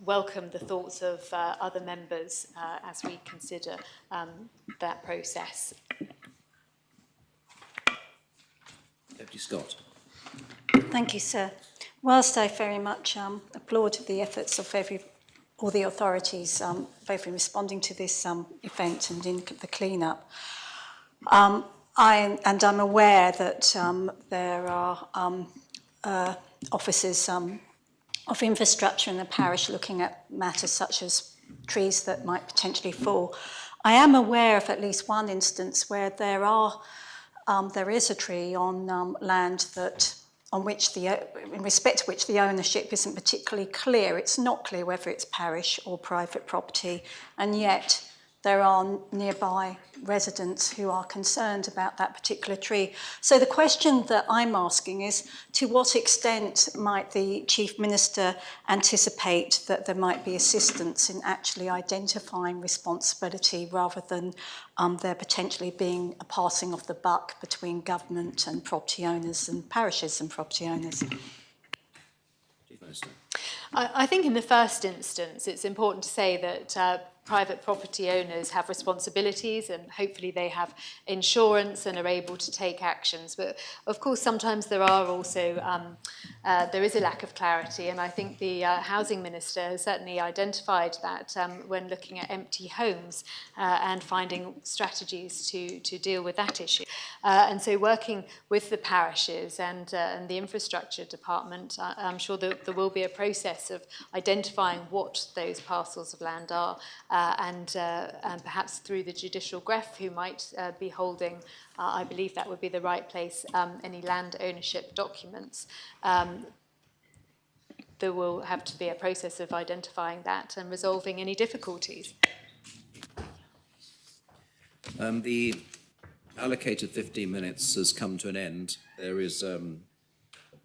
welcome the thoughts of other members as we consider that process. Deputy Scott. Thank you, sir. Whilst I very much applaud the efforts of all the authorities, both in responding to this event and in the clean-up, I'm aware that there are officers of infrastructure in the parish looking at matters such as trees that might potentially fall. I am aware of at least one instance where there is a tree on land in respect to which the ownership isn't particularly clear. It's not clear whether it's parish or private property, and yet there are nearby residents who are concerned about that particular tree. So the question that I'm asking is, to what extent might the Chief Minister anticipate that there might be assistance in actually identifying responsibility rather than there potentially being a passing of the buck between government and property owners and parishes and property owners? Chief Minister. I think in the first instance, it's important to say that private property owners have responsibilities, and hopefully they have insurance and are able to take actions. But of course, sometimes there are also there is a lack of clarity, and I think the Housing Minister has certainly identified that when looking at empty homes and finding strategies to deal with that issue. And so working with the parishes and the infrastructure department, I'm sure that there will be a process of identifying what those parcels of land are, and perhaps through the judicial grefg who might be holding, I believe that would be the right place, any land ownership documents. There will have to be a process of identifying that and resolving any difficulties. The allocated 15 minutes has come to an end. There is a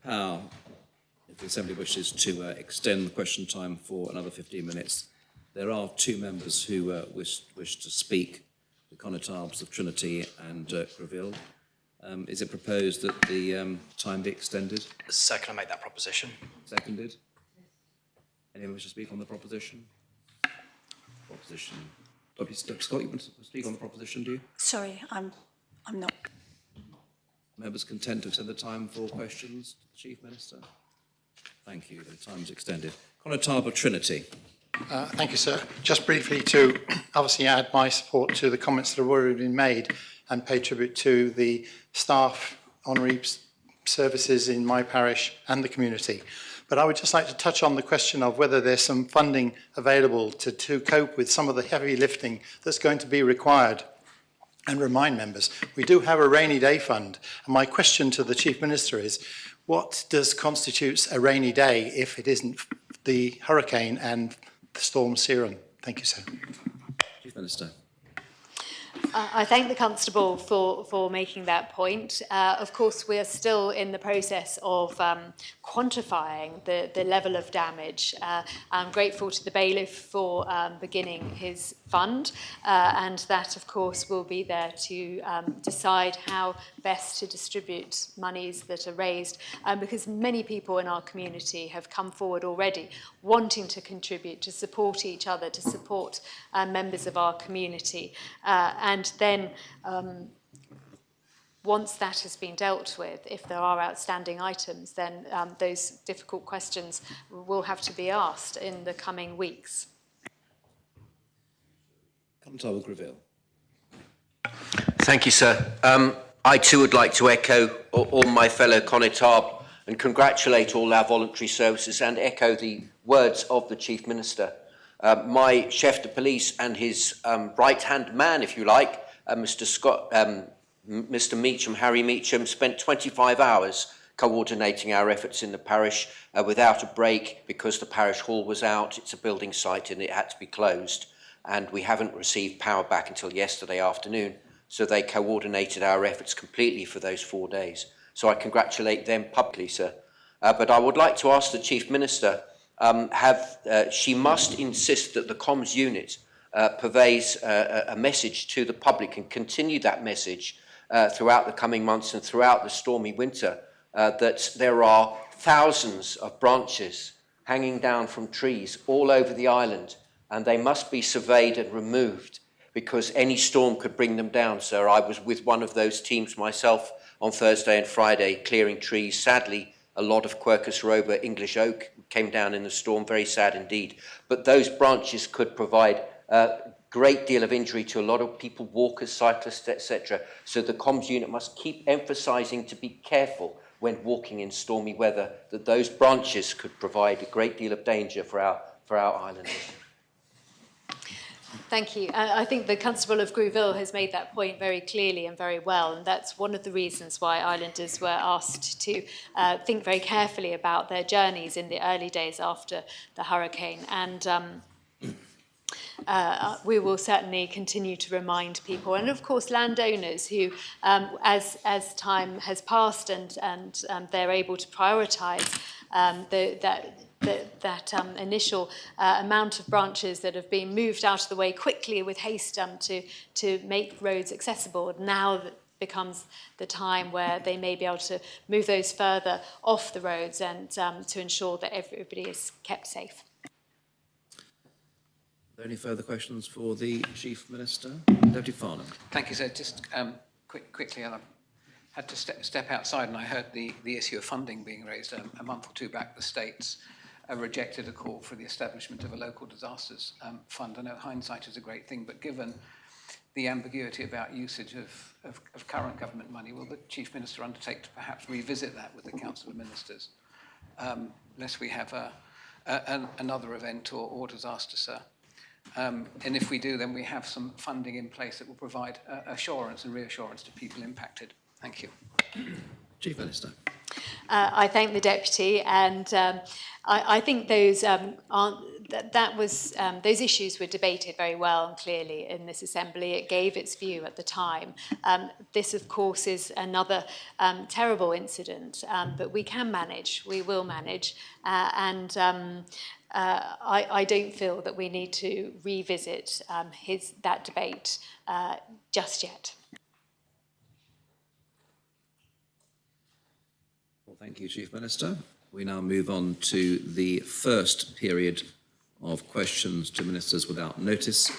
power, if the Assembly wishes to extend the question time for another 15 minutes. There are two members who wish to speak, the Connétables of Trinity and Greville. Is it proposed that the time be extended? Sir, can I make that proposition? Seconded. Anyone wish to speak on the proposition? Proposition. Dr. Scott, you want to speak on the proposition, do you? Sorry, I'm not. Members content to extend the time for questions to the Chief Minister? Thank you. The time is extended. Connétable Trinity. Thank you, sir. Just briefly to obviously add my support to the comments that have already been made and pay tribute to the staff, honorary services in my parish and the community. But I would just like to touch on the question of whether there's some funding available to cope with some of the heavy lifting that's going to be required. And remind members, we do have a rainy day fund. And my question to the Chief Minister is, what does constitutes a rainy day if it isn't the hurricane and the storm Ciarán? Thank you, sir. Chief Minister. I thank the Constable for making that point. Of course, we're still in the process of quantifying the level of damage. I'm grateful to the bailiff for beginning his fund, and that, of course, will be there to decide how best to distribute monies that are raised, because many people in our community have come forward already wanting to contribute, to support each other, to support members of our community. And then once that has been dealt with, if there are outstanding items, then those difficult questions will have to be asked in the coming weeks. Constable Greville. Thank you, sir. I too would like to echo all my fellow Connétables and congratulate all our voluntary services and echo the words of the Chief Minister. My chef de police and his right-hand man, if you like, Mr. Meacham, Harry Meacham, spent 25 hours coordinating our efforts in the parish without a break because the parish hall was out. It's a building site and it had to be closed. And we haven't received power back until yesterday afternoon. So they coordinated our efforts completely for those 4 days. So I congratulate them publicly, sir. But I would like to ask the Chief Minister, she must insist that the comms unit purveys a message to the public and continue that message throughout the coming months and throughout the stormy winter, that there are thousands of branches hanging down from trees all over the island, and they must be surveyed and removed because any storm could bring them down, sir. I was with one of those teams myself on Thursday and Friday clearing trees. Sadly, a lot of Quercus robur English oak came down in the storm, very sad indeed. But those branches could provide a great deal of injury to a lot of people, walkers, cyclists, etc. So the comms unit must keep emphasising to be careful when walking in stormy weather, that those branches could provide a great deal of danger for our islanders. Thank you. I think the Constable of Greville has made that point very clearly and very well, and that's one of the reasons why islanders were asked to think very carefully about their journeys in the early days after the hurricane. And we will certainly continue to remind people, and of course landowners who, as time has passed and they're able to prioritise that initial amount of branches that have been moved out of the way quickly with haste to make roads accessible. Now that becomes the time where they may be able to move those further off the roads and to ensure that everybody is kept safe. Are there any further questions for the Chief Minister? Deputy Farnham. Thank you, sir. Just quickly, I had to step outside and I heard the issue of funding being raised. A month or two back, the States rejected a call for the establishment of a local disasters fund. I know hindsight is a great thing, but given the ambiguity about usage of current government money, will the Chief Minister undertake to perhaps revisit that with the Council of Ministers, lest we have another event or disaster, sir? And if we do, then we have some funding in place that will provide assurance and reassurance to people impacted. Thank you. Chief Minister. I thank the Deputy, and I think those those issues were debated very well and clearly in this Assembly. It gave its view at the time. This, of course, is another terrible incident, but we can manage, we will manage, and I don't feel that we need to revisit that debate just yet. Well, thank you, Chief Minister. We now move on to the first period of questions to ministers without notice.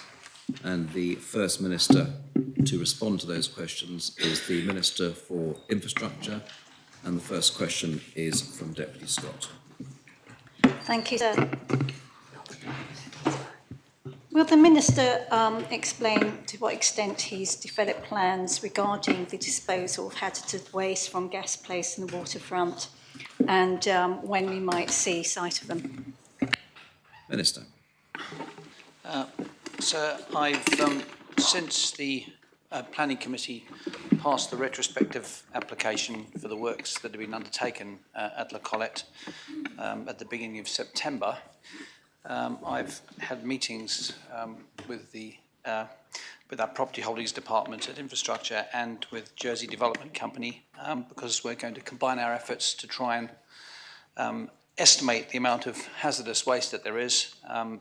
And the first minister to respond to those questions is the Minister for Infrastructure. And the first question is from Deputy Scott. Thank you, sir. Will the Minister explain to what extent he's developed plans regarding the disposal of hazardous waste from Gas Place and the waterfront, and when we might see sight of them? Minister. Sir, I've, since the Planning Committee passed the retrospective application for the works that have been undertaken at La Collette at the beginning of September, I've had meetings with the with our property holdings department at infrastructure and with Jersey Development Company, because we're going to combine our efforts to try and estimate the amount of hazardous waste that there is,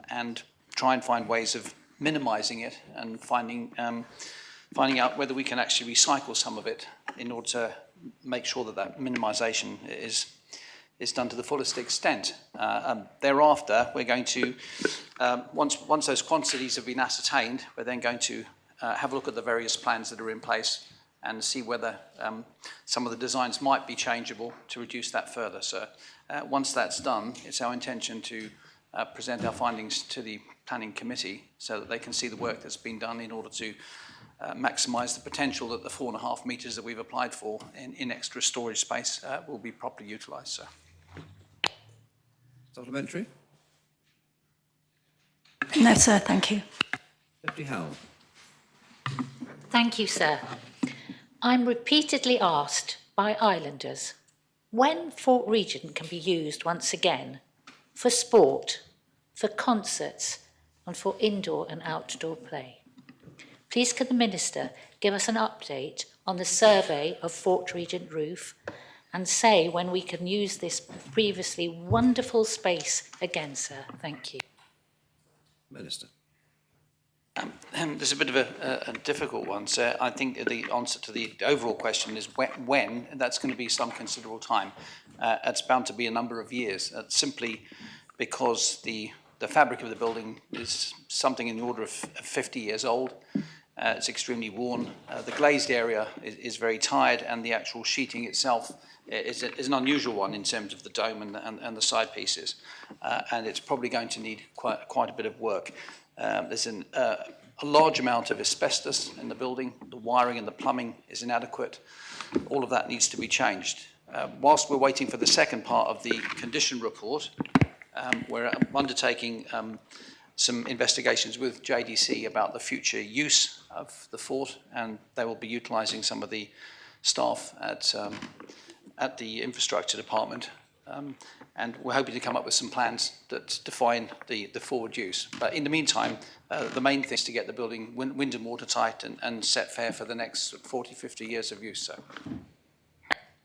and try and find ways of minimising it and finding out whether we can actually recycle some of it in order to make sure that that minimisation is done to the fullest extent. Thereafter, we're going to, once those quantities have been ascertained, we're then going to have a look at the various plans that are in place and see whether some of the designs might be changeable to reduce that further. So once that's done, it's our intention to present our findings to the planning committee so that they can see the work that's been done in order to maximise the potential that the 4.5 metres that we've applied for in extra storage space will be properly utilised. So. Supplementary? No, sir, thank you. Deputy Howell. Thank you, sir. I'm repeatedly asked by islanders when Fort Regent can be used once again for sport, for concerts, and for indoor and outdoor play. Please can the Minister give us an update on the survey of Fort Regent roof and say when we can use this previously wonderful space again, sir? Thank you. Minister. There's a bit of a difficult one, sir. I think the answer to the overall question is when, and that's going to be some considerable time. It's bound to be a number of years, simply because the fabric of the building is something in the order of 50 years old. It's extremely worn. The glazed area is very tired, and the actual sheeting itself is an unusual one in terms of the dome and the side pieces. And it's probably going to need quite a bit of work. There's a large amount of asbestos in the building. The wiring and the plumbing is inadequate. All of that needs to be changed. Whilst we're waiting for the second part of the condition report, we're undertaking some investigations with JDC about the future use of the fort, and they will be utilising some of the staff at the infrastructure department. And we're hoping to come up with some plans that define the forward use. But in the meantime, the main thing is to get the building wind and watertight and set fair for the next 40, 50 years of use. So.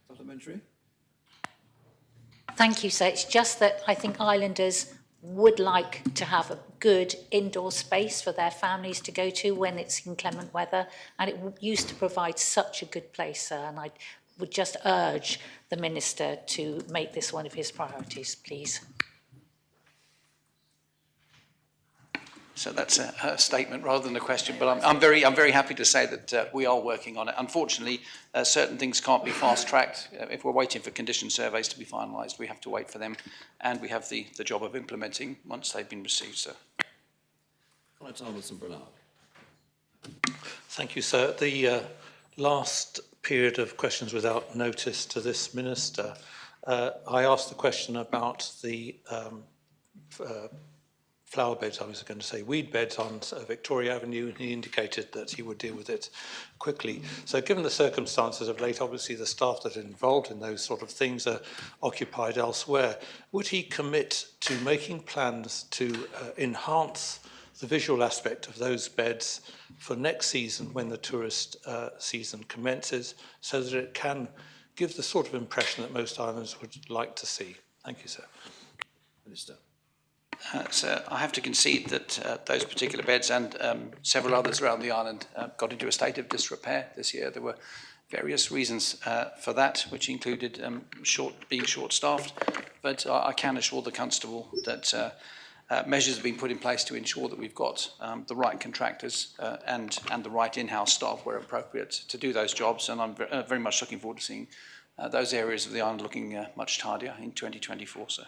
Supplementary? Thank you, sir. It's just that I think islanders would like to have a good indoor space for their families to go to when it's inclement weather, and it used to provide such a good place, sir, and I would just urge the Minister to make this one of his priorities, please. So that's a statement rather than a question, but I'm very happy to say that we are working on it. Unfortunately, certain things can't be fast-tracked. If we're waiting for condition surveys to be finalised, we have to wait for them, and we have the job of implementing once they've been received, sir. Colin Alderson Bernard. Thank you, sir. The last period of questions without notice to this Minister, I asked the question about the flower beds, I was going to say weed beds on Victoria Avenue, and he indicated that he would deal with it quickly. So given the circumstances of late, obviously the staff that are involved in those sort of things are occupied elsewhere. Would he commit to making plans to enhance the visual aspect of those beds for next season when the tourist season commences, so that it can give the sort of impression that most islanders would like to see? Thank you, sir. Minister. So I have to concede that those particular beds and several others around the island got into a state of disrepair this year. There were various reasons for that, which included being short-staffed, but I can assure the Constable that measures have been put in place to ensure that we've got the right contractors and the right in-house staff where appropriate to do those jobs, and I'm very much looking forward to seeing those areas of the island looking much tidier in 2024, sir.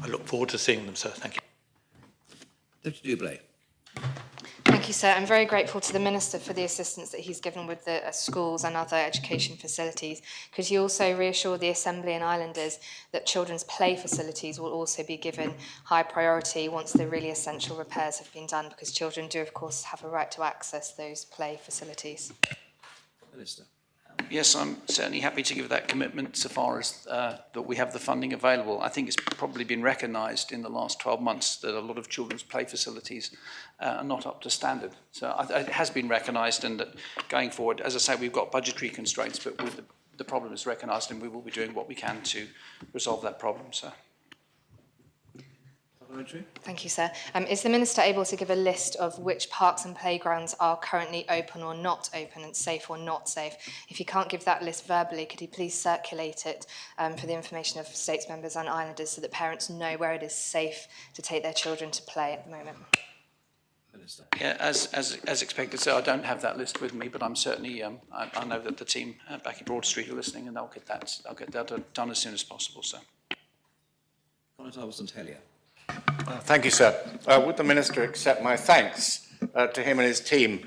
I look forward to seeing them, sir. Thank you. Deputy Dublé. Thank you, sir. I'm very grateful to the Minister for the assistance that he's given with the schools and other education facilities. Could you also reassure the Assembly and Islanders that children's play facilities will also be given high priority once the really essential repairs have been done, because children do, of course, have a right to access those play facilities? Minister. Yes, I'm certainly happy to give that commitment so far as that we have the funding available. I think it's probably been recognised in the last 12 months that a lot of children's play facilities are not up to standard. So it has been recognised, and that going forward, as I say, we've got budgetary constraints, but the problem is recognised, and we will be doing what we can to resolve that problem. So. Thank you, sir. Is the Minister able to give a list of which parks and playgrounds are currently open or not open and safe or not safe? If you can't give that list verbally, could you please circulate it for the information of States members and islanders so that parents know where it is safe to take their children to play at the moment? Minister. Yeah, as expected, so I don't have that list with me, but I'm certainly, I know that the team back in Broad Street are listening, and they'll get that done as soon as possible, sir. Conrad Alberson-Hellier. Thank you, sir. Would the Minister accept my thanks to him and his team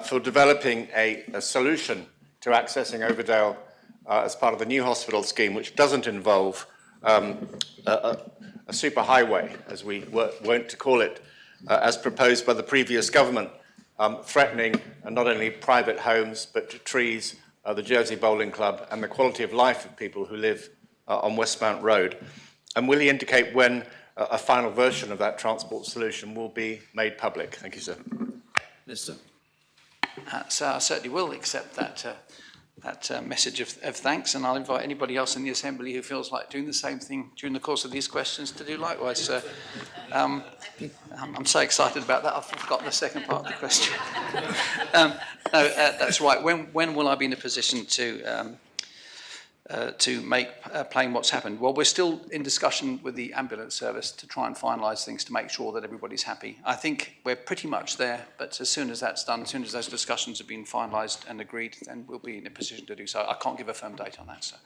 for developing a solution to accessing Overdale as part of the new hospital scheme, which doesn't involve a superhighway, as we wont to call it, as proposed by the previous government, threatening not only private homes but trees, the Jersey Bowling Club, and the quality of life of people who live on Westmount Road? And will he indicate when a final version of that transport solution will be made public? Thank you, sir. Minister. So I certainly will accept that message of thanks, and I'll invite anybody else in the Assembly who feels like doing the same thing during the course of these questions to do likewise. So I'm so excited about that, I've forgotten the second part of the question. No, that's right. When will I be in a position to make plain what's happened? Well, we're still in discussion with the ambulance service to try and finalise things to make sure that everybody's happy. I think we're pretty much there, but as soon as that's done, as soon as those discussions have been finalised and agreed, then we'll be in a position to do so. I can't give a firm date on that, sir.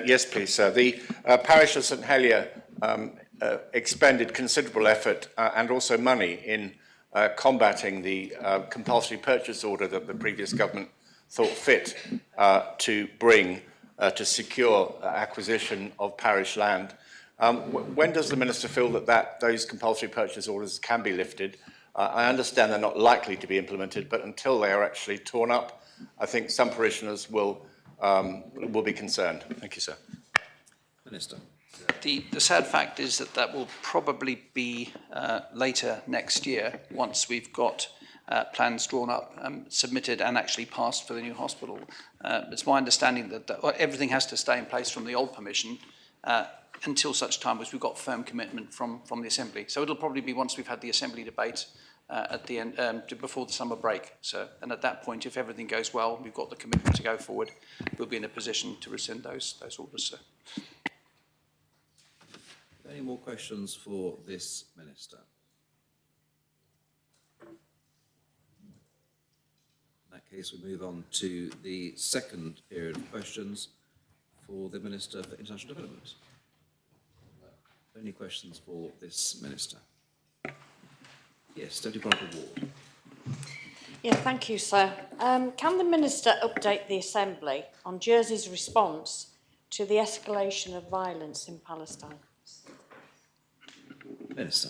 Yes, please, sir. The parish of St Helier expended considerable effort and also money in combating the compulsory purchase order that the previous government thought fit to bring to secure acquisition of parish land. When does the Minister feel that those compulsory purchase orders can be lifted? I understand they're not likely to be implemented, but until they are actually torn up, I think some parishioners will be concerned. Thank you, sir. Minister. The sad fact is that will probably be later next year, once we've got plans drawn up, submitted and actually passed for the new hospital. It's my understanding that everything has to stay in place from the old permission until such time as we've got firm commitment from the Assembly. So it'll probably be once we've had the Assembly debate at the end, before the summer break. So, and at that point, if everything goes well, we've got the commitment to go forward, we'll be in a position to rescind those orders, sir. Any more questions for this Minister? In that case, we move on to the second period of questions for the Minister for International Development. Any questions for this Minister? Yes, Deputy Barbara Ward. Yeah, thank you, sir. Can the Minister update the Assembly on Jersey's response to the escalation of violence in Palestine? Minister.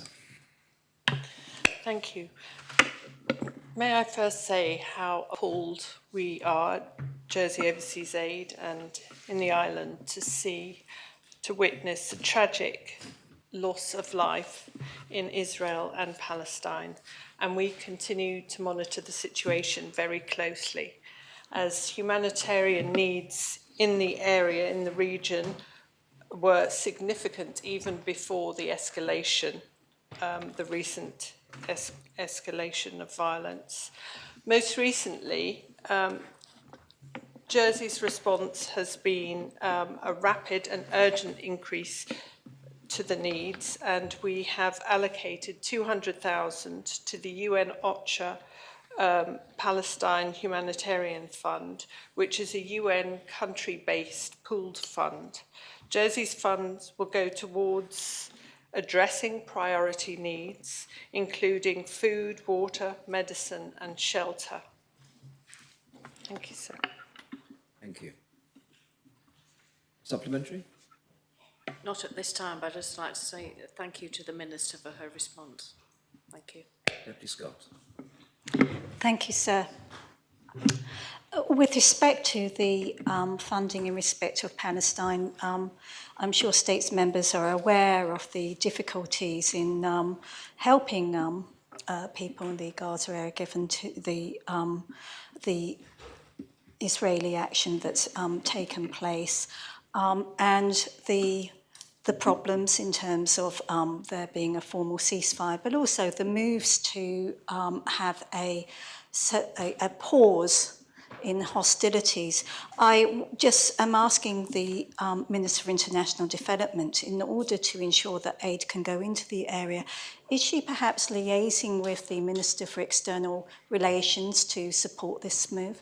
Thank you. May I first say how appalled we are at Jersey Overseas Aid and in the island to witness the tragic loss of life in Israel and Palestine. And we continue to monitor the situation very closely as humanitarian needs in the area, in the region, were significant even before the escalation, the recent escalation of violence. Most recently, Jersey's response has been a rapid and urgent increase to the needs, and we have allocated 200,000 to the UN OCHA Palestine Humanitarian Fund, which is a UN country-based pooled fund. Jersey's funds will go towards addressing priority needs, including food, water, medicine, and shelter. Thank you, sir. Thank you. Supplementary? Not at this time, but I'd just like to say thank you to the Minister for her response. Thank you. Deputy Scott. Thank you, sir. With respect to the funding in respect of Palestine, I'm sure States members are aware of the difficulties in helping people in the Gaza area, given to the Israeli action that's taken place, and the problems in terms of there being a formal ceasefire, but also the moves to have a pause in hostilities. I just am asking the Minister for International Development, in order to ensure that aid can go into the area, is she perhaps liaising with the Minister for External Relations to support this move?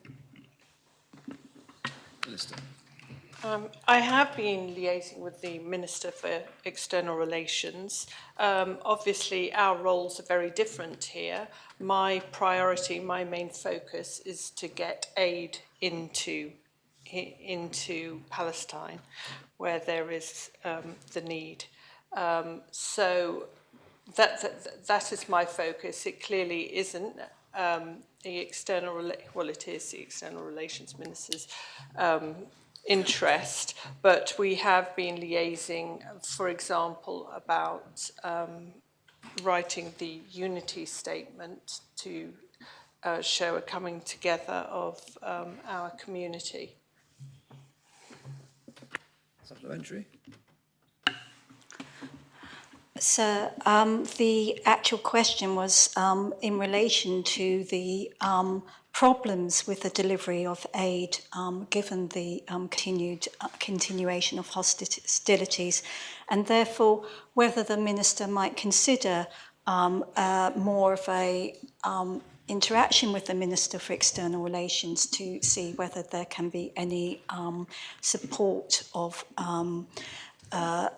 Minister. I have been liaising with the Minister for External Relations. Obviously, our roles are very different here. My priority, my main focus is to get aid into Palestine, where there is the need. So that is my focus. It clearly isn't the external, well, it is the External Relations Minister's interest, but we have been liaising, for example, about writing the unity statement to show a coming together of our community. Supplementary. So the actual question was in relation to the problems with the delivery of aid, given the continuation of hostilities, and therefore whether the minister might consider more of a interaction with the Minister for External Relations to see whether there can be any support of a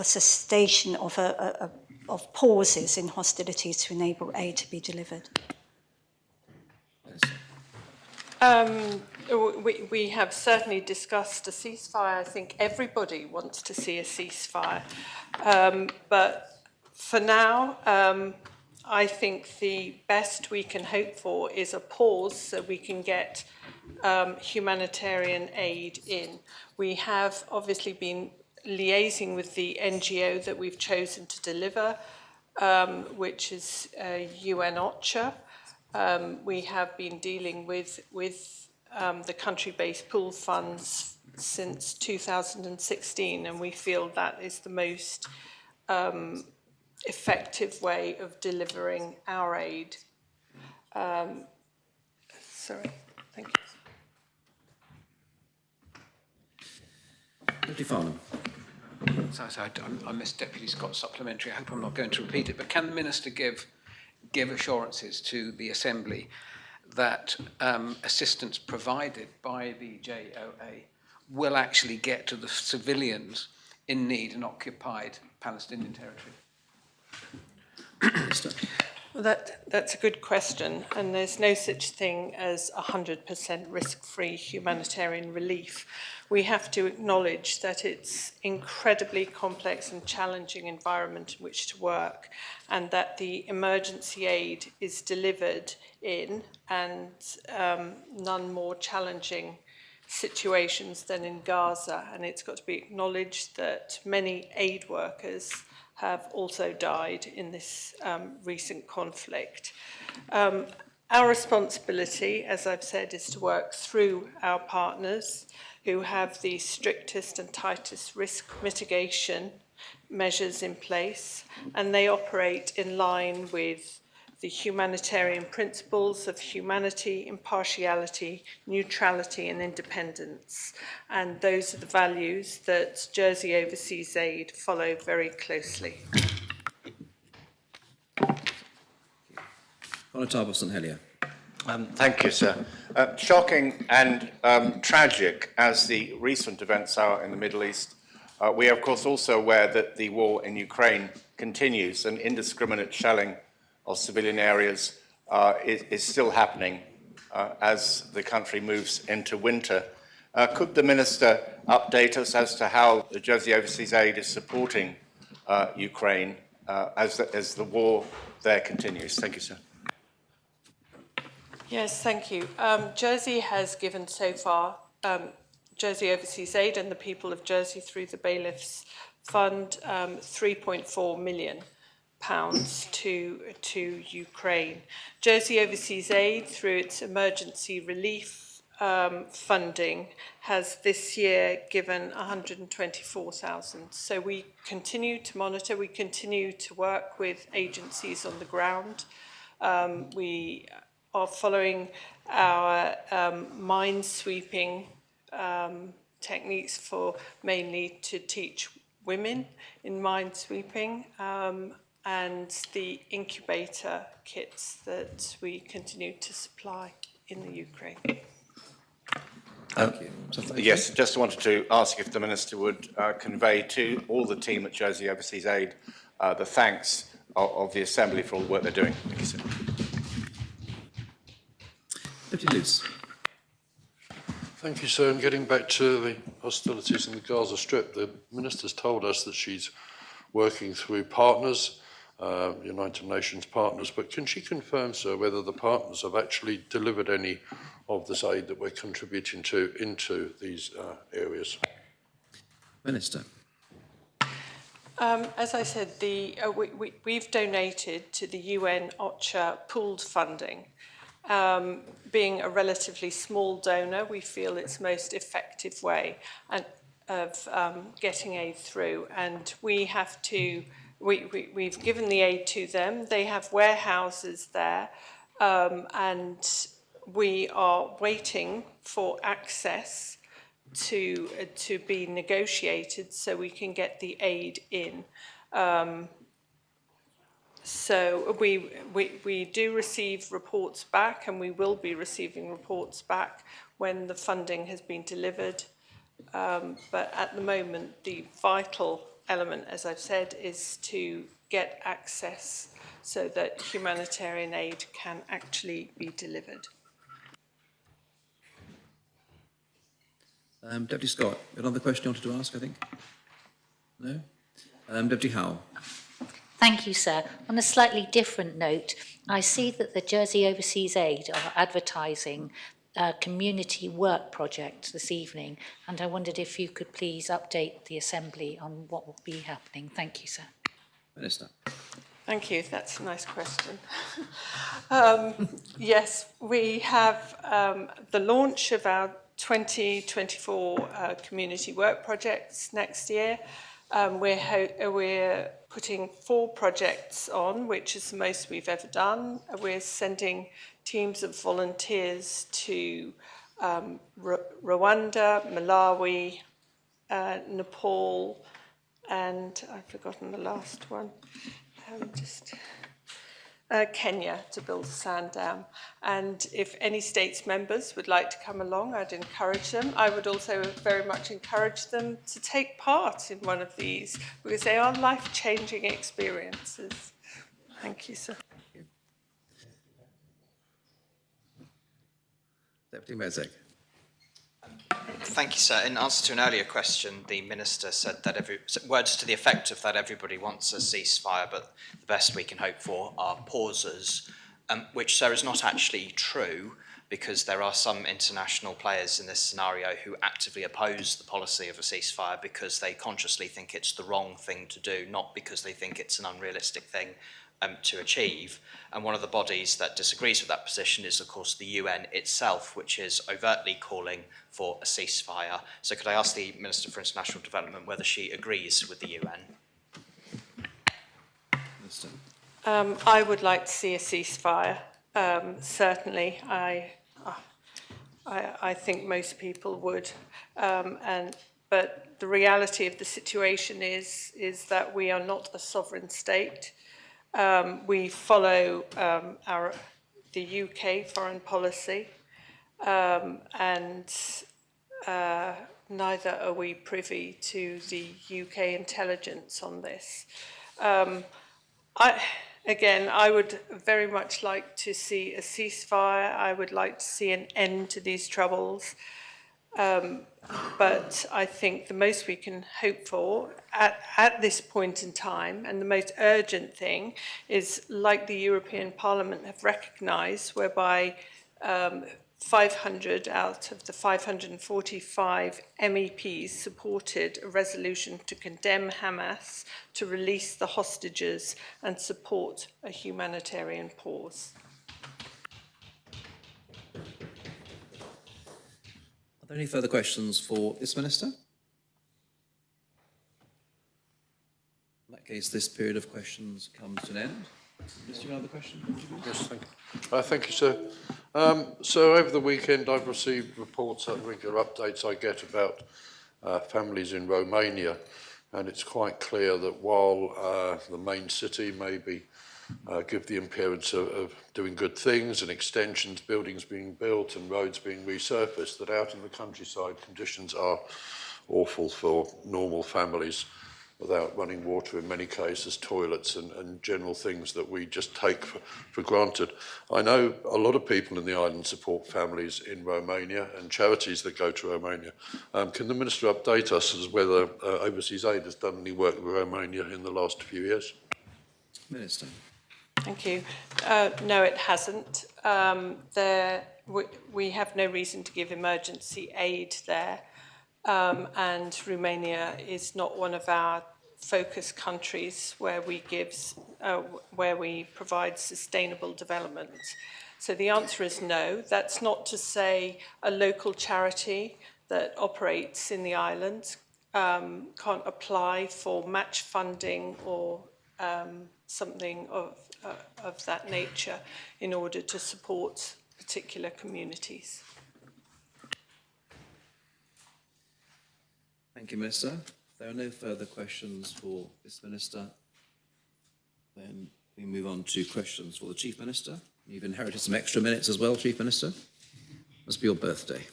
cessation of pauses in hostilities to enable aid to be delivered. We have certainly discussed a ceasefire. I think everybody wants to see a ceasefire. But for now, I think the best we can hope for is a pause so we can get humanitarian aid in. We have obviously been liaising with the NGO that we've chosen to deliver, which is UN OCHA. We have been dealing with the country-based pool funds since 2016, and we feel that is the most effective way of delivering our aid. Sorry, thank you. Deputy Farnham. Sorry, I missed Deputy Scott's supplementary. I hope I'm not going to repeat it, but can the Minister give assurances to the Assembly that assistance provided by the JOA will actually get to the civilians in need in occupied Palestinian territory? Well, that's a good question, and there's no such thing as 100% risk-free humanitarian relief. We have to acknowledge that it's incredibly complex and challenging environment in which to work, and that the emergency aid is delivered in and none more challenging situations than in Gaza, and it's got to be acknowledged that many aid workers have also died in this recent conflict. Our responsibility, as I've said, is to work through our partners who have the strictest and tightest risk mitigation measures in place, and they operate in line with the humanitarian principles of humanity, impartiality, neutrality and independence. And those are the values that Jersey Overseas Aid follow very closely. Honourable St Helier. Thank you, sir. Shocking and tragic as the recent events are in the Middle East, we are of course also aware that the war in Ukraine continues and indiscriminate shelling of civilian areas is still happening as the country moves into winter. Could the Minister update us as to how the Jersey Overseas Aid is supporting Ukraine as the war there continues? Thank you, sir. Yes, thank you. Jersey has given so far, Jersey Overseas Aid and the people of Jersey through the Bailiffs Fund, £3.4 million to Ukraine. Jersey Overseas Aid, through its emergency relief funding, has this year given 124,000. So we continue to monitor, we continue to work with agencies on the ground. We are following our mine-sweeping techniques for mainly to teach women in mine-sweeping, and the incubator kits that we continue to supply in the Ukraine. Thank you. Yes, just wanted to ask if the Minister would convey to all the team at Jersey Overseas Aid the thanks of the Assembly for all the work they're doing. Thank you, sir. Deputy Luce. Thank you, sir. And getting back to the hostilities in the Gaza Strip, the Minister's told us that she's working through partners, United Nations partners, but can she confirm, sir, whether the partners have actually delivered any of this aid that we're contributing to into these areas? Minister. As I said, we've donated to the UN OCHA pooled funding. Being a relatively small donor, we feel it's most effective way of getting aid through. And we have to, we've given the aid to them. They have warehouses there, and we are waiting for access to be negotiated so we can get the aid in. So we do receive reports back, and we will be receiving reports back when the funding has been delivered. But at the moment, the vital element, as I've said, is to get access so that humanitarian aid can actually be delivered. Deputy Scott, another question you wanted to ask, I think? No? Deputy Howell. Thank you, sir. On a slightly different note, I see that the Jersey Overseas Aid are advertising a community work project this evening, and I wondered if you could please update the Assembly on what will be happening. Thank you, sir. Minister. Thank you. That's a nice question. Yes, we have the launch of our 2024 community work projects next year. We're putting 4 projects on, which is the most we've ever done. We're sending teams of volunteers to Rwanda, Malawi, Nepal, and I've forgotten the last one. Kenya to build a sand dam. And if any states members would like to come along, I'd encourage them. I would also very much encourage them to take part in one of these, because they are life-changing experiences. Thank you, sir. Deputy Mezek. Thank you, sir. In answer to an earlier question, the Minister said that words to the effect of that everybody wants a ceasefire, but the best we can hope for are pauses, which, sir, is not actually true, because there are some international players in this scenario who actively oppose the policy of a ceasefire because they consciously think it's the wrong thing to do, not because they think it's an unrealistic thing to achieve. And one of the bodies that disagrees with that position is, of course, the UN itself, which is overtly calling for a ceasefire. So could I ask the Minister for International Development whether she agrees with the UN? Minister. I would like to see a ceasefire. Certainly, I think most people would. But the reality of the situation is that we are not a sovereign state. We follow the UK foreign policy, and neither are we privy to the UK intelligence on this. I would very much like to see a ceasefire. I would like to see an end to these troubles. But I think the most we can hope for at this point in time, and the most urgent thing, is, like the European Parliament have recognised, whereby 500 out of the 545 MEPs supported a resolution to condemn Hamas, to release the hostages and support a humanitarian pause. Are there any further questions for this Minister? In that case, this period of questions comes to an end. Minister, another question? Yes, thank you. Thank you, sir. So over the weekend, I've received reports and regular updates I get about families in Romania, and it's quite clear that while the main city maybe give the appearance of doing good things and extensions, buildings being built and roads being resurfaced, that out in the countryside conditions are awful for normal families, without running water in many cases, toilets and general things that we just take for granted. I know a lot of people in the island support families in Romania and charities that go to Romania. Can the Minister update us as whether Overseas Aid has done any work with Romania in the last few years? Minister. Thank you. No, it hasn't. We have no reason to give emergency aid there. And Romania is not one of our focus countries where we provide sustainable development. So the answer is no. That's not to say a local charity that operates in the island can't apply for match funding or something of that nature in order to support particular communities. Thank you, Minister. If there are no further questions for this Minister, then we move on to questions for the Chief Minister. You've inherited some extra minutes as well, Chief Minister. Must be your birthday.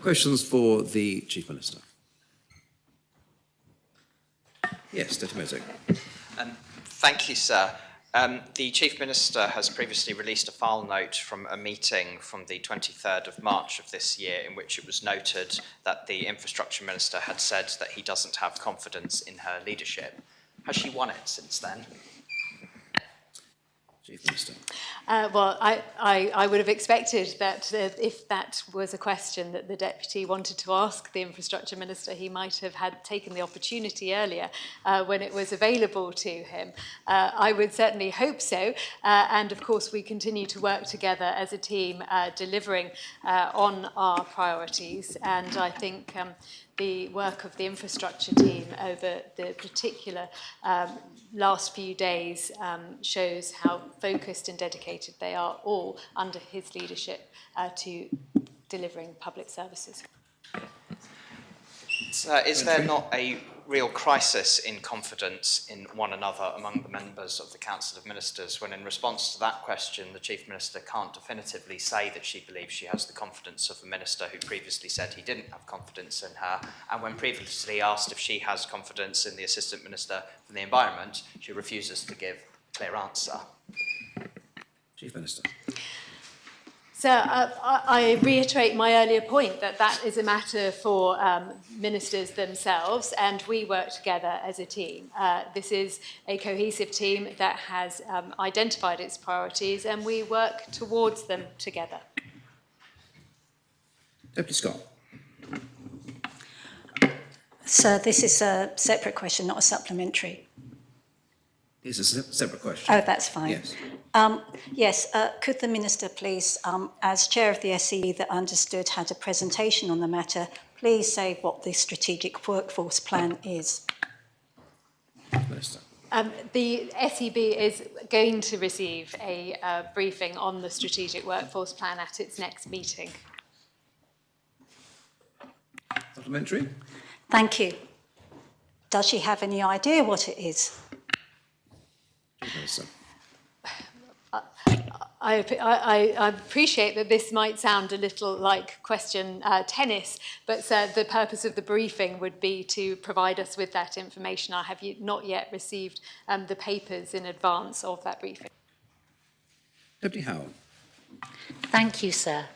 Questions for the Chief Minister. Yes, Deputy Motek. Thank you, sir. The Chief Minister has previously released a file note from a meeting from the 23rd of March of this year in which it was noted that the Infrastructure Minister had said that he doesn't have confidence in her leadership. Has she won it since then? Chief Minister. Well, I would have expected that if that was a question that the Deputy wanted to ask the Infrastructure Minister, he might have had taken the opportunity earlier when it was available to him. I would certainly hope so. And of course, we continue to work together as a team delivering on our priorities. And I think the work of the infrastructure team over the particular last few days shows how focused and dedicated they are all under his leadership to delivering public services. Is there not a real crisis in confidence in one another among the members of the Council of Ministers when, in response to that question, the Chief Minister can't definitively say that she believes she has the confidence of a minister who previously said he didn't have confidence in her, and when previously asked if she has confidence in the Assistant Minister for the Environment, she refuses to give a clear answer? Chief Minister. So I reiterate my earlier point that that is a matter for ministers themselves, and we work together as a team. This is a cohesive team that has identified its priorities, and we work towards them together. Deputy Scott. Sir, this is a separate question, not a supplementary. It's a separate question. Oh, that's fine. Yes. Yes, could the Minister please, as Chair of the SEB that understood had a presentation on the matter, please say what the strategic workforce plan is? Minister. The SEB is going to receive a briefing on the strategic workforce plan at its next meeting. Supplementary. Thank you. Does she have any idea what it is? Minister. I appreciate that this might sound a little like question tennis, but the purpose of the briefing would be to provide us with that information. I have not yet received the papers in advance of that briefing. Deputy Howell. Thank you, sir.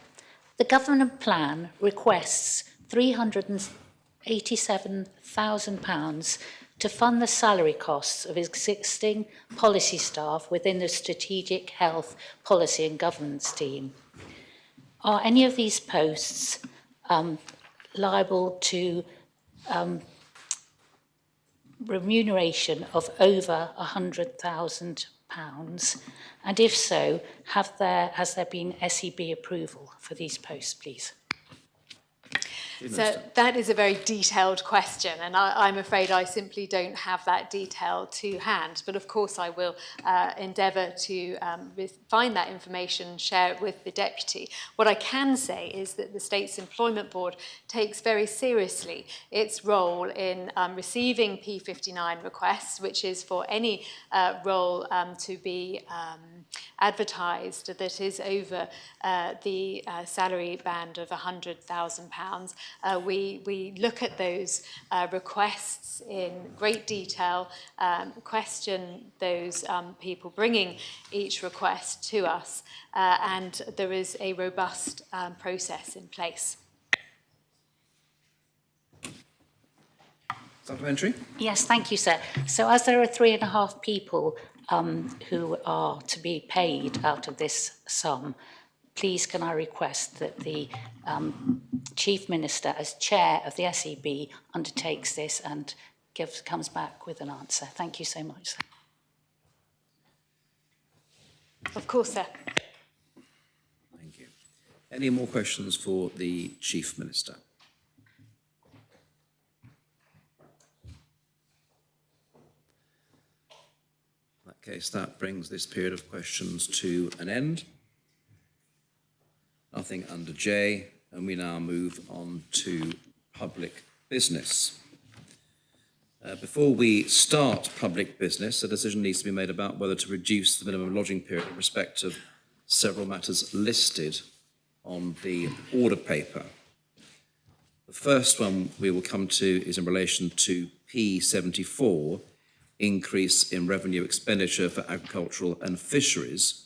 The government plan requests £387,000 to fund the salary costs of existing policy staff within the Strategic Health Policy and Governance team. are any of these posts liable to remuneration of over £100,000? And if so, has there been SEB approval for these posts, please? So that is a very detailed question, and I'm afraid I simply don't have that detail to hand. But of course, I will endeavour to find that information, share it with the Deputy. What I can say is that the State's Employment Board takes very seriously its role in receiving P59 requests, which is for any role to be advertised that is over the salary band of £100,000. We look at those requests in great detail, question those people bringing each request to us, and there is a robust process in place. Supplementary? Yes, thank you, sir. So as there are 3.5 people who are to be paid out of this sum, please can I request that the Chief Minister, as Chair of the SEB, undertakes this and comes back with an answer. Thank you so much, sir. Of course, sir. Thank you. Any more questions for the Chief Minister? In that case, that brings this period of questions to an end. Nothing under J, and we now move on to public business. Before we start public business, a decision needs to be made about whether to reduce the minimum lodging period in respect of several matters listed on the order paper. The first one we will come to is in relation to P74, increase in revenue expenditure for agricultural and fisheries.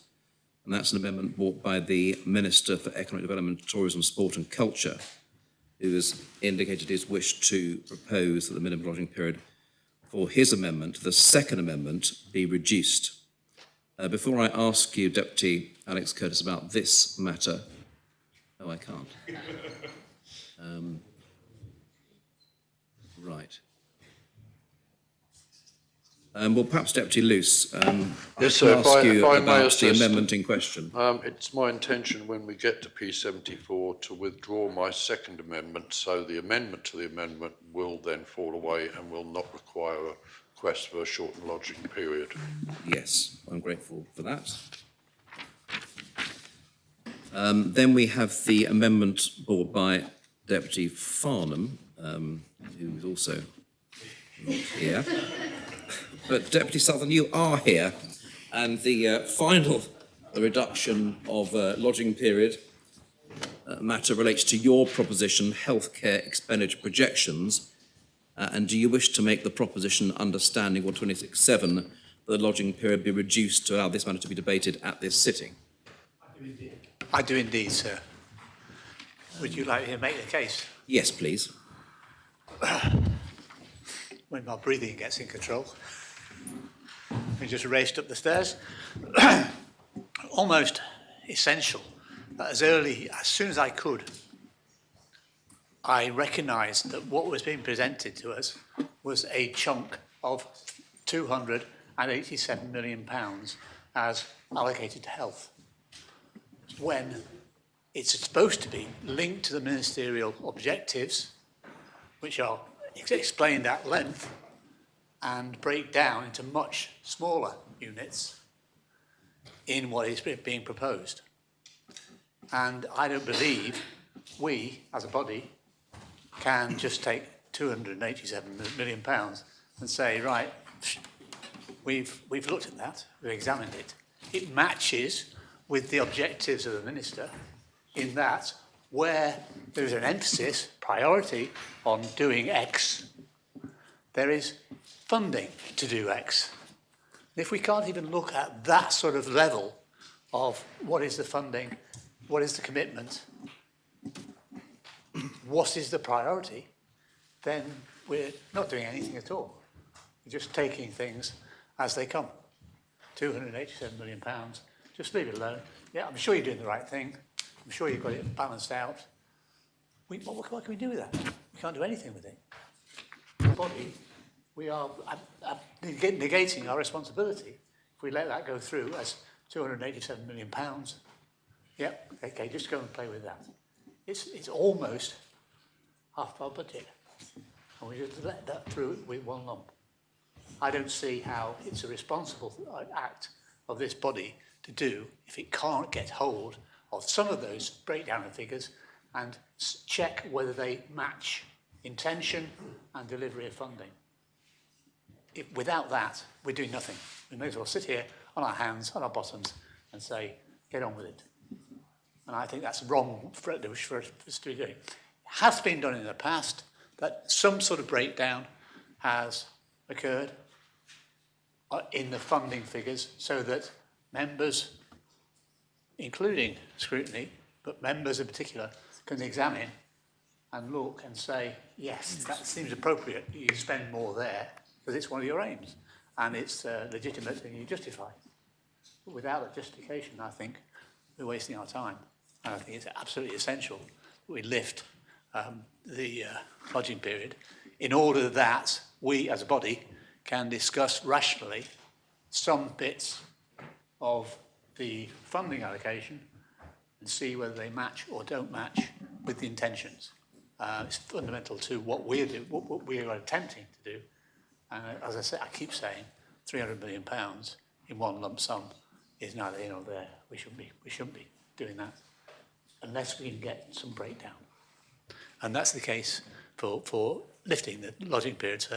And that's an amendment brought by the Minister for Economic Development, Tourism, Sport and Culture, who has indicated his wish to propose that the minimum lodging period for his amendment, the second amendment, be reduced. Before I ask you, Deputy Alex Curtis, about this matter, no, I can't. Right. Well, perhaps Deputy Luce, yes, sir, ask you if I about may the assist, amendment in question. It's my intention when we get to P74 to withdraw my second amendment, so the amendment to the amendment will then fall away and will not require a request for a shortened lodging period. Yes, I'm grateful for that. Then we have the amendment brought by Deputy Farnham, who is also not here. But Deputy Southern, you are here, and the final reduction of lodging period matter relates to your proposition, healthcare expenditure projections, and do you wish to make the proposition understanding 26.7 that the lodging period be reduced to allow this matter to be debated at this sitting? I do indeed, sir. Would you like me to make the case? Yes, please. When my breathing gets in control. I just raced up the stairs. Almost essential that as soon as I could, I recognised that what was being presented to us was a chunk of £287 million as allocated to health, when it's supposed to be linked to the ministerial objectives, which are explained at length and break down into much smaller units in what is being proposed. And I don't believe we, as a body, can just take £287 million and say, right, we've looked at that, we've examined it. It matches with the objectives of the minister in that where there is an emphasis, priority on doing X, there is funding to do X. If we can't even look at that sort of level of what is the funding, what is the commitment, what is the priority, then we're not doing anything at all. We're just taking things as they come. £287 million, just leave it alone. Yeah, I'm sure you're doing the right thing. I'm sure you've got it balanced out. What can we do with that? We can't do anything with it. The body, we are negating our responsibility if we let that go through as £287 million. Yep, okay, just go and play with that. It's almost half our budget. And we just let that through with one lump. I don't see how it's a responsible act of this body to do if it can't get hold of some of those breakdown of figures and check whether they match intention and delivery of funding. Without that, we're doing nothing. We may as well sit here on our hands, on our bottoms, and say, get on with it. And I think that's wrong for us to be doing. It has been done in the past that some sort of breakdown has occurred in the funding figures so that members, including scrutiny, but members in particular, can examine and look and say, yes, that seems appropriate. You spend more there because it's one of your aims and it's legitimate and you justify it. But without that justification, I think we're wasting our time. And I think it's absolutely essential that we lift the lodging period in order that we as a body can discuss rationally some bits of the funding allocation and see whether they match or don't match with the intentions. It's fundamental to what we are attempting to do. And as I say, I keep saying, £300 million in one lump sum is neither here nor there. We shouldn't be doing that unless we can get some breakdown. And that's the case for lifting the lodging periods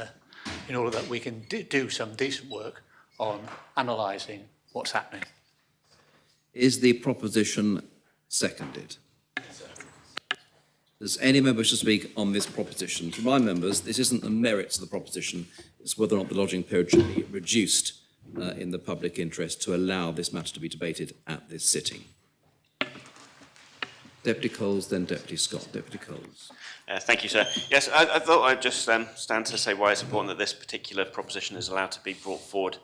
in order that we can do some decent work on analysing what's happening. Is the proposition seconded? Does any member wish to speak on this proposition? To my members, this isn't the merits of the proposition, it's whether or not the lodging period should be reduced in the public interest to allow this matter to be debated at this sitting. Deputy Coles, then Deputy Scott. Deputy Coles. Thank you, sir. Yes, I thought I'd just stand to say why it's important that this particular proposition is allowed to be brought forward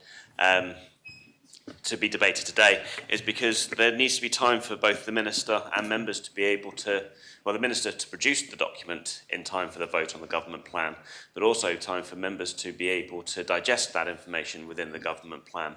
to be debated today, is because there needs to be time for both the Minister and members to be able to, well, the Minister to produce the document in time for the vote on the government plan, but also time for members to be able to digest that information within the government plan.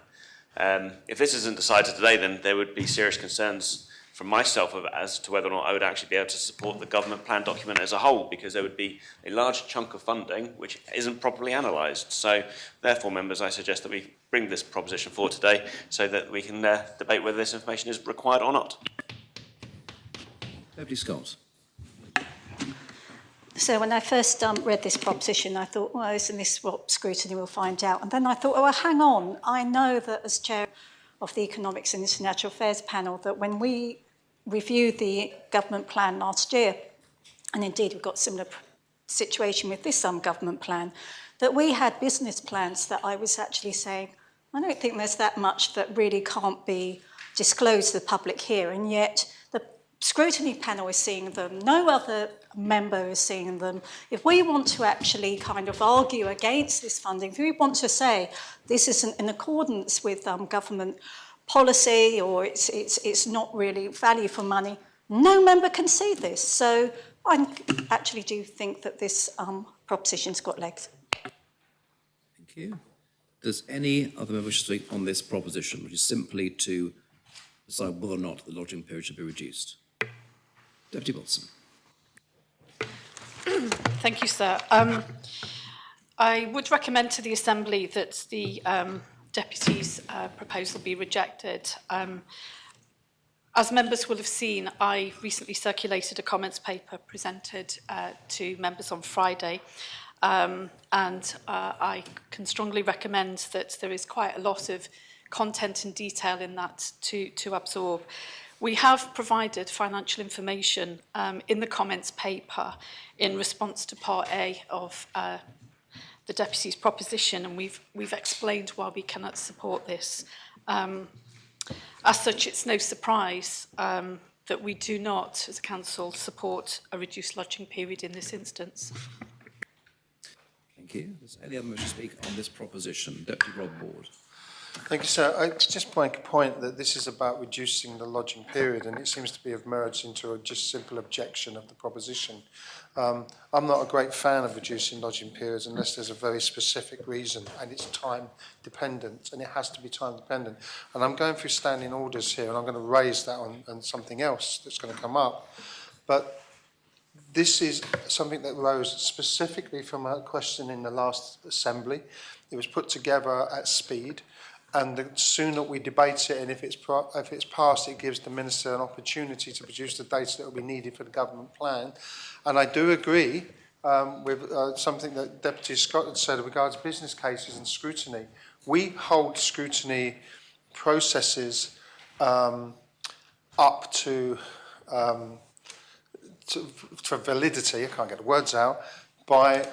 If this isn't decided today, then there would be serious concerns from myself as to whether or not I would actually be able to support the government plan document as a whole, because there would be a large chunk of funding which isn't properly analysed. So therefore, members, I suggest that we bring this proposition forward today so that we can debate whether this information is required or not. Deputy Scott. So when I first read this proposition, I thought, well, isn't this what scrutiny will find out? And then I thought, oh, well, hang on. I know that as chair of the Economics and International Affairs panel, that when we reviewed the government plan last year, and indeed we've got a similar situation with this government plan, that we had business plans that I was actually saying, I don't think there's that much that really can't be disclosed to the public here, and yet the scrutiny panel is seeing them, no other member is seeing them. If we want to actually kind of argue against this funding, if we want to say this isn't in accordance with government policy or it's not really value for money, no member can see this. So I actually do think that this proposition's got legs. Thank you. Does any other member wish to speak on this proposition, which is simply to decide whether or not the lodging period should be reduced? Deputy Watson. Thank you, sir. I would recommend to the Assembly that the Deputy's proposal be rejected. As members will have seen, I recently circulated a comments paper presented to members on Friday, and I can strongly recommend that there is quite a lot of content and detail in that to absorb. We have provided financial information in the comments paper in response to Part A of the Deputy's proposition, and we've explained why we cannot support this. As such, it's no surprise that we do not, as a council, support a reduced lodging period in this instance. Thank you. Does any other member wish to speak on this proposition? Deputy Rob Ward. Thank you, sir. I just make a point that this is about reducing the lodging period, and it seems to be have merged into a just simple objection of the proposition. I'm not a great fan of reducing lodging periods unless there's a very specific reason, and it's time dependent, and it has to be time dependent. And I'm going through standing orders here, and I'm going to raise that on something else that's going to come up. But this is something that rose specifically from a question in the last assembly. It was put together at speed, and the sooner we debate it, and if it's passed, it gives the Minister an opportunity to produce the data that will be needed for the government plan. And I do agree with something that Deputy Scott had said regards business cases and scrutiny. We hold scrutiny processes up to for validity, I can't get the words out, by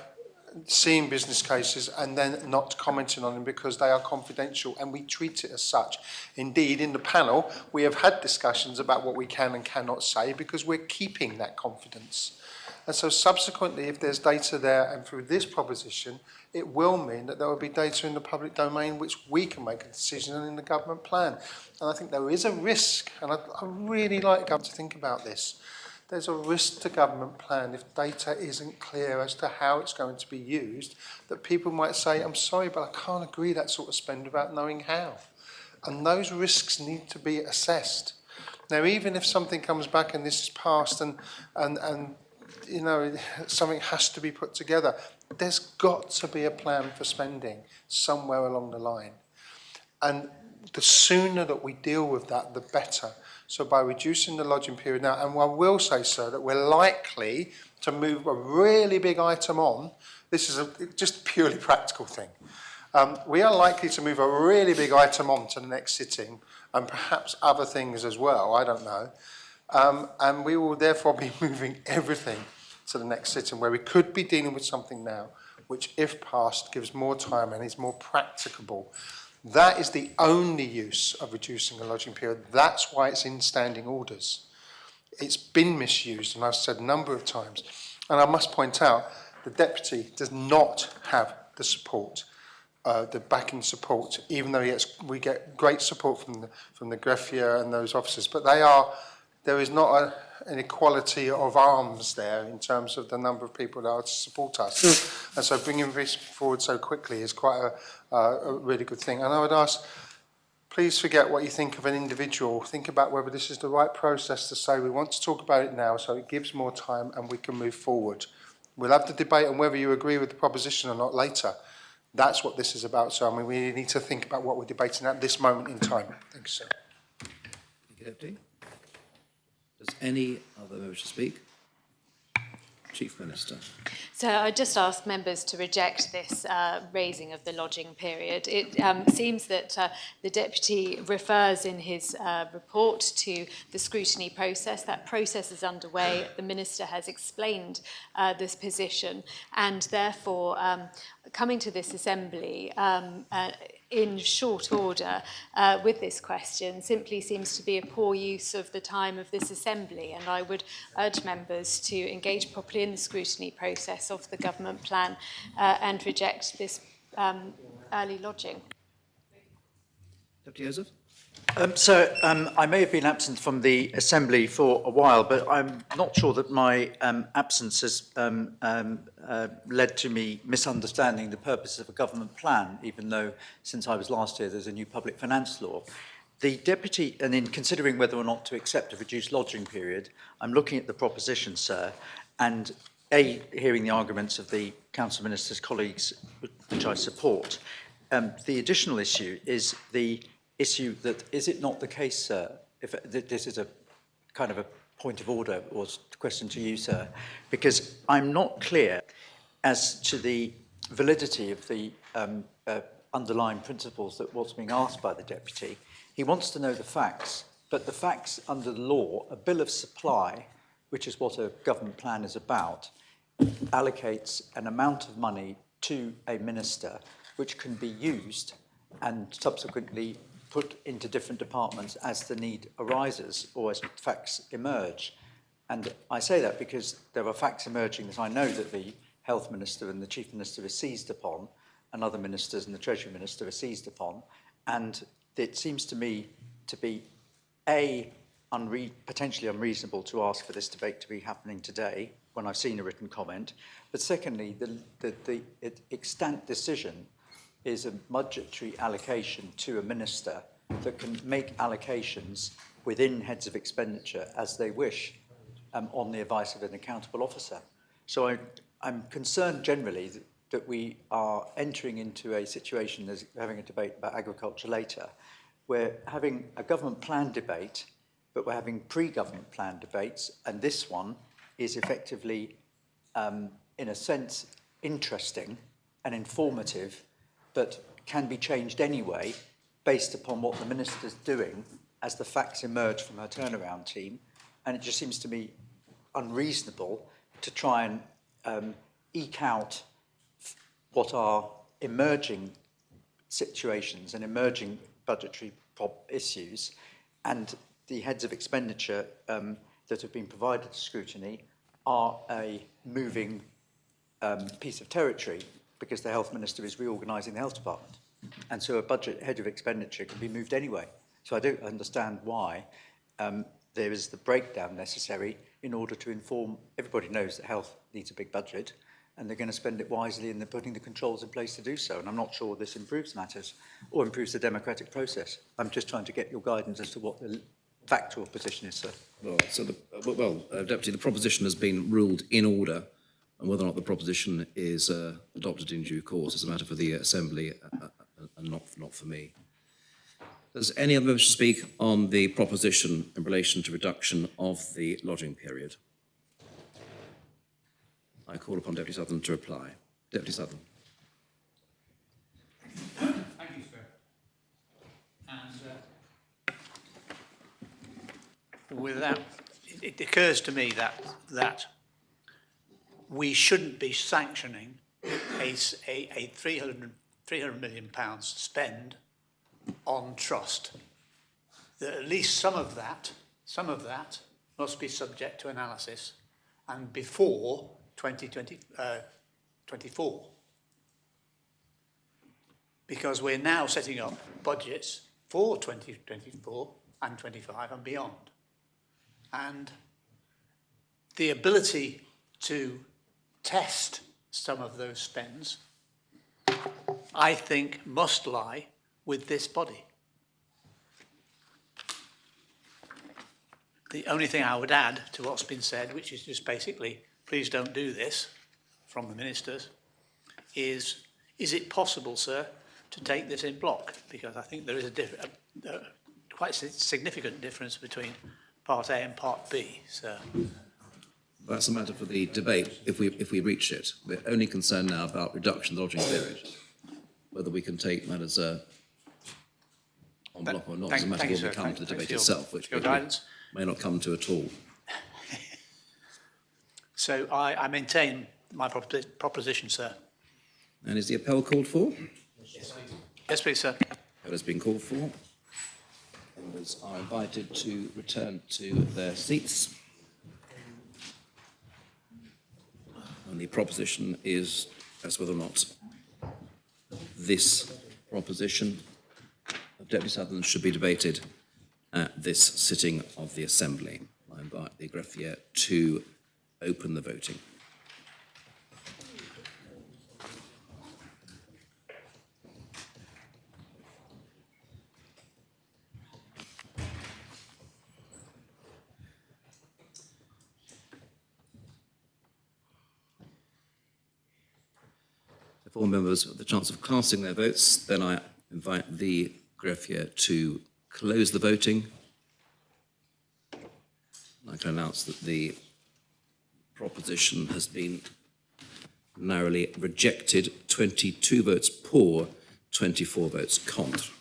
seeing business cases and then not commenting on them because they are confidential, and we treat it as such. Indeed, in the panel, we have had discussions about what we can and cannot say because we're keeping that confidence. And so subsequently, if there's data there and through this proposition, it will mean that there will be data in the public domain which we can make a decision on in the government plan. And I think there is a risk, and I really like government to think about this. There's a risk to government plan if data isn't clear as to how it's going to be used, that people might say, I'm sorry, but I can't agree that sort of spend without knowing how. And those risks need to be assessed. Now, even if something comes back and this is passed and you know, something has to be put together, there's got to be a plan for spending somewhere along the line. And the sooner that we deal with that, the better. So by reducing the lodging period now, and I will say, sir, that we're likely to move a really big item on. This is just a purely practical thing. We are likely to move a really big item on to the next sitting, and perhaps other things as well, I don't know. And we will therefore be moving everything to the next sitting, where we could be dealing with something now, which if passed gives more time and is more practicable. That is the only use of reducing a lodging period. That's why it's in standing orders. It's been misused, and I've said a number of times. And I must point out, the Deputy does not have the support, the backing support, even though we get great support from the greffier and those officers. But there is not an equality of arms there in terms of the number of people that are to support us. And so bringing this forward so quickly is quite a really good thing. And I would ask, please forget what you think of an individual. Think about whether this is the right process to say we want to talk about it now so it gives more time and we can move forward. We'll have the debate on whether you agree with the proposition or not later. That's what this is about. So I mean, we need to think about what we're debating at this moment in time. Thank you, sir. Thank you, Deputy. Does any other member wish to speak? Chief Minister. So I just ask members to reject this raising of the lodging period. It seems that the Deputy refers in his report to the scrutiny process. That process is underway. The Minister has explained this position, and therefore coming to this Assembly in short order with this question simply seems to be a poor use of the time of this Assembly, and I would urge members to engage properly in the scrutiny process of the government plan and reject this early lodging. Deputy Joseph? Sir, I may have been absent from the Assembly for a while, but I'm not sure that my absence has led to me misunderstanding the purpose of a government plan, even though since I was last here there's a new public finance law. The Deputy, and in considering whether or not to accept a reduced lodging period, I'm looking at the proposition, sir, and hearing the arguments of the Council Minister's colleagues, which I support. The additional issue is the issue that, is it not the case, sir, if this is a kind of a point of order or question to you, sir, because I'm not clear as to the validity of the underlying principles that what's being asked by the Deputy. He wants to know the facts, but the facts under the law, a bill of supply, which is what a government plan is about, allocates an amount of money to a minister which can be used and subsequently put into different departments as the need arises or as facts emerge. And I say that because there are facts emerging that I know that the Health Minister and the Chief Minister are seized upon, and other ministers and the Treasury Minister are seized upon, And it seems to me to be potentially unreasonable to ask for this debate to be happening today when I've seen a written comment. But secondly, the extant decision is a budgetary allocation to a minister that can make allocations within heads of expenditure as they wish on the advice of an accountable officer. So I'm concerned generally that we are entering into a situation, as having a debate about agriculture later, we're having a government plan debate, but we're having pre-government plan debates, and this one is effectively, in a sense, interesting and informative, but can be changed anyway based upon what the minister's doing as the facts emerge from her turnaround team. And it just seems to me unreasonable to try and eke out what are emerging situations and emerging budgetary issues, and the heads of expenditure that have been provided to scrutiny are a moving piece of territory because the health minister is reorganising the health department. And so a budget head of expenditure can be moved anyway. So I don't understand why there is the breakdown necessary in order to inform. Everybody knows that health needs a big budget, and they're going to spend it wisely, and they're putting the controls in place to do so. And I'm not sure this improves matters or improves the democratic process. I'm just trying to get your guidance as to what the factual position is, sir. Well, Deputy, the proposition has been ruled in order, and whether or not the proposition is adopted in due course is a matter for the Assembly and not for me. Does any other member speak on the proposition in relation to reduction of the lodging period? I call upon Deputy Sutherland to reply. Deputy Sutherland. Thank you, Sir. And with that, it occurs to me that we shouldn't be sanctioning a £300 million spend on trust. That at least some of that must be subject to analysis, and before 2024. Because we're now setting up budgets for 2024 and 25 and beyond. And the ability to test some of those spends, I think, must lie with this body. The only thing I would add to what's been said, which is just basically, please don't do this, from the ministers, is it possible, sir, to take this in block? Because I think there is a quite significant difference between Part A and Part B, sir. That's a matter for the debate if we reach it. We're only concerned now about reduction of the lodging period. Whether we can take matters on block or not is a matter when we come to the debate itself, which we may not come to at all. So I maintain my proposition, sir. And is the appel called for? Yes, please. Yes, please, sir. Appel has been called for. Members are invited to return to their seats. And the proposition is as whether or not this proposition of Deputy Sutherland should be debated at this sitting of the Assembly. I invite the greffier to open the voting. If all members have the chance of casting their votes, then I invite the greffier to close the voting. I can announce that the proposition has been narrowly rejected, 22 votes pour, 24 votes contre.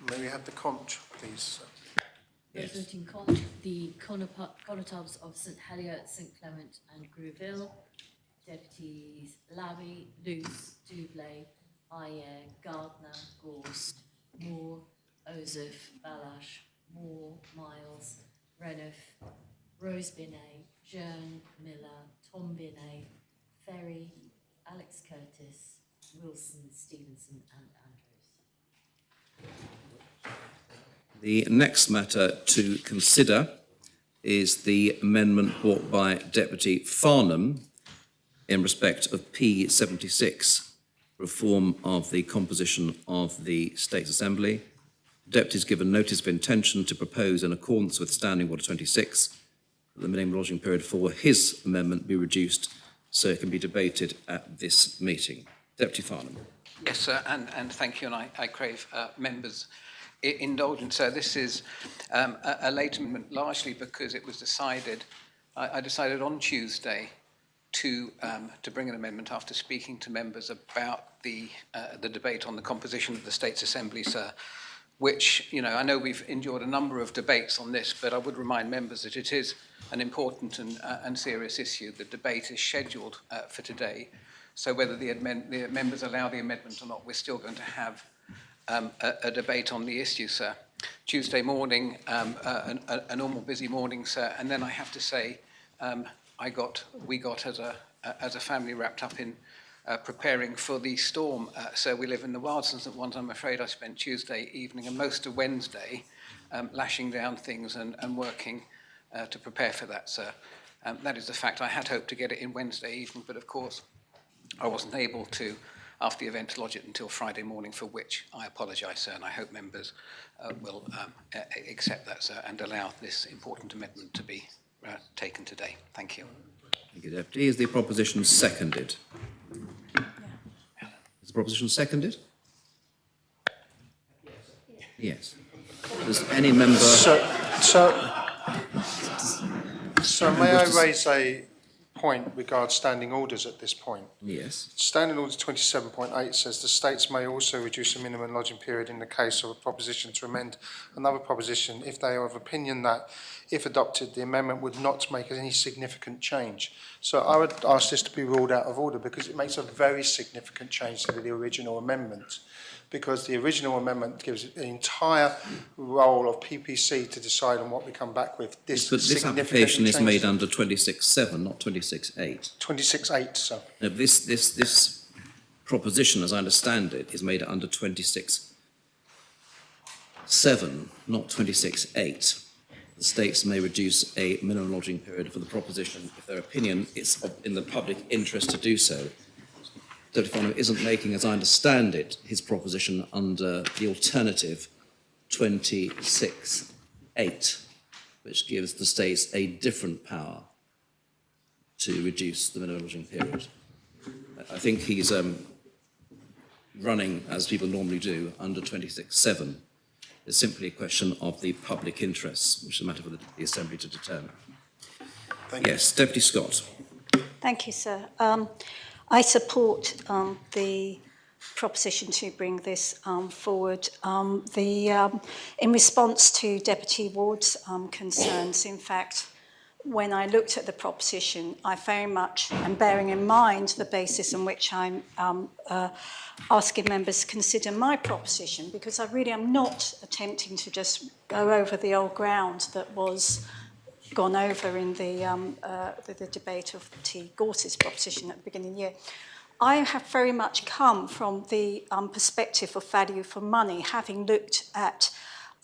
May we have the conch, please? Yes. Voting contre, the Connotables of St Helier, St Clement and Grouville, Deputies Labby, Luce, Doublé, Ayer, Gardner, Gorst, Moore, Ozef, Balash, Moore, Miles, Renouf, Rose Binet, Jearn, Miller, Tom Binet, Ferry, Alex Curtis, Wilson, Stevenson and Andrews. The next matter to consider is the amendment brought by Deputy Farnham in respect of P76, reform of the composition of the States Assembly. The Deputy has given notice of intention to propose, in accordance with Standing Order 26, that the minimum lodging period for his amendment be reduced so it can be debated at this meeting. Deputy Farnham. Yes, sir, and thank you, and I crave members' indulgence, sir. This is a late amendment, largely because it was decided, I decided on Tuesday to bring an amendment after speaking to members about the debate on the composition of the States Assembly, sir, which, you know, I know we've endured a number of debates on this, but I would remind members that it is an important and serious issue. The debate is scheduled for today, so whether the members allow the amendment or not, we're still going to have a debate on the issue, sir. Tuesday morning, a normal busy morning, sir, and then I have to say, we got as a family wrapped up in preparing for the storm. So we live in the wilds, and St. Ones. I'm afraid I spent Tuesday evening and most of Wednesday lashing down things and working to prepare for that, sir. That is the fact. I had hoped to get it in Wednesday evening, but of course I wasn't able to, after the event, lodge it until Friday morning, for which I apologise, sir, and I hope members will accept that, sir, and allow this important amendment to be taken today. Thank you. Thank you, Deputy. Is the proposition seconded? Is the proposition seconded? Yes. Does any member... So may I raise a point regarding standing orders at this point? Yes. Standing Order 27.8 says the States may also reduce a minimum lodging period in the case of a proposition to amend another proposition if they are of opinion that, if adopted, the amendment would not make any significant change. So I would ask this to be ruled out of order because it makes a very significant change to the original amendment, because the original amendment gives the entire role of PPC to decide on what we come back with. But this application is made under 26.7, not 26.8. 26.8, sir. No, this proposition, as I understand it, is made under 26.7, not 26.8. The States may reduce a minimum lodging period for the proposition if their opinion is in the public interest to do so. Deputy Farnham isn't making, as I understand it, his proposition under the alternative 26.8, which gives the States a different power to reduce the minimum lodging period. I think he's running, as people normally do, under 26.7. It's simply a question of the public interests, which is a matter for the Assembly to determine. Yes, Deputy Scott. Thank you, sir. I support the proposition to bring this forward. In response to Deputy Ward's concerns, in fact, when I looked at the proposition, I very much, and bearing in mind the basis on which I'm asking members to consider my proposition, because I really am not attempting to just go over the old ground that was gone over in the debate of T. Gorse's proposition at the beginning of the year. I have very much come from the perspective of value for money, having looked at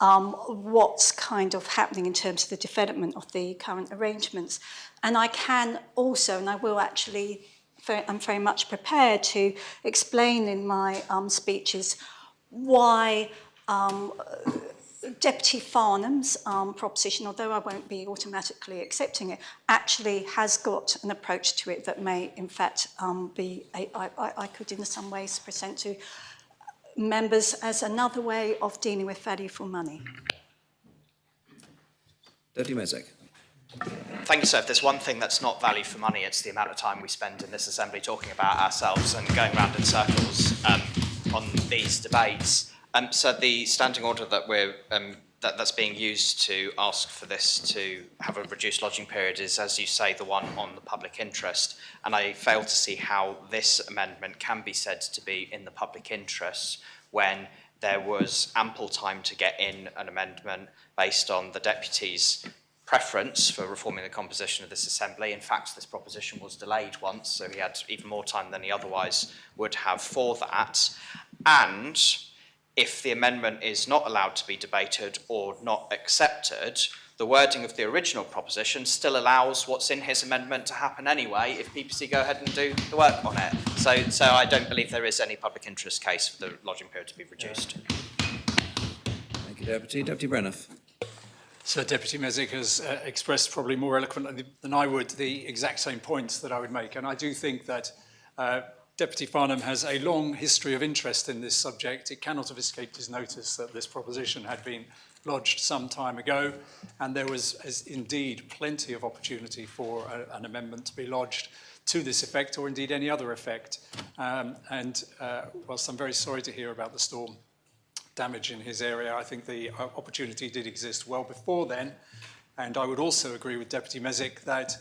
what's kind of happening in terms of the development of the current arrangements. And I can also, and I will actually, I'm very much prepared to explain in my speeches why Deputy Farnham's proposition, although I won't be automatically accepting it, actually has got an approach to it that may, in fact, I could in some ways present to members as another way of dealing with value for money. Deputy Mezek. Thank you, sir. If there's one thing that's not value for money, it's the amount of time we spend in this Assembly talking about ourselves and going round in circles on these debates. So the standing order that that's being used to ask for this to have a reduced lodging period is, as you say, the one on the public interest. And I fail to see how this amendment can be said to be in the public interest when there was ample time to get in an amendment based on the Deputy's preference for reforming the composition of this Assembly. In fact, this proposition was delayed once, so he had even more time than he otherwise would have for that. And If the amendment is not allowed to be debated or not accepted, the wording of the original proposition still allows what's in his amendment to happen anyway if PPC go ahead and do the work on it. So I don't believe there is any public interest case for the lodging period to be reduced. Thank you, Deputy. Deputy Breniff. So Deputy Mezig has expressed probably more eloquently than I would the exact same points that I would make. And I do think that Deputy Farnham has a long history of interest in this subject. It cannot have escaped his notice that this proposition had been lodged some time ago, and there was indeed plenty of opportunity for an amendment to be lodged to this effect, or indeed any other effect. Whilst I'm very sorry to hear about the storm damage in his area, I think the opportunity did exist well before then, and I would also agree with Deputy Mezig that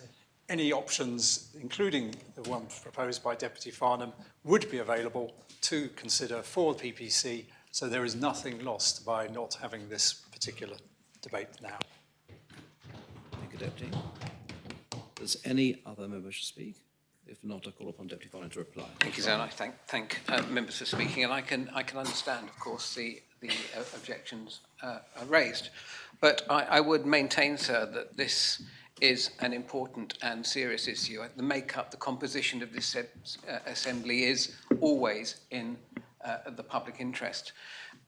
any options, including the one proposed by Deputy Farnham, would be available to consider for the PPC, so there is nothing lost by not having this particular debate now. Thank you, Deputy. Does any other member wish to speak? If not, I call upon Deputy Farnham to reply. Thank you, sir. And I thank members for speaking, and I can understand, of course, the objections raised. But I would maintain, sir, that this is an important and serious issue. The makeup, the composition of this assembly is always in the public interest.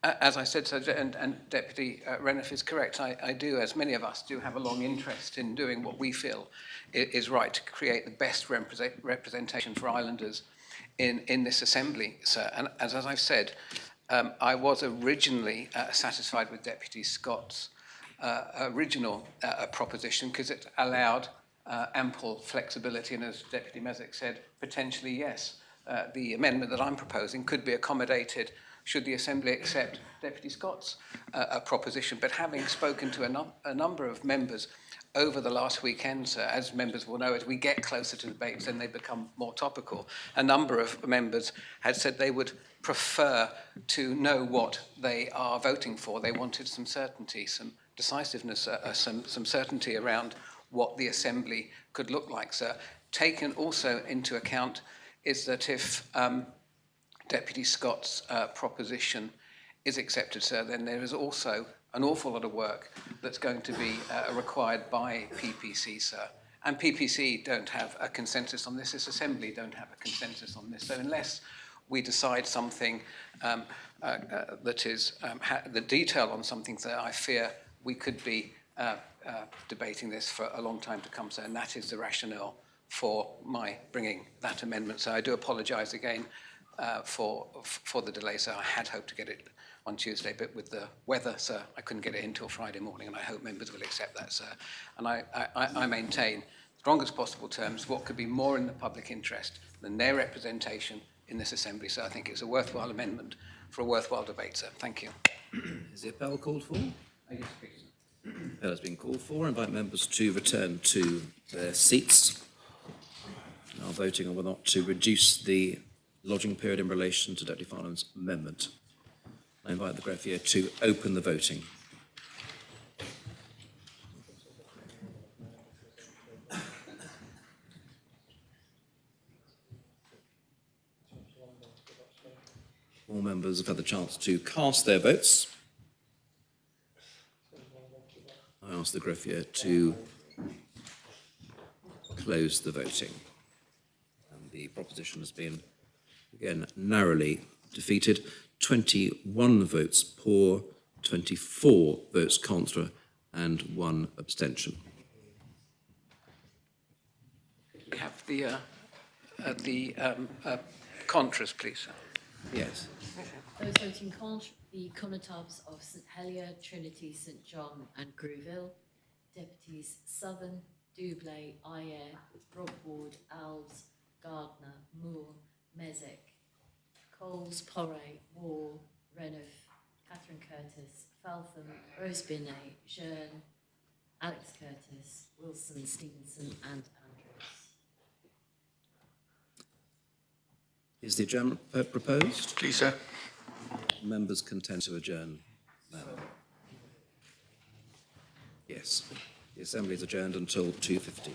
As I said, sir, and Deputy Reniff is correct, I do, as many of us do, have a long interest in doing what we feel is right to create the best representation for islanders in this assembly, sir. And as I've said, I was originally satisfied with Deputy Scott's original proposition because it allowed ample flexibility, and as Deputy Mezig said, potentially yes, the amendment that I'm proposing could be accommodated should the Assembly accept Deputy Scott's proposition. But having spoken to a number of members over the last weekend, sir, as members will know, as we get closer to debates, then they become more topical. A number of members had said they would prefer to know what they are voting for. They wanted some certainty, some decisiveness, some certainty around what the Assembly could look like, sir. Taken also into account is that if Deputy Scott's proposition is accepted, sir, then there is also an awful lot of work that's going to be required by PPC, sir. And PPC don't have a consensus on this. This Assembly don't have a consensus on this. So unless we decide something that is the detail on something that I fear we could be debating this for a long time to come, sir, and that is the rationale for my bringing that amendment. So I do apologise again for the delay, sir. I had hoped to get it on Tuesday, but with the weather, sir, I couldn't get it in until Friday morning, and I hope members will accept that, sir. And I maintain, strongest possible terms, what could be more in the public interest than their representation in this Assembly, so I think it's a worthwhile amendment for a worthwhile debate, sir. Thank you. Is the appel called for? Yes, please. Appel has been called for. I invite members to return to their seats. Now voting on whether or not to reduce the lodging period in relation to Deputy Farnham's amendment. I invite the greffier to open the voting. All members have had the chance to cast their votes. I ask the greffier to close the voting. And the proposition has been, again, narrowly defeated. 21 votes pour, 24 votes contra, and 1 abstention. We have the contras, please, sir. Yes. Those voting contre, the Conatubs of St Helier, Trinity, St John and Grouville. Deputies Southern, Doublé, Ayer, Broadward, Alves, Gardner, Moore, Mezek, Coles, Porray, Wall, Renouf, Catherine Curtis, Faltham, Rose Binet, Jearn, Alex Curtis, Wilson, Stevenson and Andrews. Is the adjournment proposed? Please, sir. Members content to adjourn now? Yes. The Assembly is adjourned until 2:15.